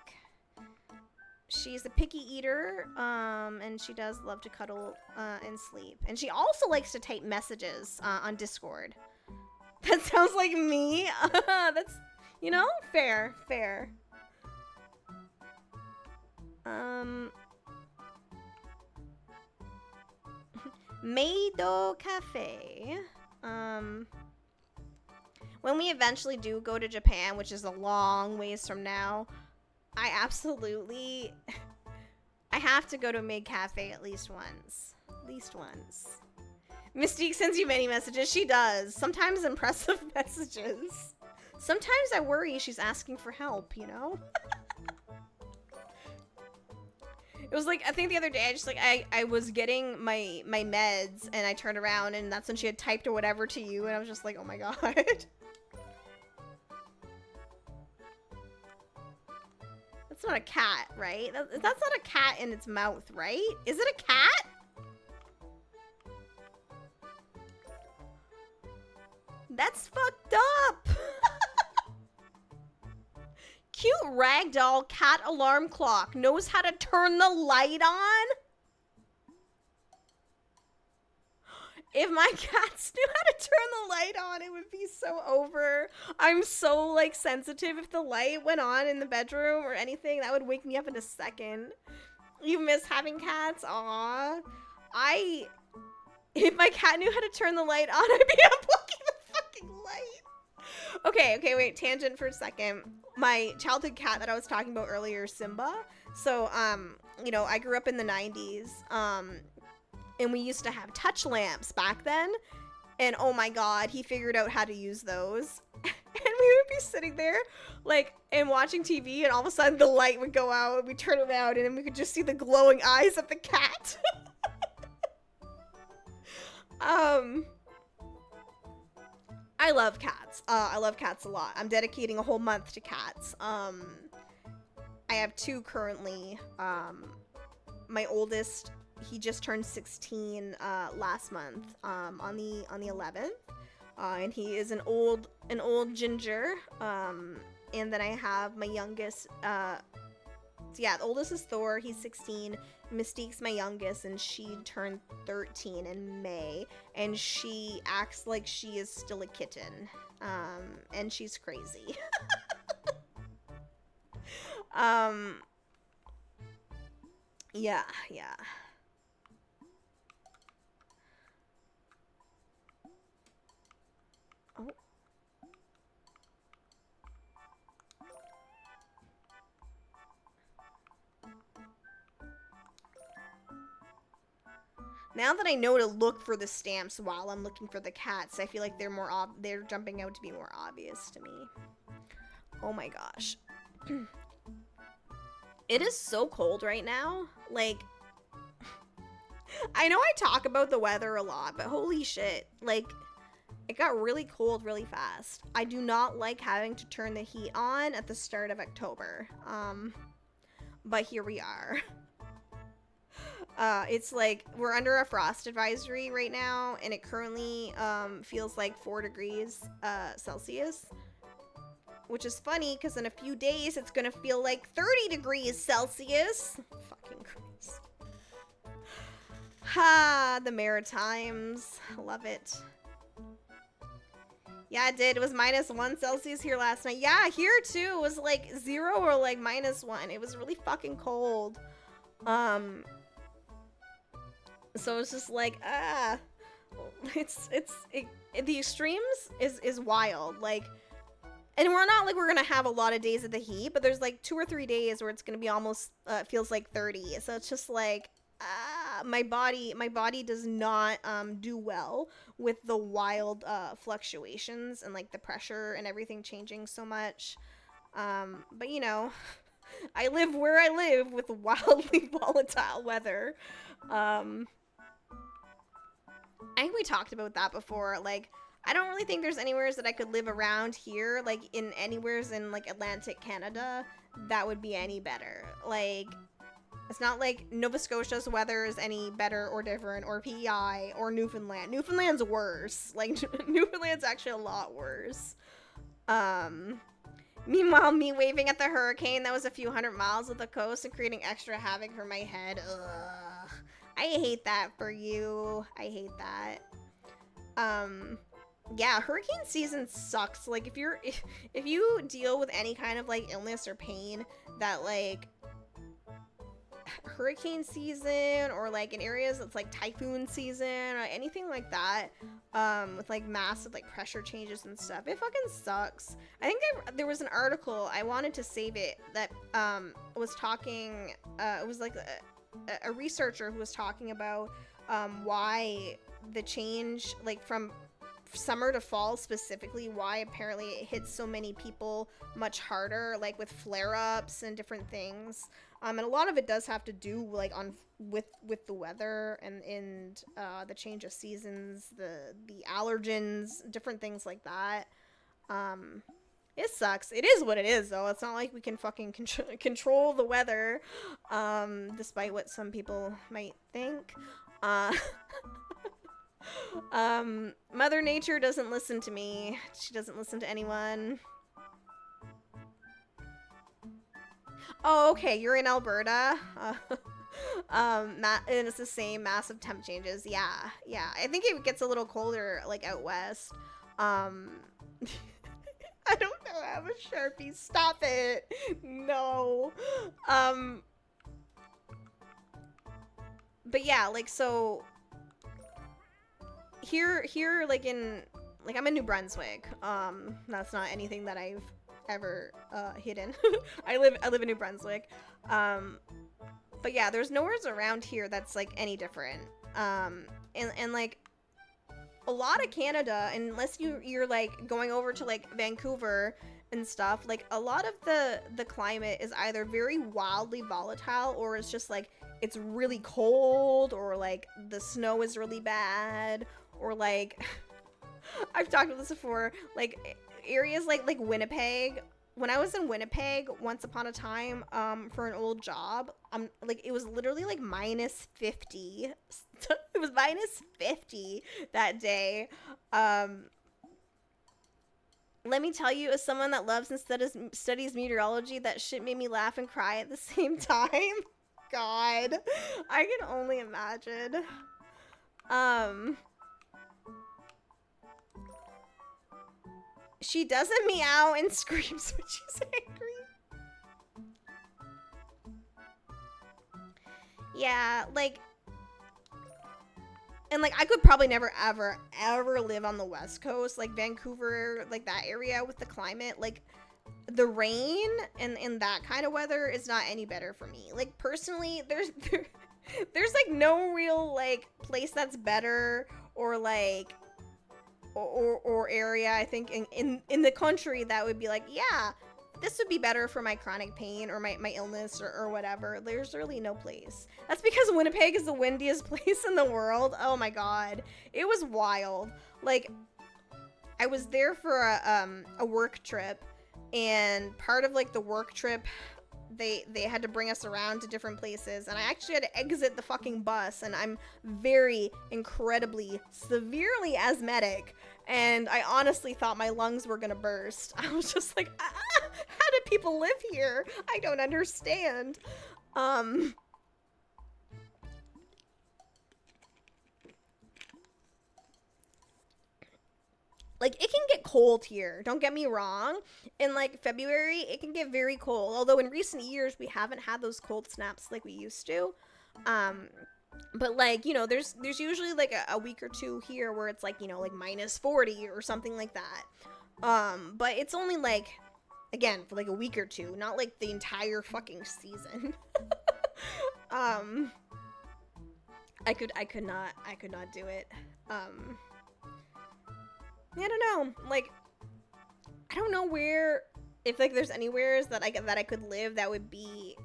She's a picky eater, and she does love to cuddle and sleep. And she also likes to type messages on Discord. That sounds like me. That's, you know, fair. Meido Cafe. When we eventually do go to Japan, which is a long ways from now, I have to go to Maid Cafe at least once. Mystique sends you many messages. She does. Sometimes impressive messages. Sometimes I worry she's asking for help, you know? It was like, I think the other day, I was getting my meds, and I turned around, and that's when she had typed or whatever to you, and I was just like, oh my god. That's not a cat, right? That's not a cat in its mouth, right? Is it a cat? That's fucked up. Cute ragdoll cat alarm clock knows how to turn the light on. If my cats knew how to turn the light on, it would be so over. I'm so, like, sensitive. If the light went on in the bedroom or anything, that would wake me up in a second. You miss having cats? Aw. If my cat knew how to turn the light on, I'd be unplugging the fucking light. Okay, wait, tangent for a second. My childhood cat that I was talking about earlier, Simba. So, you know, I grew up in the 90s, and we used to have touch lamps back then. And oh my god, he figured out how to use those. And we would be sitting there, like, and watching TV, and all of a sudden the light would go out, and we'd turn around, and then we could just see the glowing eyes of the cat. I love cats. I love cats a lot. I'm dedicating a whole month to cats. I have 2 currently. My oldest, he just turned 16 last month, on the 11th, and he is an old ginger. And then I have my youngest. So yeah, the oldest is Thor. He's 16. Mystique's my youngest, and she turned 13 in May, and she acts like she is still a kitten, and she's crazy. Yeah. Oh. Now that I know to look for the stamps while I'm looking for the cats, I feel like they're jumping out to be more obvious to me. Oh my gosh. It is so cold right now. Like, I know I talk about the weather a lot, but holy shit. Like, it got really cold really fast. I do not like having to turn the heat on at the start of October. But here we are. It's like, we're under a frost advisory right now, and it currently feels like 4 degrees Celsius. Which is funny, because in a few days, it's gonna feel like 30 degrees Celsius. Fucking Christ. Ha, the Maritimes. Love it. Yeah, it did. It was -1 Celsius here last night. Yeah, here too. It was like 0 or like -1. It was really fucking cold. So it's just like, the extremes is wild. Like, and we're not like we're gonna have a lot of days of the heat, but there's like 2 or 3 days where it's gonna be almost feels like 30. So it's just like, my body does not do well with the wild fluctuations and like the pressure and everything changing so much. But you know, I live where I live with wildly volatile weather. I think we talked about that before. Like, I don't really think there's anywheres that I could live around here, like in anywheres in like Atlantic Canada, that would be any better. Like, it's not like Nova Scotia's weather is any better or different, or PEI, or Newfoundland. Newfoundland's worse. Like, Newfoundland's actually a lot worse. Meanwhile, me waving at the hurricane that was a few hundred miles of the coast and creating extra havoc for my head. Ugh. I hate that for you. I hate that. Yeah, hurricane season sucks. Like, if you deal with any kind of like illness or pain that like hurricane season, or like in areas that's like typhoon season or anything like that, with like massive like pressure changes and stuff, it fucking sucks. I think there was an article, I wanted to save it, that was talking, it was like a researcher who was talking about why the change, like from summer to fall specifically, why apparently it hits so many people much harder, like with flare-ups and different things. And a lot of it does have to do like with the weather and the change of seasons, the allergens, different things like that. It sucks. It is what it is, though. It's not like we can fucking control the weather, despite what some people might think. Mother Nature doesn't listen to me. She doesn't listen to anyone. Oh, okay, you're in Alberta. And it's the same massive temp changes. Yeah. I think it gets a little colder, like, out west. I don't know, I have a Sharpie. Stop it. No. But yeah, like, so here, like I'm in New Brunswick. That's not anything that I've ever hidden. I live in New Brunswick. But yeah, there's nowhere around here that's like any different. And like a lot of Canada, unless you're like going over to like Vancouver and stuff, like a lot of the climate is either very wildly volatile, or it's just like it's really cold, or like the snow is really bad, or like I've talked about this before, like areas like Winnipeg. When I was in Winnipeg once upon a time, for an old job, like it was literally like -50. It was -50 that day. Let me tell you, as someone that loves and studies meteorology, that shit made me laugh and cry at the same time. God, I can only imagine. She doesn't meow and screams when she's angry. Yeah, like, and like I could probably never ever live on the West Coast, like Vancouver, like that area with the climate. Like the rain and that kind of weather is not any better for me. Like personally, there's like no real like place that's better, or like or area, I think, in the country that would be like, yeah, this would be better for my chronic pain or my illness or whatever. There's really no place. That's because Winnipeg is the windiest place in the world. Oh my god, it was wild. Like, I was there for a work trip, and part of like the work trip, they had to bring us around to different places, and I actually had to exit the fucking bus, and I'm very incredibly severely asthmatic, and I honestly thought my lungs were gonna burst. I was just like, how do people live here? I don't understand. Like, it can get cold here, don't get me wrong. In, like, February, it can get very cold. Although in recent years, we haven't had those cold snaps like we used to. But, like, you know, there's usually, like, a week or two here where it's, like, you know, like, -40 or something like that. But it's only, like, again, for, like, a week or two. Not, like, the entire fucking season. I could not do it. I don't know, like, I don't know where if like there's anywhere that I could live that would be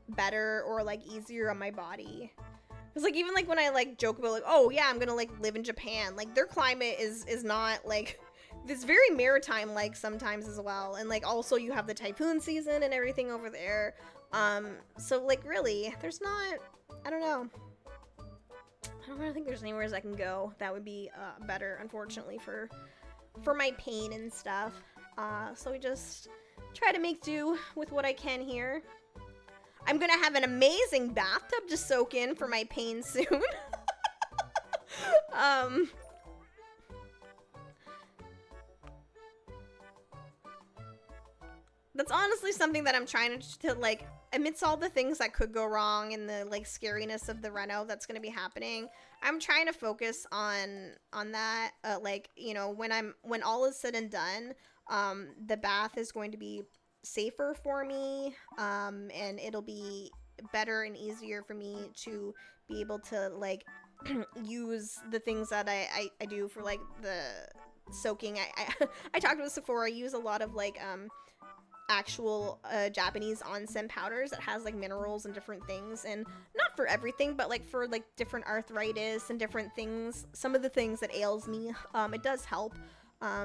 better or like easier on my body. Because like even like when I like joke about like, oh yeah, I'm gonna like live in Japan, like their climate is not like, it's very maritime like sometimes as well, and like also you have the typhoon season and everything over there. So like really there's not, I don't know, I don't really think there's anywhere I can go that would be better, unfortunately, for my pain and stuff. So we just try to make do with what I can here. I'm gonna have an amazing bathtub to soak in for my pain soon. That's honestly something that I'm trying to like, amidst all the things that could go wrong and the like scariness of the reno that's going to be happening, I'm trying to focus on that, like, you know, when all is said and done, the bath is going to be safer for me, and it'll be better and easier for me to be able to like use the things that I do for like the soaking. I talked about this before. I use a lot of like actual Japanese onsen powders that has like minerals and different things, and not for everything, but like for like different arthritis and different things, some of the things that ails me, it does help.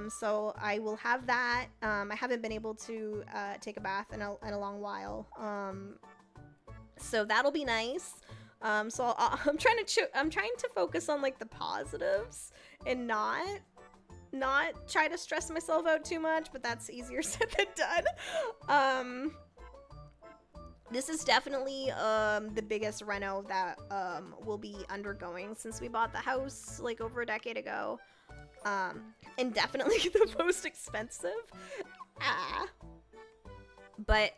So I will have that. I haven't been able to take a bath in a long while, so that'll be nice. So I'm trying to focus on like the positives and not try to stress myself out too much, but that's easier said than done. This is definitely the biggest reno that we'll be undergoing since we bought the house like over a decade ago, and definitely the most expensive. But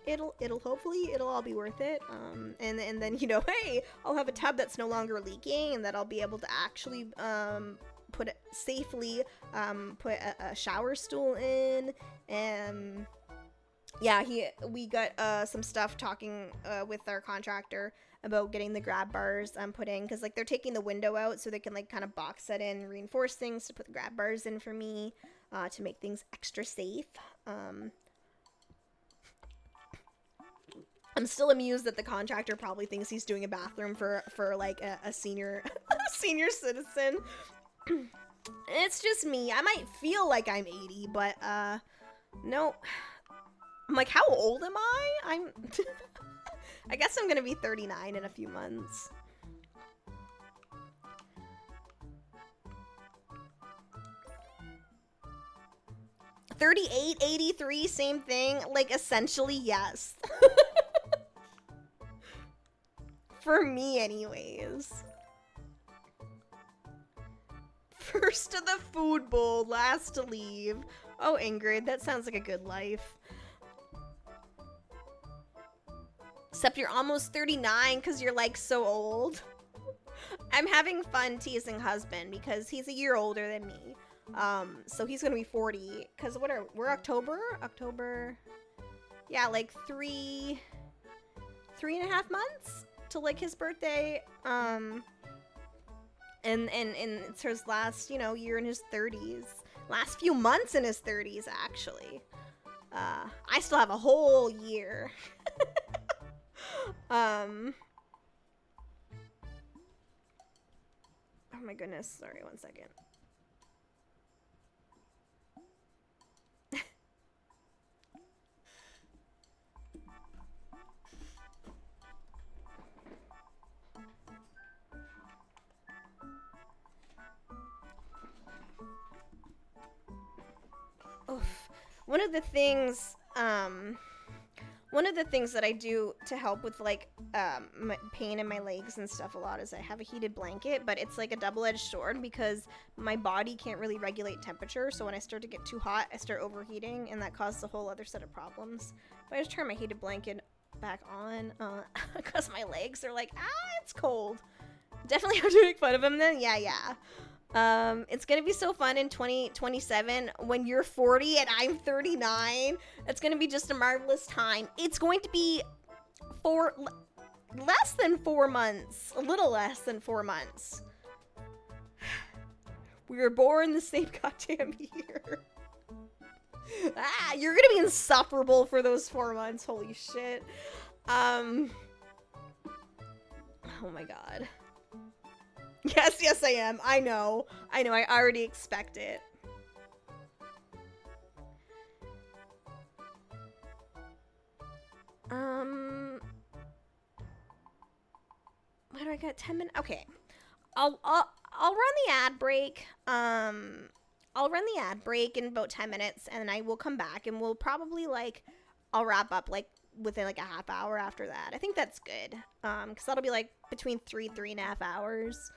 it'll hopefully it'll all be worth it. And then, you know, hey, I'll have a tub that's no longer leaking, and that I'll be able to actually put it safely, put a shower stool in. And yeah, we got some stuff talking with our contractor about getting the grab bars put in, because like they're taking the window out so they can like kind of box set in, reinforce things to put the grab bars in for me, to make things extra safe. I'm still amused that the contractor probably thinks he's doing a bathroom for like a senior senior citizen. It's just me. I might feel like I'm 80, but no. I'm like, how old am I? I guess I'm gonna be 39 in a few months. $38, $83, same thing. Like, essentially, yes. For me, anyways. First to the food bowl, last to leave. Oh, Ingrid, that sounds like a good life. Except you're almost 39 because you're, like, so old. I'm having fun teasing husband because he's a year older than me. So he's gonna be 40, because we're October, yeah, like 3.5 months to like his birthday, and it's his last, you know, year in his 30s, last few months in his 30s, actually. I still have a whole year. Oh my goodness, sorry, one second. One of the things that I do to help with like my pain in my legs and stuff a lot is I have a heated blanket, but it's like a double-edged sword because my body can't really regulate temperature, so when I start to get too hot, I start overheating, and that causes a whole other set of problems. But I just turn my heated blanket back on because my legs are like, it's cold. Definitely have to make fun of him then. Yeah. It's gonna be so fun in 2027 when you're 40 and I'm 39. It's gonna be just a marvelous time. It's going to be less than 4 months, a little less than 4 months. We were born the same goddamn year. You're gonna be insufferable for those 4 months. Holy shit. Oh my god. Yes, I am. I know. I already expect it. Why do I got 10 minutes? Okay. I'll run the ad break. I'll run the ad break in about 10 minutes, and I will come back, and we'll probably, like, I'll wrap up, like, within, like, a half hour after that. I think that's good, because that'll be, like, between 3.5 hours.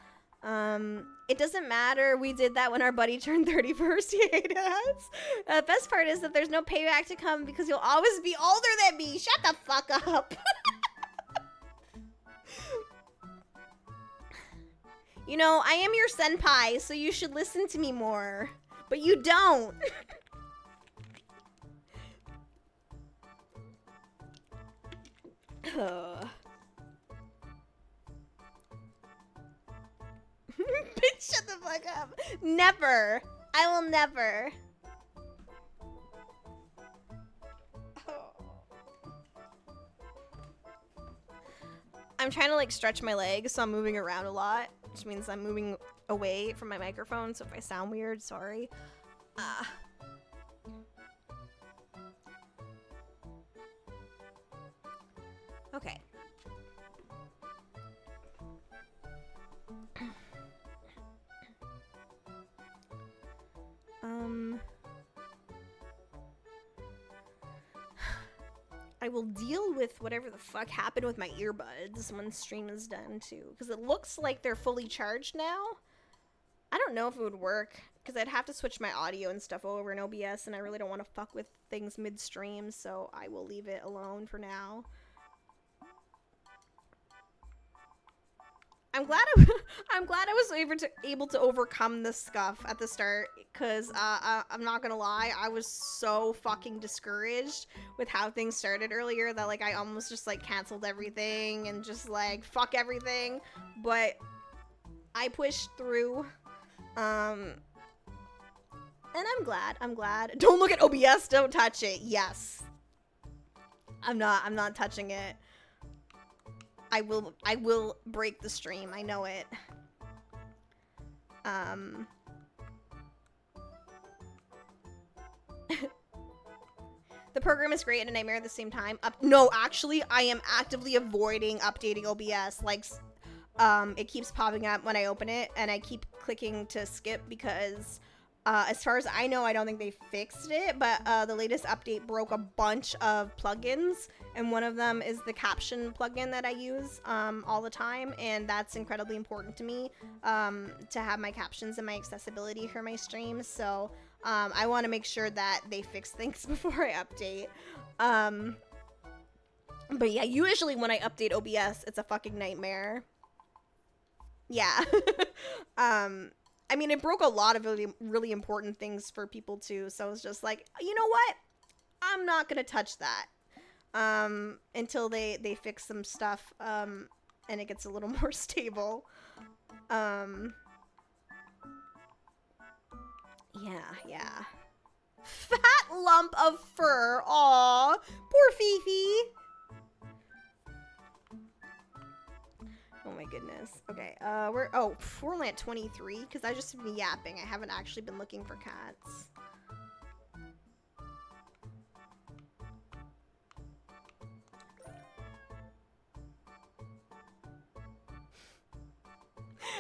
It doesn't matter. We did that when our buddy turned 31st. He hated us. The best part is that there's no payback to come because you'll always be older than me. Shut the fuck up. You know, I am your senpai, so you should listen to me more. But you don't. Bitch, shut the fuck up. Never. I will never. I'm trying to, like, stretch my legs, so I'm moving around a lot, which means I'm moving away from my microphone, so if I sound weird, sorry. Okay. I will deal with whatever the fuck happened with my earbuds when stream is done too, because it looks like they're fully charged now. I don't know if it would work, because I'd have to switch my audio and stuff over in OBS, and I really don't want to fuck with things midstream, so I will leave it alone for now. I'm glad I was able to overcome the scuff at the start, because I'm not gonna lie, I was so fucking discouraged with how things started earlier that, like, I almost just, like, canceled everything and just, like, fuck everything, but I pushed through, and I'm glad. Don't look at OBS, don't touch it. Yes. I'm not touching it. I will break the stream. I know it. The program is great and a nightmare at the same time. No, actually, I am actively avoiding updating OBS. Like, it keeps popping up when I open it, and I keep clicking to skip because, as far as I know, I don't think they fixed it, but the latest update broke a bunch of plugins, and one of them is the caption plugin that I use all the time, and that's incredibly important to me, to have my captions and my accessibility for my streams, so I want to make sure that they fix things before I update. But yeah, usually when I update OBS, it's a fucking nightmare. Yeah. I mean, it broke a lot of really, really important things for people too, so it's just like, you know what? I'm not gonna touch that until they fix some stuff and it gets a little more stable. Yeah. Fat lump of fur. Aw, poor Fifi. Oh my goodness. Okay, we're only at 23 because I just been yapping. I haven't actually been looking for cats.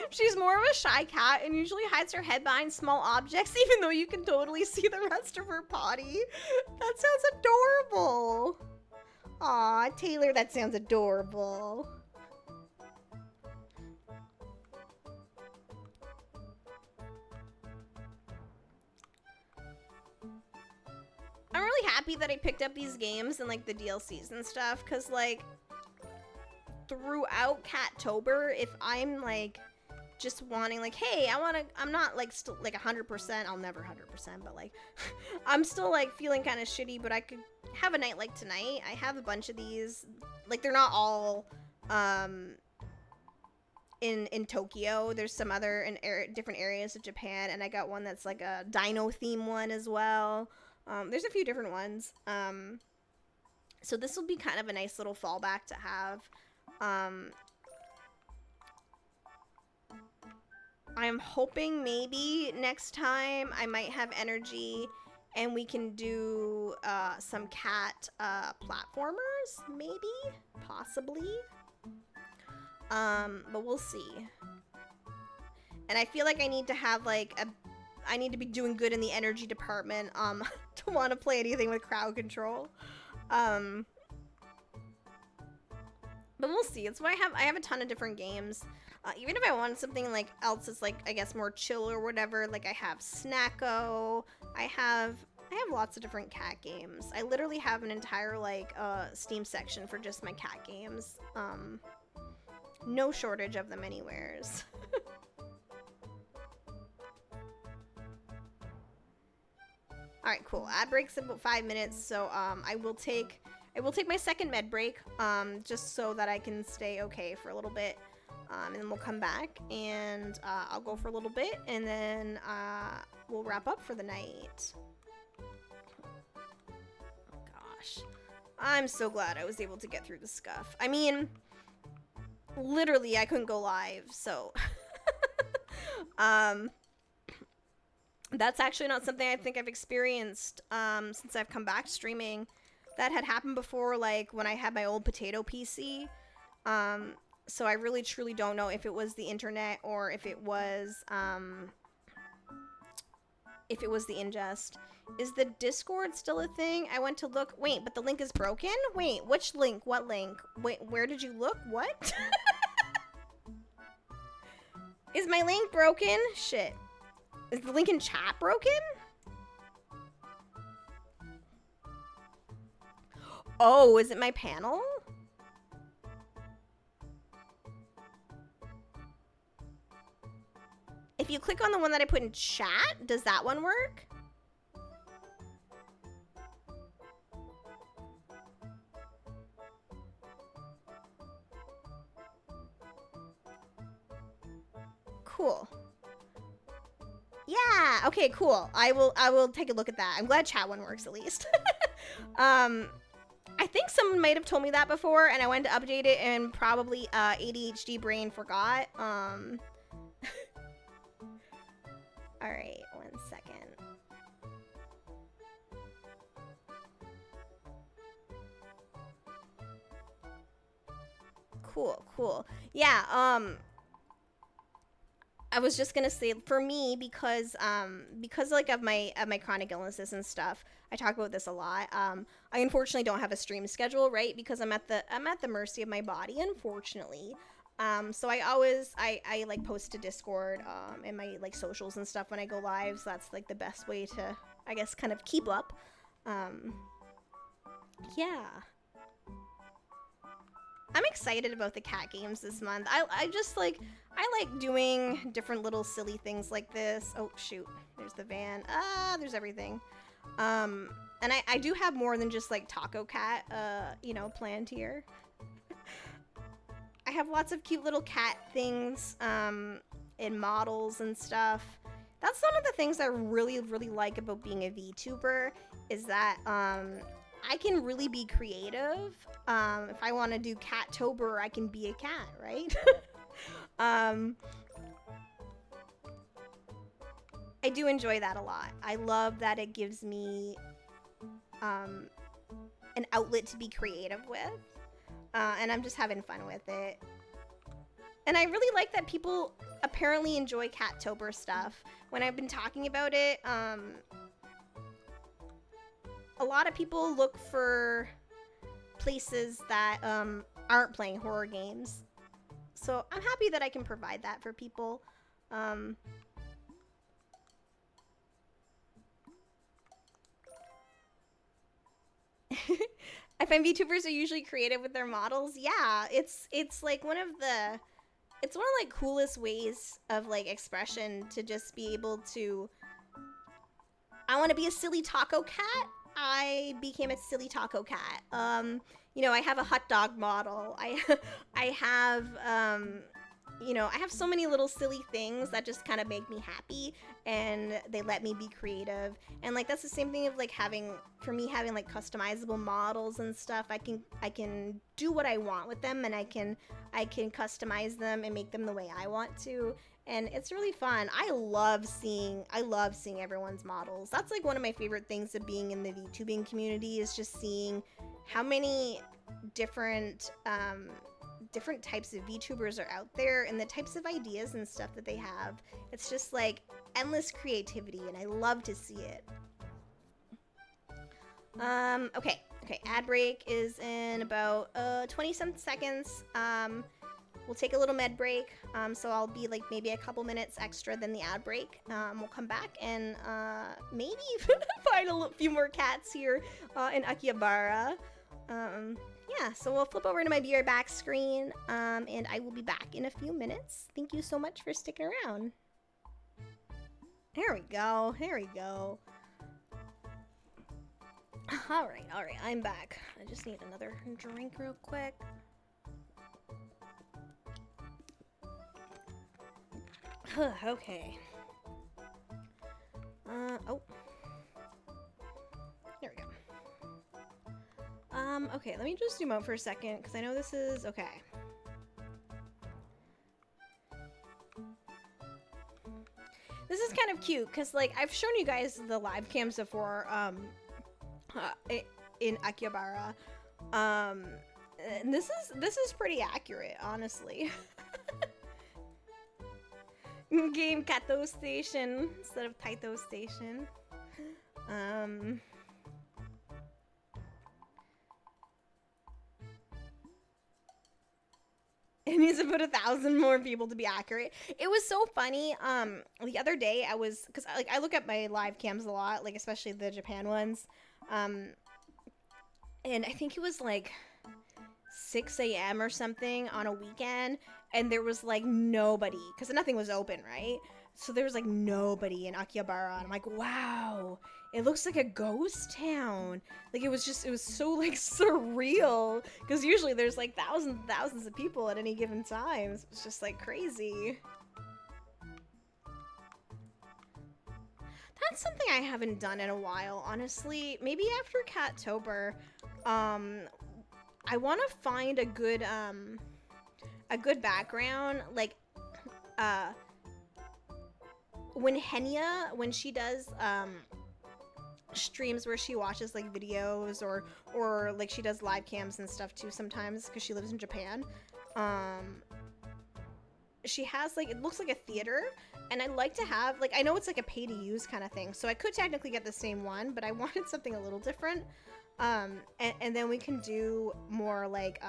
She's more of a shy cat and usually hides her head behind small objects, even though you can totally see the rest of her body. That sounds adorable. Aw, Taylor, that sounds adorable. I'm really happy that I picked up these games and, like, the DLCs and stuff, because, like, throughout Catober, if I'm, like, just wanting, like, hey, I'm not, like, still, like, 100%, I'll never 100%, but, like, I'm still, like, feeling kind of shitty, but I could have a night like tonight. I have a bunch of these, like, they're not all, in Tokyo. There's some other in different areas of Japan, and I got one that's, like, a dino theme one as well. There's a few different ones. So this will be kind of a nice little fallback to have. I'm hoping maybe next time I might have energy and we can do some cat platformers, maybe, possibly. But we'll see. And I feel like I need to have like I need to be doing good in the energy department to want to play anything with crowd control. But we'll see. It's why I have a ton of different games. Even if I want something like else that's like, I guess, more chill or whatever, like I have Snacko, I have lots of different cat games. I literally have an entire like Steam section for just my cat games. No shortage of them anywheres. All right, cool. Ad break's in about 5 minutes, so I will take my second med break, just so that I can stay okay for a little bit. And then we'll come back and I'll go for a little bit and then we'll wrap up for the night. Oh gosh. I'm so glad I was able to get through the scuff. I mean, literally I couldn't go live, so that's actually not something I think I've experienced since I've come back streaming. That had happened before, like when I had my old potato PC. So I really truly don't know if it was the internet or if it was the ingest. Is the Discord still a thing? I went to look. Wait, but the link is broken? Wait, which link? What link? Wait, where did you look? What? Is my link broken? Shit. Is the link in chat broken? Oh, is it my panel? If you click on the one that I put in chat, does that one work? Cool. Yeah, okay, cool. I will take a look at that. I'm glad chat one works at least. I think someone might have told me that before and I went to update it and probably ADHD brain forgot. Alright, 1 second. Cool. Yeah, I was just gonna say, for me, because like of my chronic illnesses and stuff, I talk about this a lot. I unfortunately don't have a stream schedule, right? Because I'm at the mercy of my body, unfortunately. So I like post to Discord, and my like socials and stuff when I go live. So that's like the best way to, I guess, kind of keep up. Yeah. I'm excited about the cat games this month. I like doing different little silly things like this. Oh shoot, there's the van. There's everything. And I do have more than just like Taco Cat, planned here. I have lots of cute little cat things, and models and stuff. That's one of the things I really, really like about being a VTuber, is that, I can really be creative. If I want to do Catober, I can be a cat, right? I do enjoy that a lot. I love that it gives me an outlet to be creative with. And I'm just having fun with it. And I really like that people apparently enjoy Catober stuff. When I've been talking about it, a lot of people look for places that aren't playing horror games. So I'm happy that I can provide that for people. I find VTubers are usually creative with their models. Yeah, it's like one of the like coolest ways of like expression, to just be able to, I want to be a silly taco cat. I became a silly taco cat. I have a hot dog model. I have you know, I have so many little silly things that just kind of make me happy, and they let me be creative. And like that's the same thing of like having like customizable models and stuff. I can do what I want with them, and I can customize them and make them the way I want to. And it's really fun. I love seeing everyone's models. That's like one of my favorite things of being in the VTubing community, is just seeing how many different types of VTubers are out there, and the types of ideas and stuff that they have. It's just like endless creativity, and I love to see it. Okay, ad break is in about 20-some seconds. We'll take a little med break, so I'll be like maybe a couple minutes extra than the ad break. We'll come back and maybe even find a few more cats here in Akihabara. Yeah, so we'll flip over to my Be Right Back screen, and I will be back in a few minutes. Thank you so much for sticking around. There we go. All right, I'm back. I just need another drink real quick. Okay. Oh. There we go. Okay, let me just zoom out for a second, because I know this is, okay. This is kind of cute, because, like, I've shown you guys the live cams before, in Akihabara. And this is pretty accurate, honestly. Game Kato Station instead of Taito Station. It needs about 1,000 more people to be accurate. It was so funny. The other day because like I look at my live cams a lot, like especially the Japan ones. And I think it was like 6 a.m. or something on a weekend, and there was like nobody, because nothing was open, right? So there was like nobody in Akihabara, and I'm like, wow, it looks like a ghost town. Like it was so like surreal, because usually there's like thousands of people at any given time. It's just like crazy. That's something I haven't done in a while, honestly. Maybe after Catober, I want to find a good background, like, when Henya, when she does, streams where she watches, like, videos, or, like, she does live cams and stuff, too, sometimes, because she lives in Japan, she has, like, it looks like a theater, and I'd like to have, like, I know it's, like, a pay-to-use kind of thing, so I could technically get the same one, but I wanted something a little different. And then we can do more like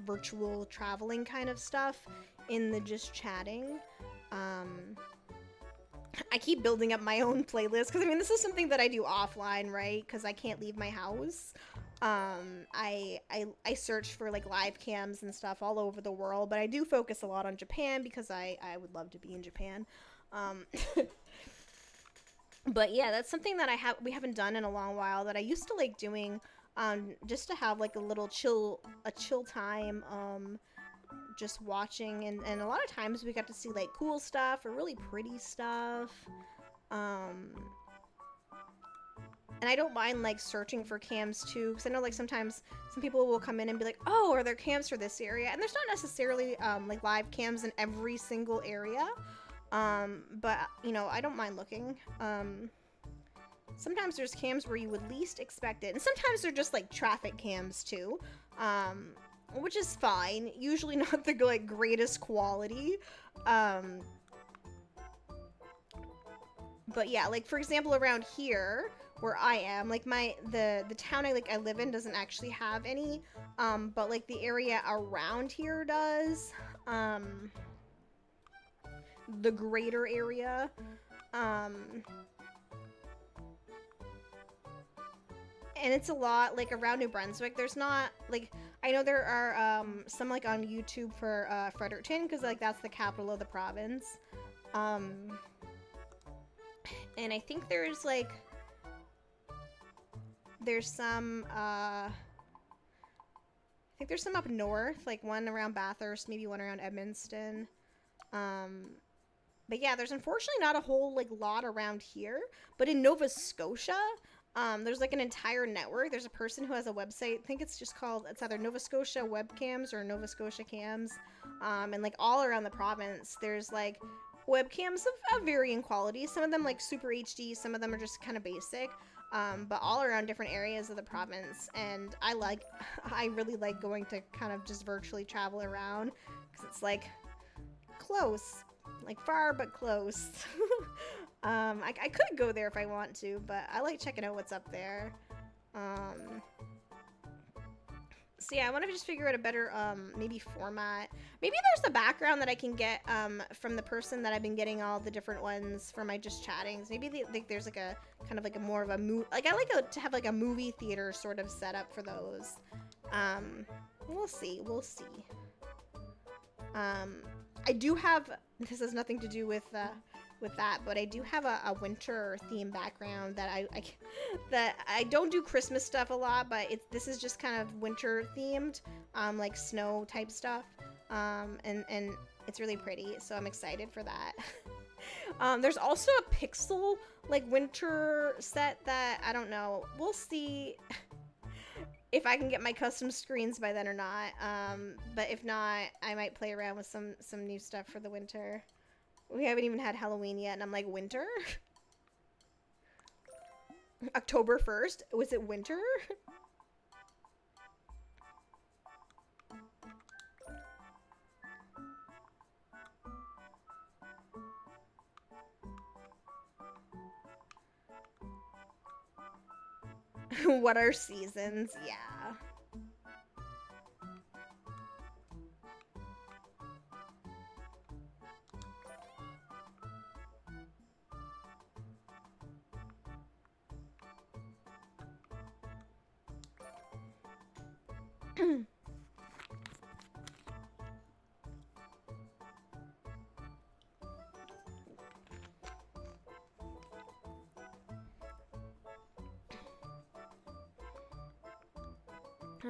virtual traveling kind of stuff in the just chatting. I keep building up my own playlist, because I mean this is something that I do offline, right? Because I can't leave my house. I search for like live cams and stuff all over the world, but I do focus a lot on Japan, because I would love to be in Japan. But yeah, that's something that we haven't done in a long while, that I used to like doing, just to have like a little chill time, just watching, and a lot of times we got to see like cool stuff or really pretty stuff, and I don't mind like searching for cams too, because I know like sometimes some people will come in and be like, oh, are there cams for this area? And there's not necessarily like live cams in every single area. But, you know, I don't mind looking. Sometimes there's cams where you would least expect it, and sometimes they're just, like, traffic cams, too, which is fine. Usually not the, like, greatest quality, but yeah, like, for example, around here, where I am, like, the town I live in doesn't actually have any, but, like, the area around here does, the greater area, and it's a lot, like, around New Brunswick. There's not, like, I know there are, some, like, on YouTube for, Fredericton, because, like, that's the capital of the province, and I think there's, like, there's some, I think there's some up north, like one around Bathurst, maybe one around Edmundston. But yeah, there's unfortunately not a whole like lot around here. But in Nova Scotia, there's like an entire network. There's a person who has a website. I think it's just called, it's either Nova Scotia Webcams or Nova Scotia Cams. And like all around the province, there's like webcams of varying quality. Some of them like super HD, some of them are just kind of basic. But all around different areas of the province. And I really like going to kind of just virtually travel around because it's like close, like far but close. I could go there if I want to, but I like checking out what's up there. So yeah, I want to just figure out a better maybe format. Maybe there's a background that I can get from the person that I've been getting all the different ones for my just chattings. Maybe there's like a kind of like a more of a like I like to have like a movie theater sort of setup for those. We'll see. I do have, this has nothing to do with that, but I do have a winter theme background that I don't do Christmas stuff a lot, but this is just kind of winter themed, like snow type stuff, and it's really pretty, so I'm excited for that. There's also a pixel like winter set that I don't know. We'll see if I can get my custom screens by then or not. But if not, I might play around with some new stuff for the winter. We haven't even had Halloween yet, and I'm like, winter? October 1st? Was it winter? What are seasons? Yeah.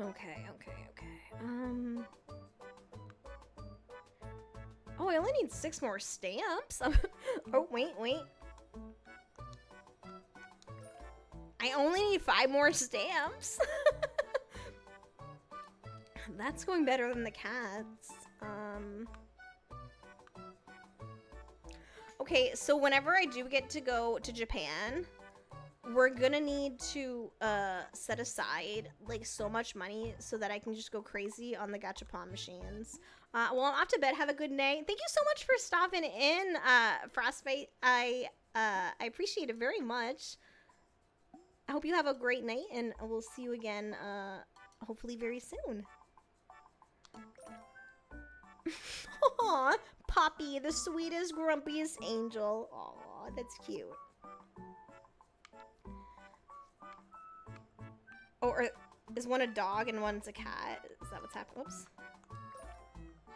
Okay. Oh, I only need 6 more stamps. Oh, wait. I only need 5 more stamps. That's going better than the cats. Okay, so whenever I do get to go to Japan, we're gonna need to set aside like so much money so that I can just go crazy on the gachapon machines. Well, I'm off to bed. Have a good night. Thank you so much for stopping in, Frostbite. I appreciate it very much. I hope you have a great night, and we'll see you again hopefully very soon. Aw, Poppy, the sweetest, grumpiest angel. Aw, that's cute. Oh, or is one a dog and one's a cat? Is that what's happening? Oops.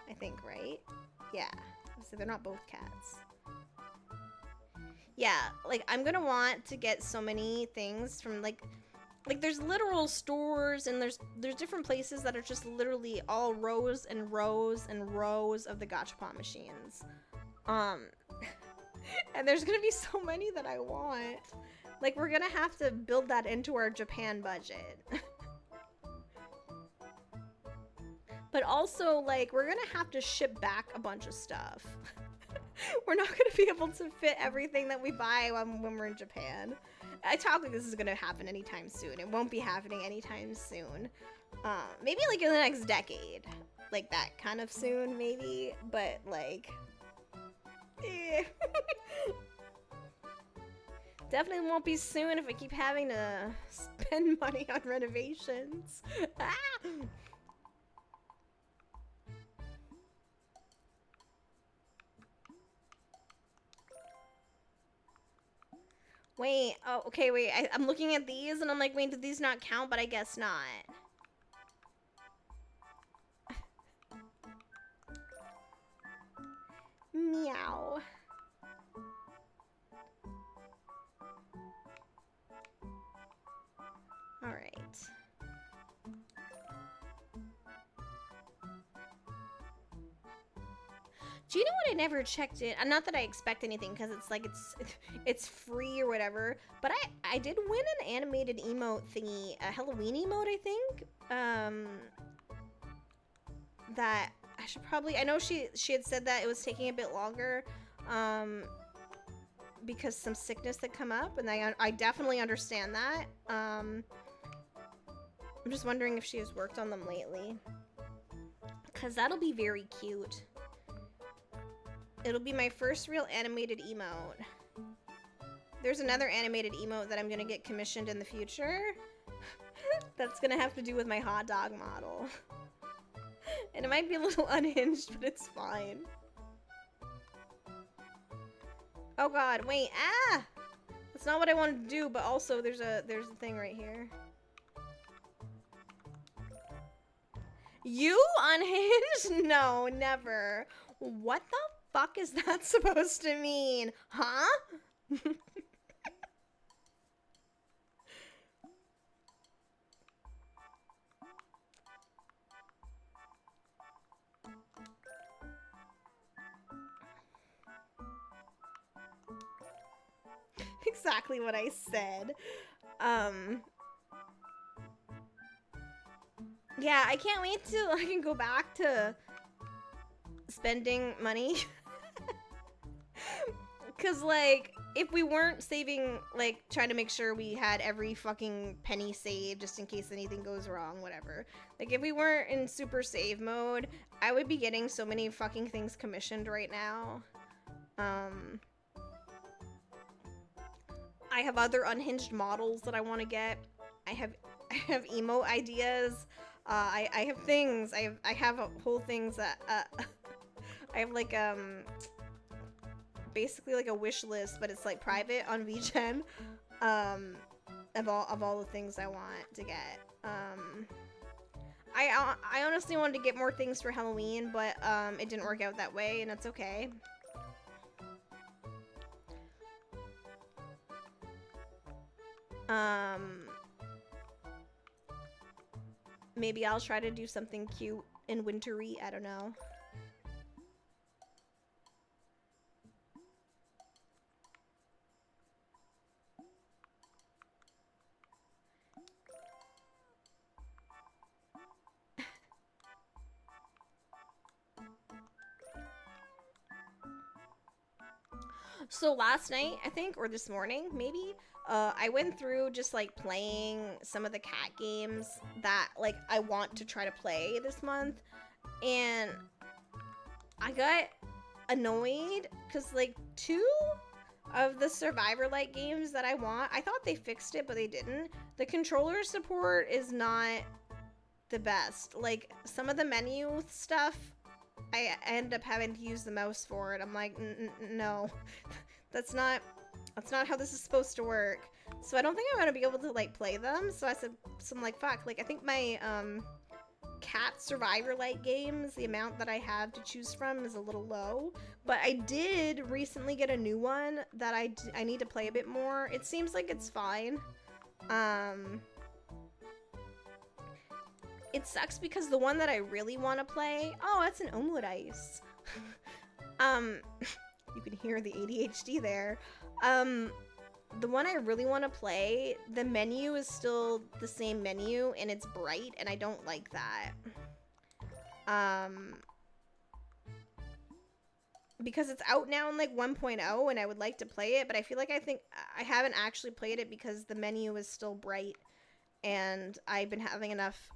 I think, right? Yeah. So they're not both cats. Yeah, like, I'm gonna want to get so many things from, like there's literal stores, and there's different places that are just literally all rows and rows and rows of the gachapon machines. And there's gonna be so many that I want. Like, we're gonna have to build that into our Japan budget. But also, like, we're gonna have to ship back a bunch of stuff. We're not gonna be able to fit everything that we buy when we're in Japan. I talk like this is gonna happen anytime soon. It won't be happening anytime soon. Maybe like in the next decade. Like that kind of soon, maybe. But like, definitely won't be soon if I keep having to spend money on renovations. Ah! Wait, oh, okay, wait, I'm looking at these and I'm like, wait, did these not count? But I guess not. Meow. Alright. Do you know what? I never checked it. Not that I expect anything, because it's like it's free or whatever. But I did win an animated emote thingy, a Halloween emote, I think. That I should probably. I know she had said that it was taking a bit longer, because some sickness had come up, and I definitely understand that. I'm just wondering if she has worked on them lately, because that'll be very cute. It'll be my first real animated emote. There's another animated emote that I'm gonna get commissioned in the future. That's gonna have to do with my hot dog model. And it might be a little unhinged, but it's fine. Oh god, wait, ah! That's not what I wanted to do, but also there's a thing right here. You unhinged? No, never. What the fuck is that supposed to mean? Huh? Exactly what I said. Yeah, I can't wait till I can go back to spending money. Cause like, if we weren't saving, like, trying to make sure we had every fucking penny saved just in case anything goes wrong, whatever. Like, if we weren't in super save mode, I would be getting so many fucking things commissioned right now. I have other unhinged models that I want to get. I have emote ideas. I have things. I have whole things that I have like basically like a wish list, but it's like private on VGen, of all the things I want to get. I honestly wanted to get more things for Halloween, but it didn't work out that way, and that's okay. Maybe I'll try to do something cute and wintry. I don't know. So last night, I think, or this morning, maybe, I went through just, like, playing some of the cat games that, like, I want to try to play this month, and I got annoyed, because, like, 2 of the Survivor-like games that I want, I thought they fixed it, but they didn't. The controller support is not the best. Like, some of the menu stuff, I end up having to use the mouse for it. I'm like, no, that's not how this is supposed to work. So I don't think I'm gonna be able to like play them. So I said, so I'm like, fuck. Like I think my cat Survivor-like games, the amount that I have to choose from is a little low. But I did recently get a new one that I need to play a bit more. It seems like it's fine. It sucks because the one that I really want to play... Oh, that's an omelet ice. You can hear the ADHD there. The one I really want to play, the menu is still the same menu, and it's bright, and I don't like that. Because it's out now in, like, 1.0, and I would like to play it, but I feel like I haven't actually played it because the menu is still bright, and I've been having enough...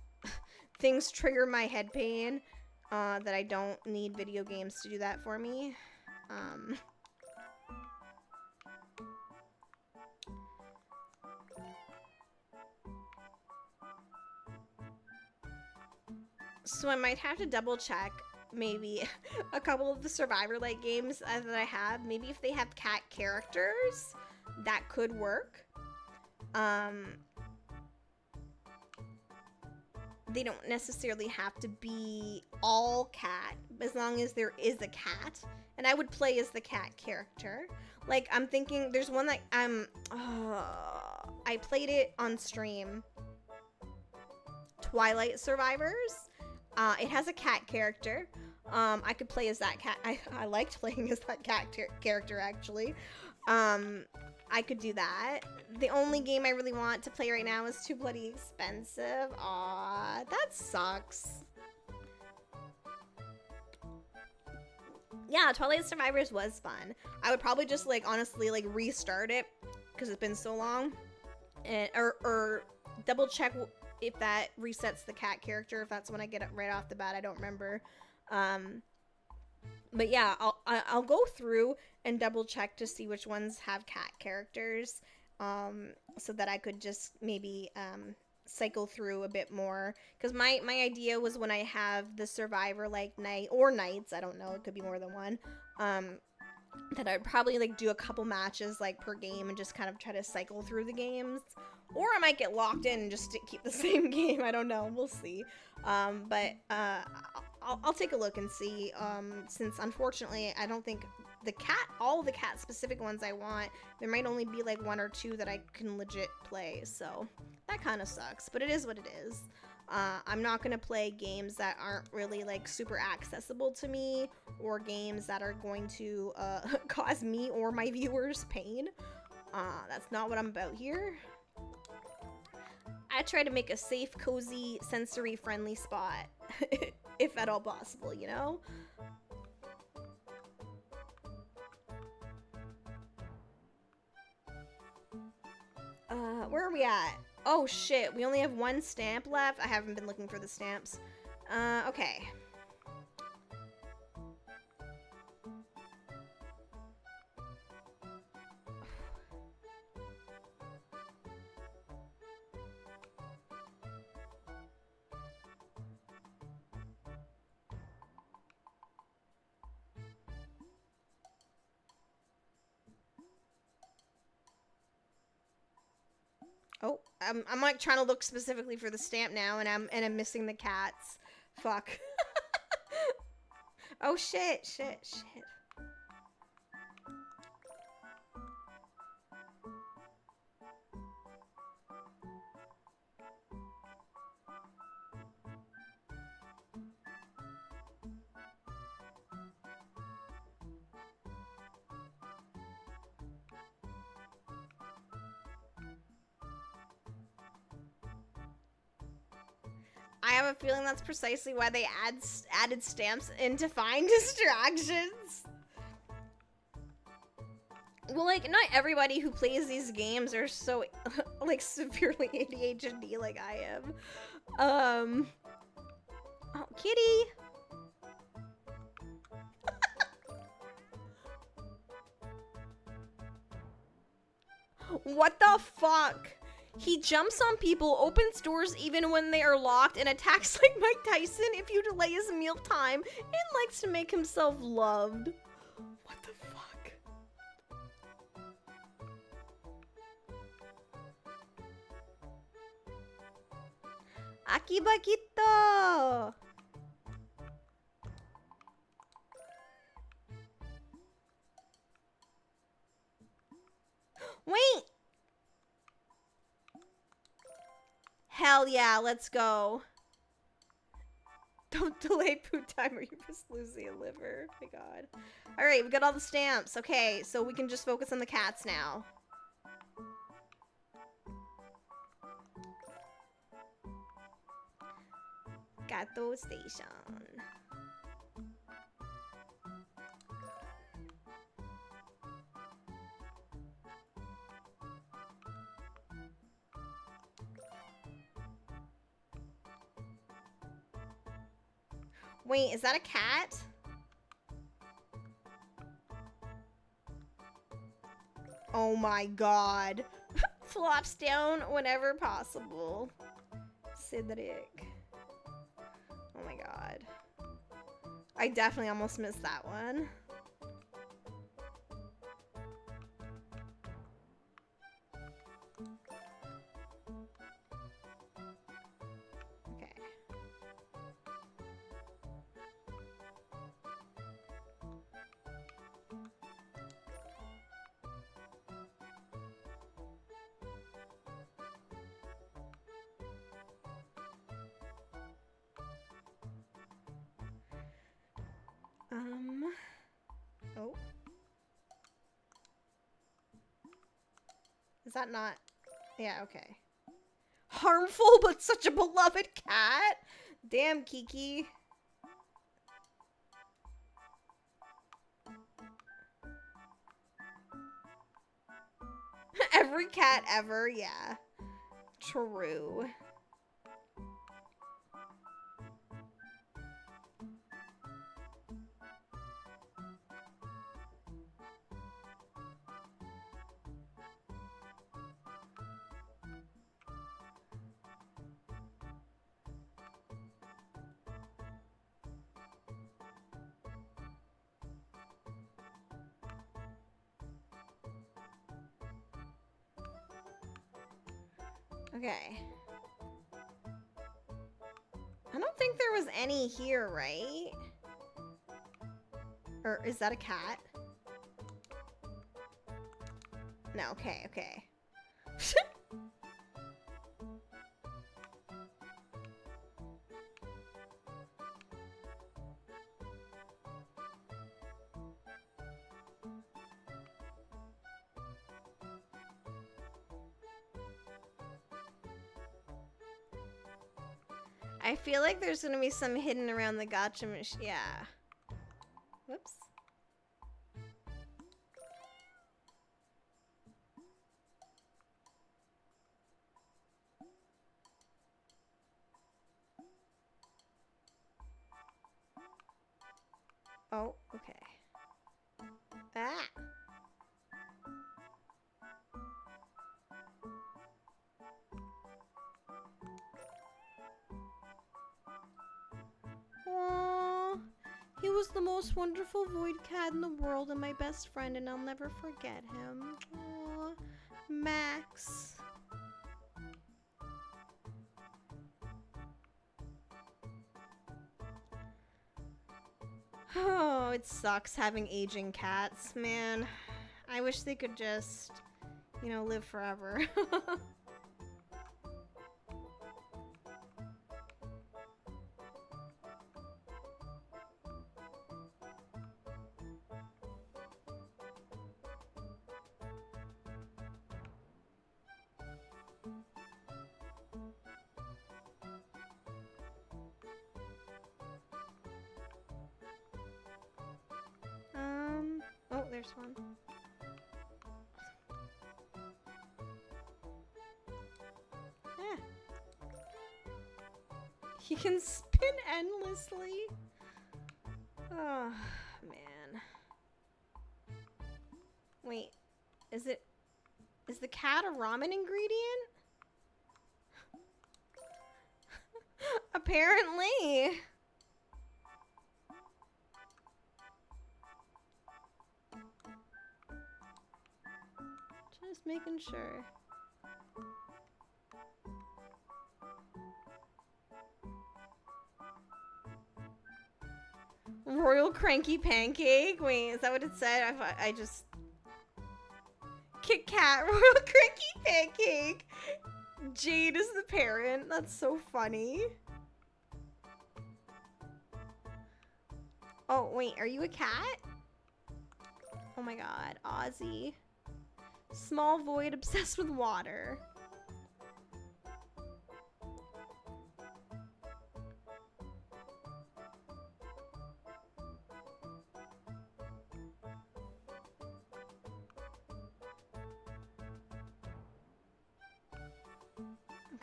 things trigger my head pain that I don't need video games to do that for me. So I might have to double check maybe a couple of the Survivor-like games that I have. Maybe if they have cat characters, that could work. They don't necessarily have to be all cat, as long as there is a cat. And I would play as the cat character. Like, I'm thinking, there's one that I played it on stream. Twilight Survivors. It has a cat character. I could play as that cat. I liked playing as that cat character, actually. I could do that. The only game I really want to play right now is too bloody expensive. Aw, that sucks. Yeah, Twilight Survivors was fun. I would probably just, like, honestly, like, restart it because it's been so long. And, or double check if that resets the cat character, if that's when I get it right off the bat. I don't remember. But yeah, I'll go through and double check to see which ones have cat characters, so that I could just maybe cycle through a bit more. Because my idea was when I have the Survivor like night or nights, I don't know, it could be more than one, that I'd probably like do a couple matches like per game and just kind of try to cycle through the games. Or I might get locked in and just keep the same game. I don't know. We'll see. But I'll take a look and see. Since unfortunately, I don't think all the cat specific ones I want, there might only be like one or two that I can legit play. So that kind of sucks. But it is what it is. I'm not going to play games that aren't really like super accessible to me, or games that are going to cause me or my viewers pain. That's not what I'm about here. I try to make a safe, cozy, sensory-friendly spot, if at all possible, you know? Where are we at? Oh shit, we only have one stamp left. I haven't been looking for the stamps. Okay. Oh, I'm like trying to look specifically for the stamp now, and I'm missing the cats. Fuck. Oh shit, shit, shit. I have a feeling that's precisely why they added stamps in to find distractions. Well, like, not everybody who plays these games are so, like, severely ADHD like I am. Oh, kitty! What the fuck? He jumps on people, opens doors even when they are locked, and attacks like Mike Tyson if you delay his mealtime, and likes to make himself loved. What the fuck? Akibakito! Wait! Hell yeah, let's go. Don't delay food time or you risk losing a liver. Oh my god. Alright, we got all the stamps. Okay, so we can just focus on the cats now. Gato Station. Wait, is that a cat? Oh my god. Flops down whenever possible. Cedric. Oh my god. I definitely almost missed that one. Okay. Oh. Is that not? Yeah, okay. Harmful, but such a beloved cat? Damn, Kiki. Every cat ever, yeah. True. Okay. I don't think there was any here, right? Or is that a cat? No, okay, okay. I feel like there's gonna be some hidden around the gotcha machine. Yeah. Whoops. Oh, okay. Ah! Aww. He was the most wonderful void cat in the world and my best friend, and I'll never forget him. Aww. Max. Oh, it sucks having aging cats, man. I wish they could just, you know, live forever. Oh, there's one. Ah. He can spin endlessly. Oh, man. Wait, is the cat a ramen ingredient? Apparently. Just making sure. Royal Cranky Pancake? Wait, is that what it said? I just... Kit Kat Royal Cranky Pancake! Jade is the parent. That's so funny. Oh, wait, are you a cat? Oh my god, Ozzy. Small void obsessed with water.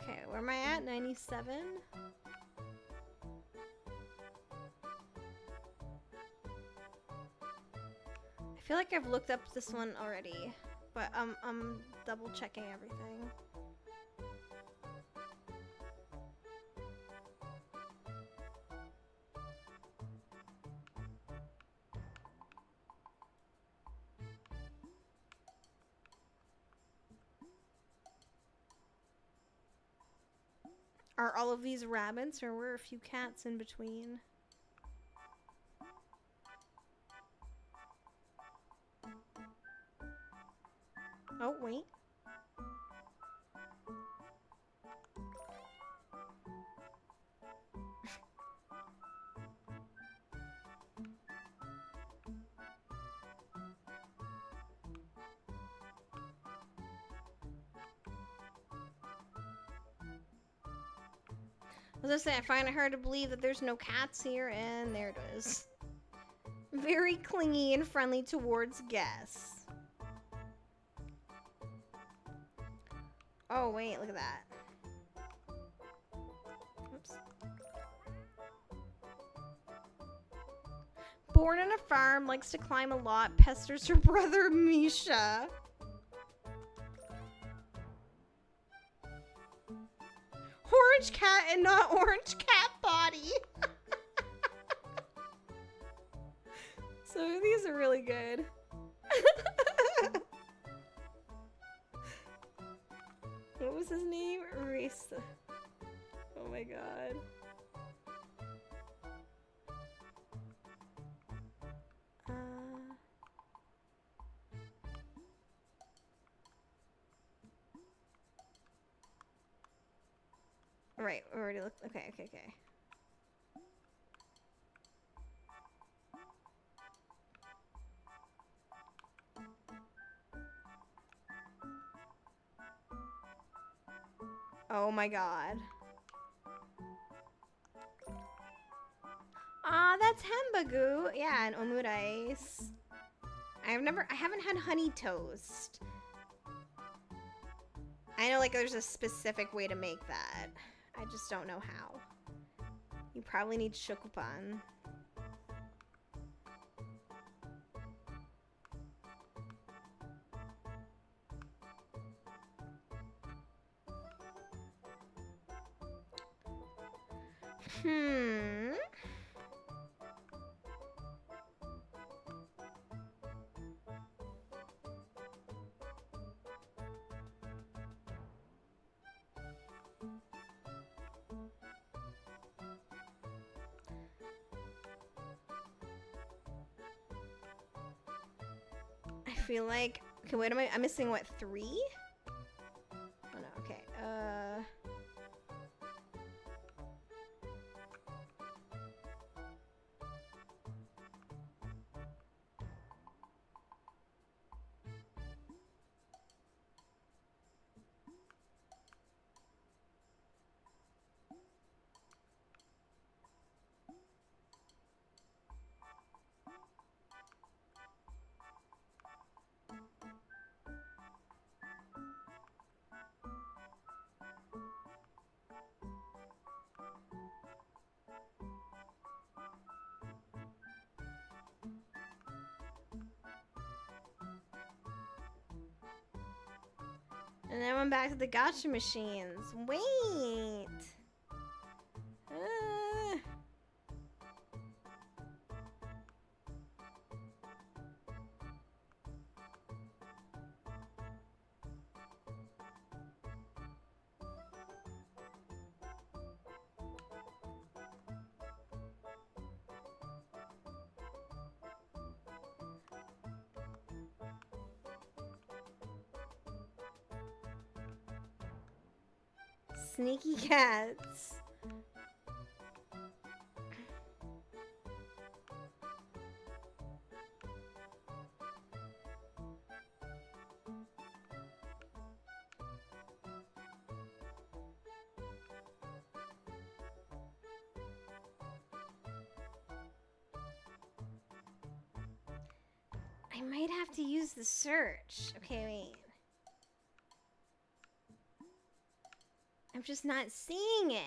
Okay, where am I at? 97? I feel like I've looked up this one already, but I'm double checking everything. Are all of these rabbits, or were a few cats in between? Oh, wait. was gonna say, I find it hard to believe that there's no cats here, and there it is. Very clingy and friendly towards guests. Oh, wait, look at that. Oops. Born on a farm, likes to climb a lot, pesters her brother Misha. Orange cat and not orange cat body. So these are really good. What was his name? Race. Oh my god. Right, we already looked. Okay. Oh my god. Ah, that's Hembagoo. Yeah, and omurice. I haven't had honey toast. I know, like, there's a specific way to make that. I just don't know how. You probably need shokupan. I feel like, okay, wait, I'm missing what, 3? Oh no, okay. And then I'm back to the gacha machines. Wait. Sneaky cats. I might have to use the search. Okay, wait. I'm just not seeing it.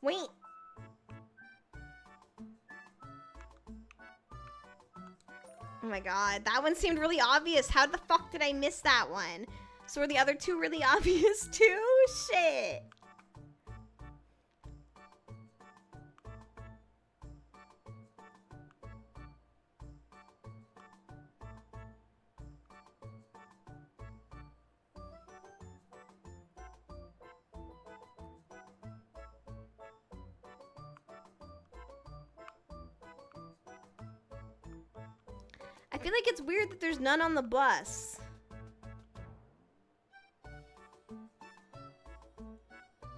Wait. Oh my god, that one seemed really obvious. How the fuck did I miss that one? So were the other two really obvious too? Shit. I feel like it's weird that there's none on the bus.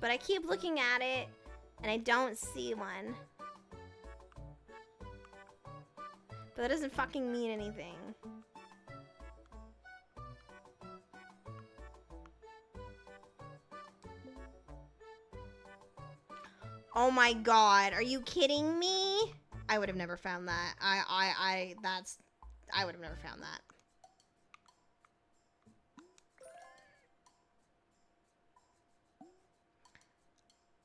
But I keep looking at it, and I don't see one. But that doesn't fucking mean anything. Oh my god, are you kidding me? I would have never found that. I would have never found that.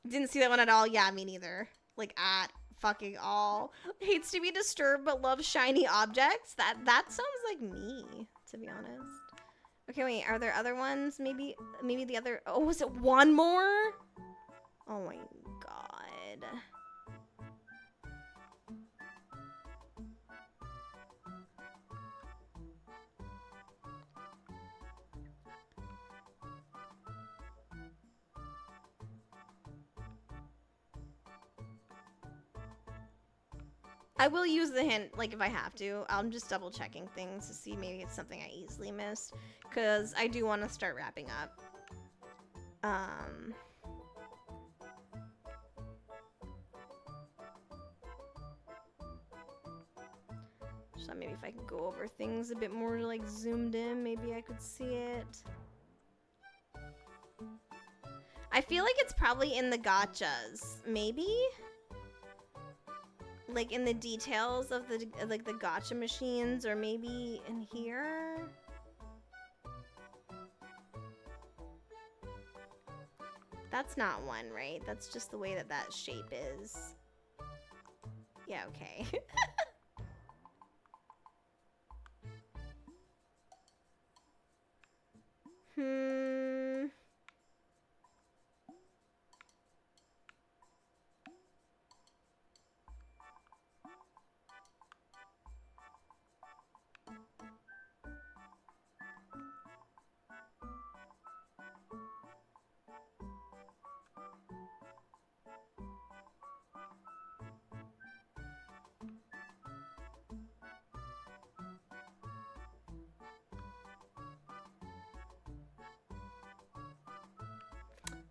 Didn't see that one at all. Yeah, me neither. Like, at fucking all. Hates to be disturbed but loves shiny objects. That sounds like me, to be honest. Okay, wait, are there other ones? Maybe the other... Oh, was it one more? Oh my god. I will use the hint, like, if I have to. I'm just double checking things to see maybe it's something I easily missed. Because I do want to start wrapping up. So maybe if I could go over things a bit more, like, zoomed in, maybe I could see it. I feel like it's probably in the gotchas. Maybe? Like in the details of the like the gotcha machines, or maybe in here. That's not one, right? That's just the way that that shape is. Yeah, okay.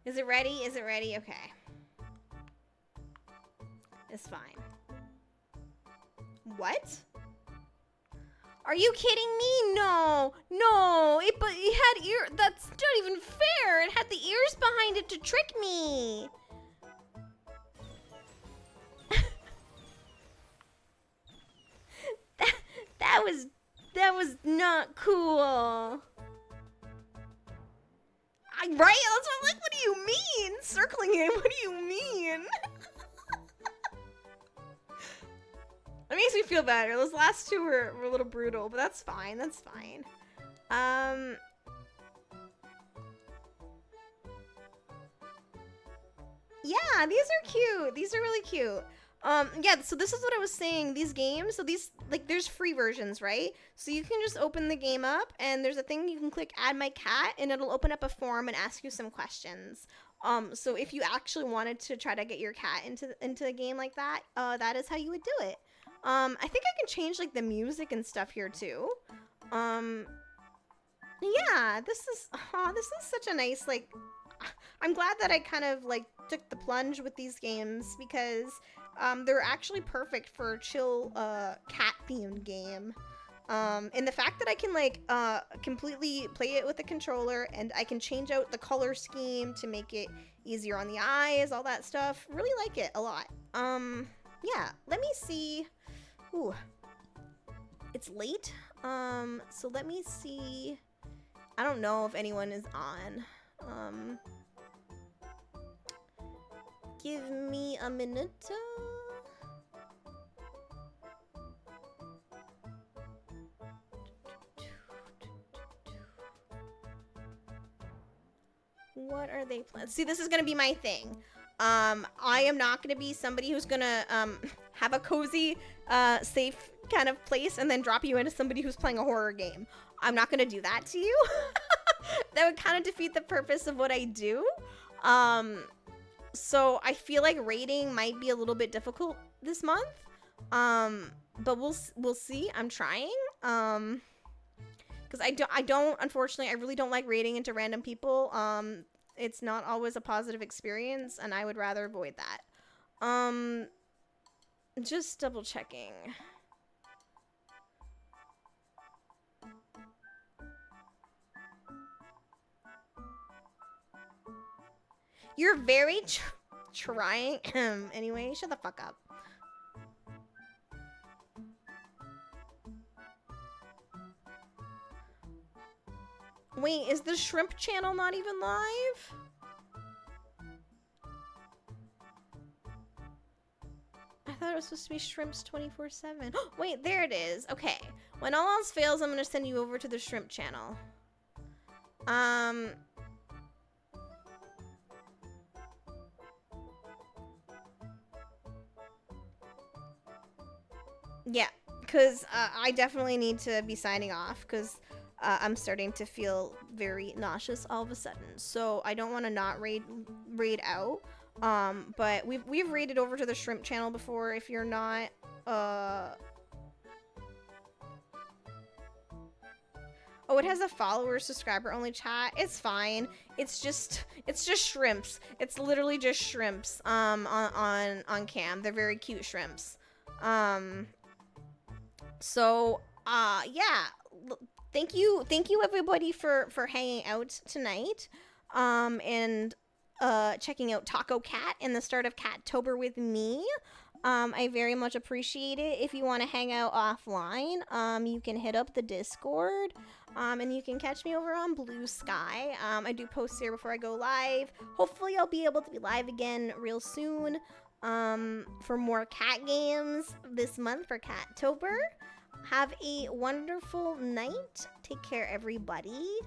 Is it ready? Is it ready? Okay. It's fine. What? Are you kidding me? No. No. It had ear. That's not even fair. It had the ears behind it to trick me. that was not cool. Right? That's what I'm like, what do you mean? Circling it, what do you mean? That makes me feel better. Those last two were a little brutal, but that's fine. That's fine. Yeah, these are cute. These are really cute. Yeah, so this is what I was saying. These games, so these, like, there's free versions, right? So you can just open the game up, and there's a thing you can click Add My Cat, and it'll open up a form and ask you some questions. So if you actually wanted to try to get your cat into a game like that, that is how you would do it. I think I can change, like, the music and stuff here, too. Yeah, this is such a nice, like, I'm glad that I kind of, like, took the plunge with these games, because they're actually perfect for a chill cat-themed game. And the fact that I can, like, completely play it with the controller, and I can change out the color scheme to make it easier on the eyes, all that stuff, really like it a lot. Yeah, let me see. Ooh, it's late. So let me see. I don't know if anyone is on. Give me a minute. What are they playing? See, this is gonna be my thing. I am not gonna be somebody who's gonna have a cozy, safe kind of place and then drop you into somebody who's playing a horror game. I'm not gonna do that to you. That would kind of defeat the purpose of what I do. So I feel like rating might be a little bit difficult this month. But we'll see. I'm trying. Because I don't, unfortunately, I really don't like rating into random people. it's not always a positive experience, and I would rather avoid that. Just double checking. You're very trying. Anyway, shut the fuck up. Wait, is the shrimp channel not even live? I thought it was supposed to be shrimps 24/7. Wait, there it is. Okay. When all else fails, I'm gonna send you over to the shrimp channel. Yeah, because I definitely need to be signing off because I'm starting to feel very nauseous all of a sudden. So I don't want to not raid out. But we've raided over to the shrimp channel before. If you're not, oh, it has a follower subscriber only chat. It's fine. It's just shrimps. It's literally just shrimps. On cam, they're very cute shrimps. So, yeah. Thank you everybody for hanging out tonight. And checking out Taco Cat and the start of Catober with me. I very much appreciate it. If you want to hang out offline, you can hit up the Discord. And you can catch me over on Blue Sky. I do post here before I go live. Hopefully I'll be able to be live again real soon. For more cat games this month for Catober. Have a wonderful night. Take care, everybody.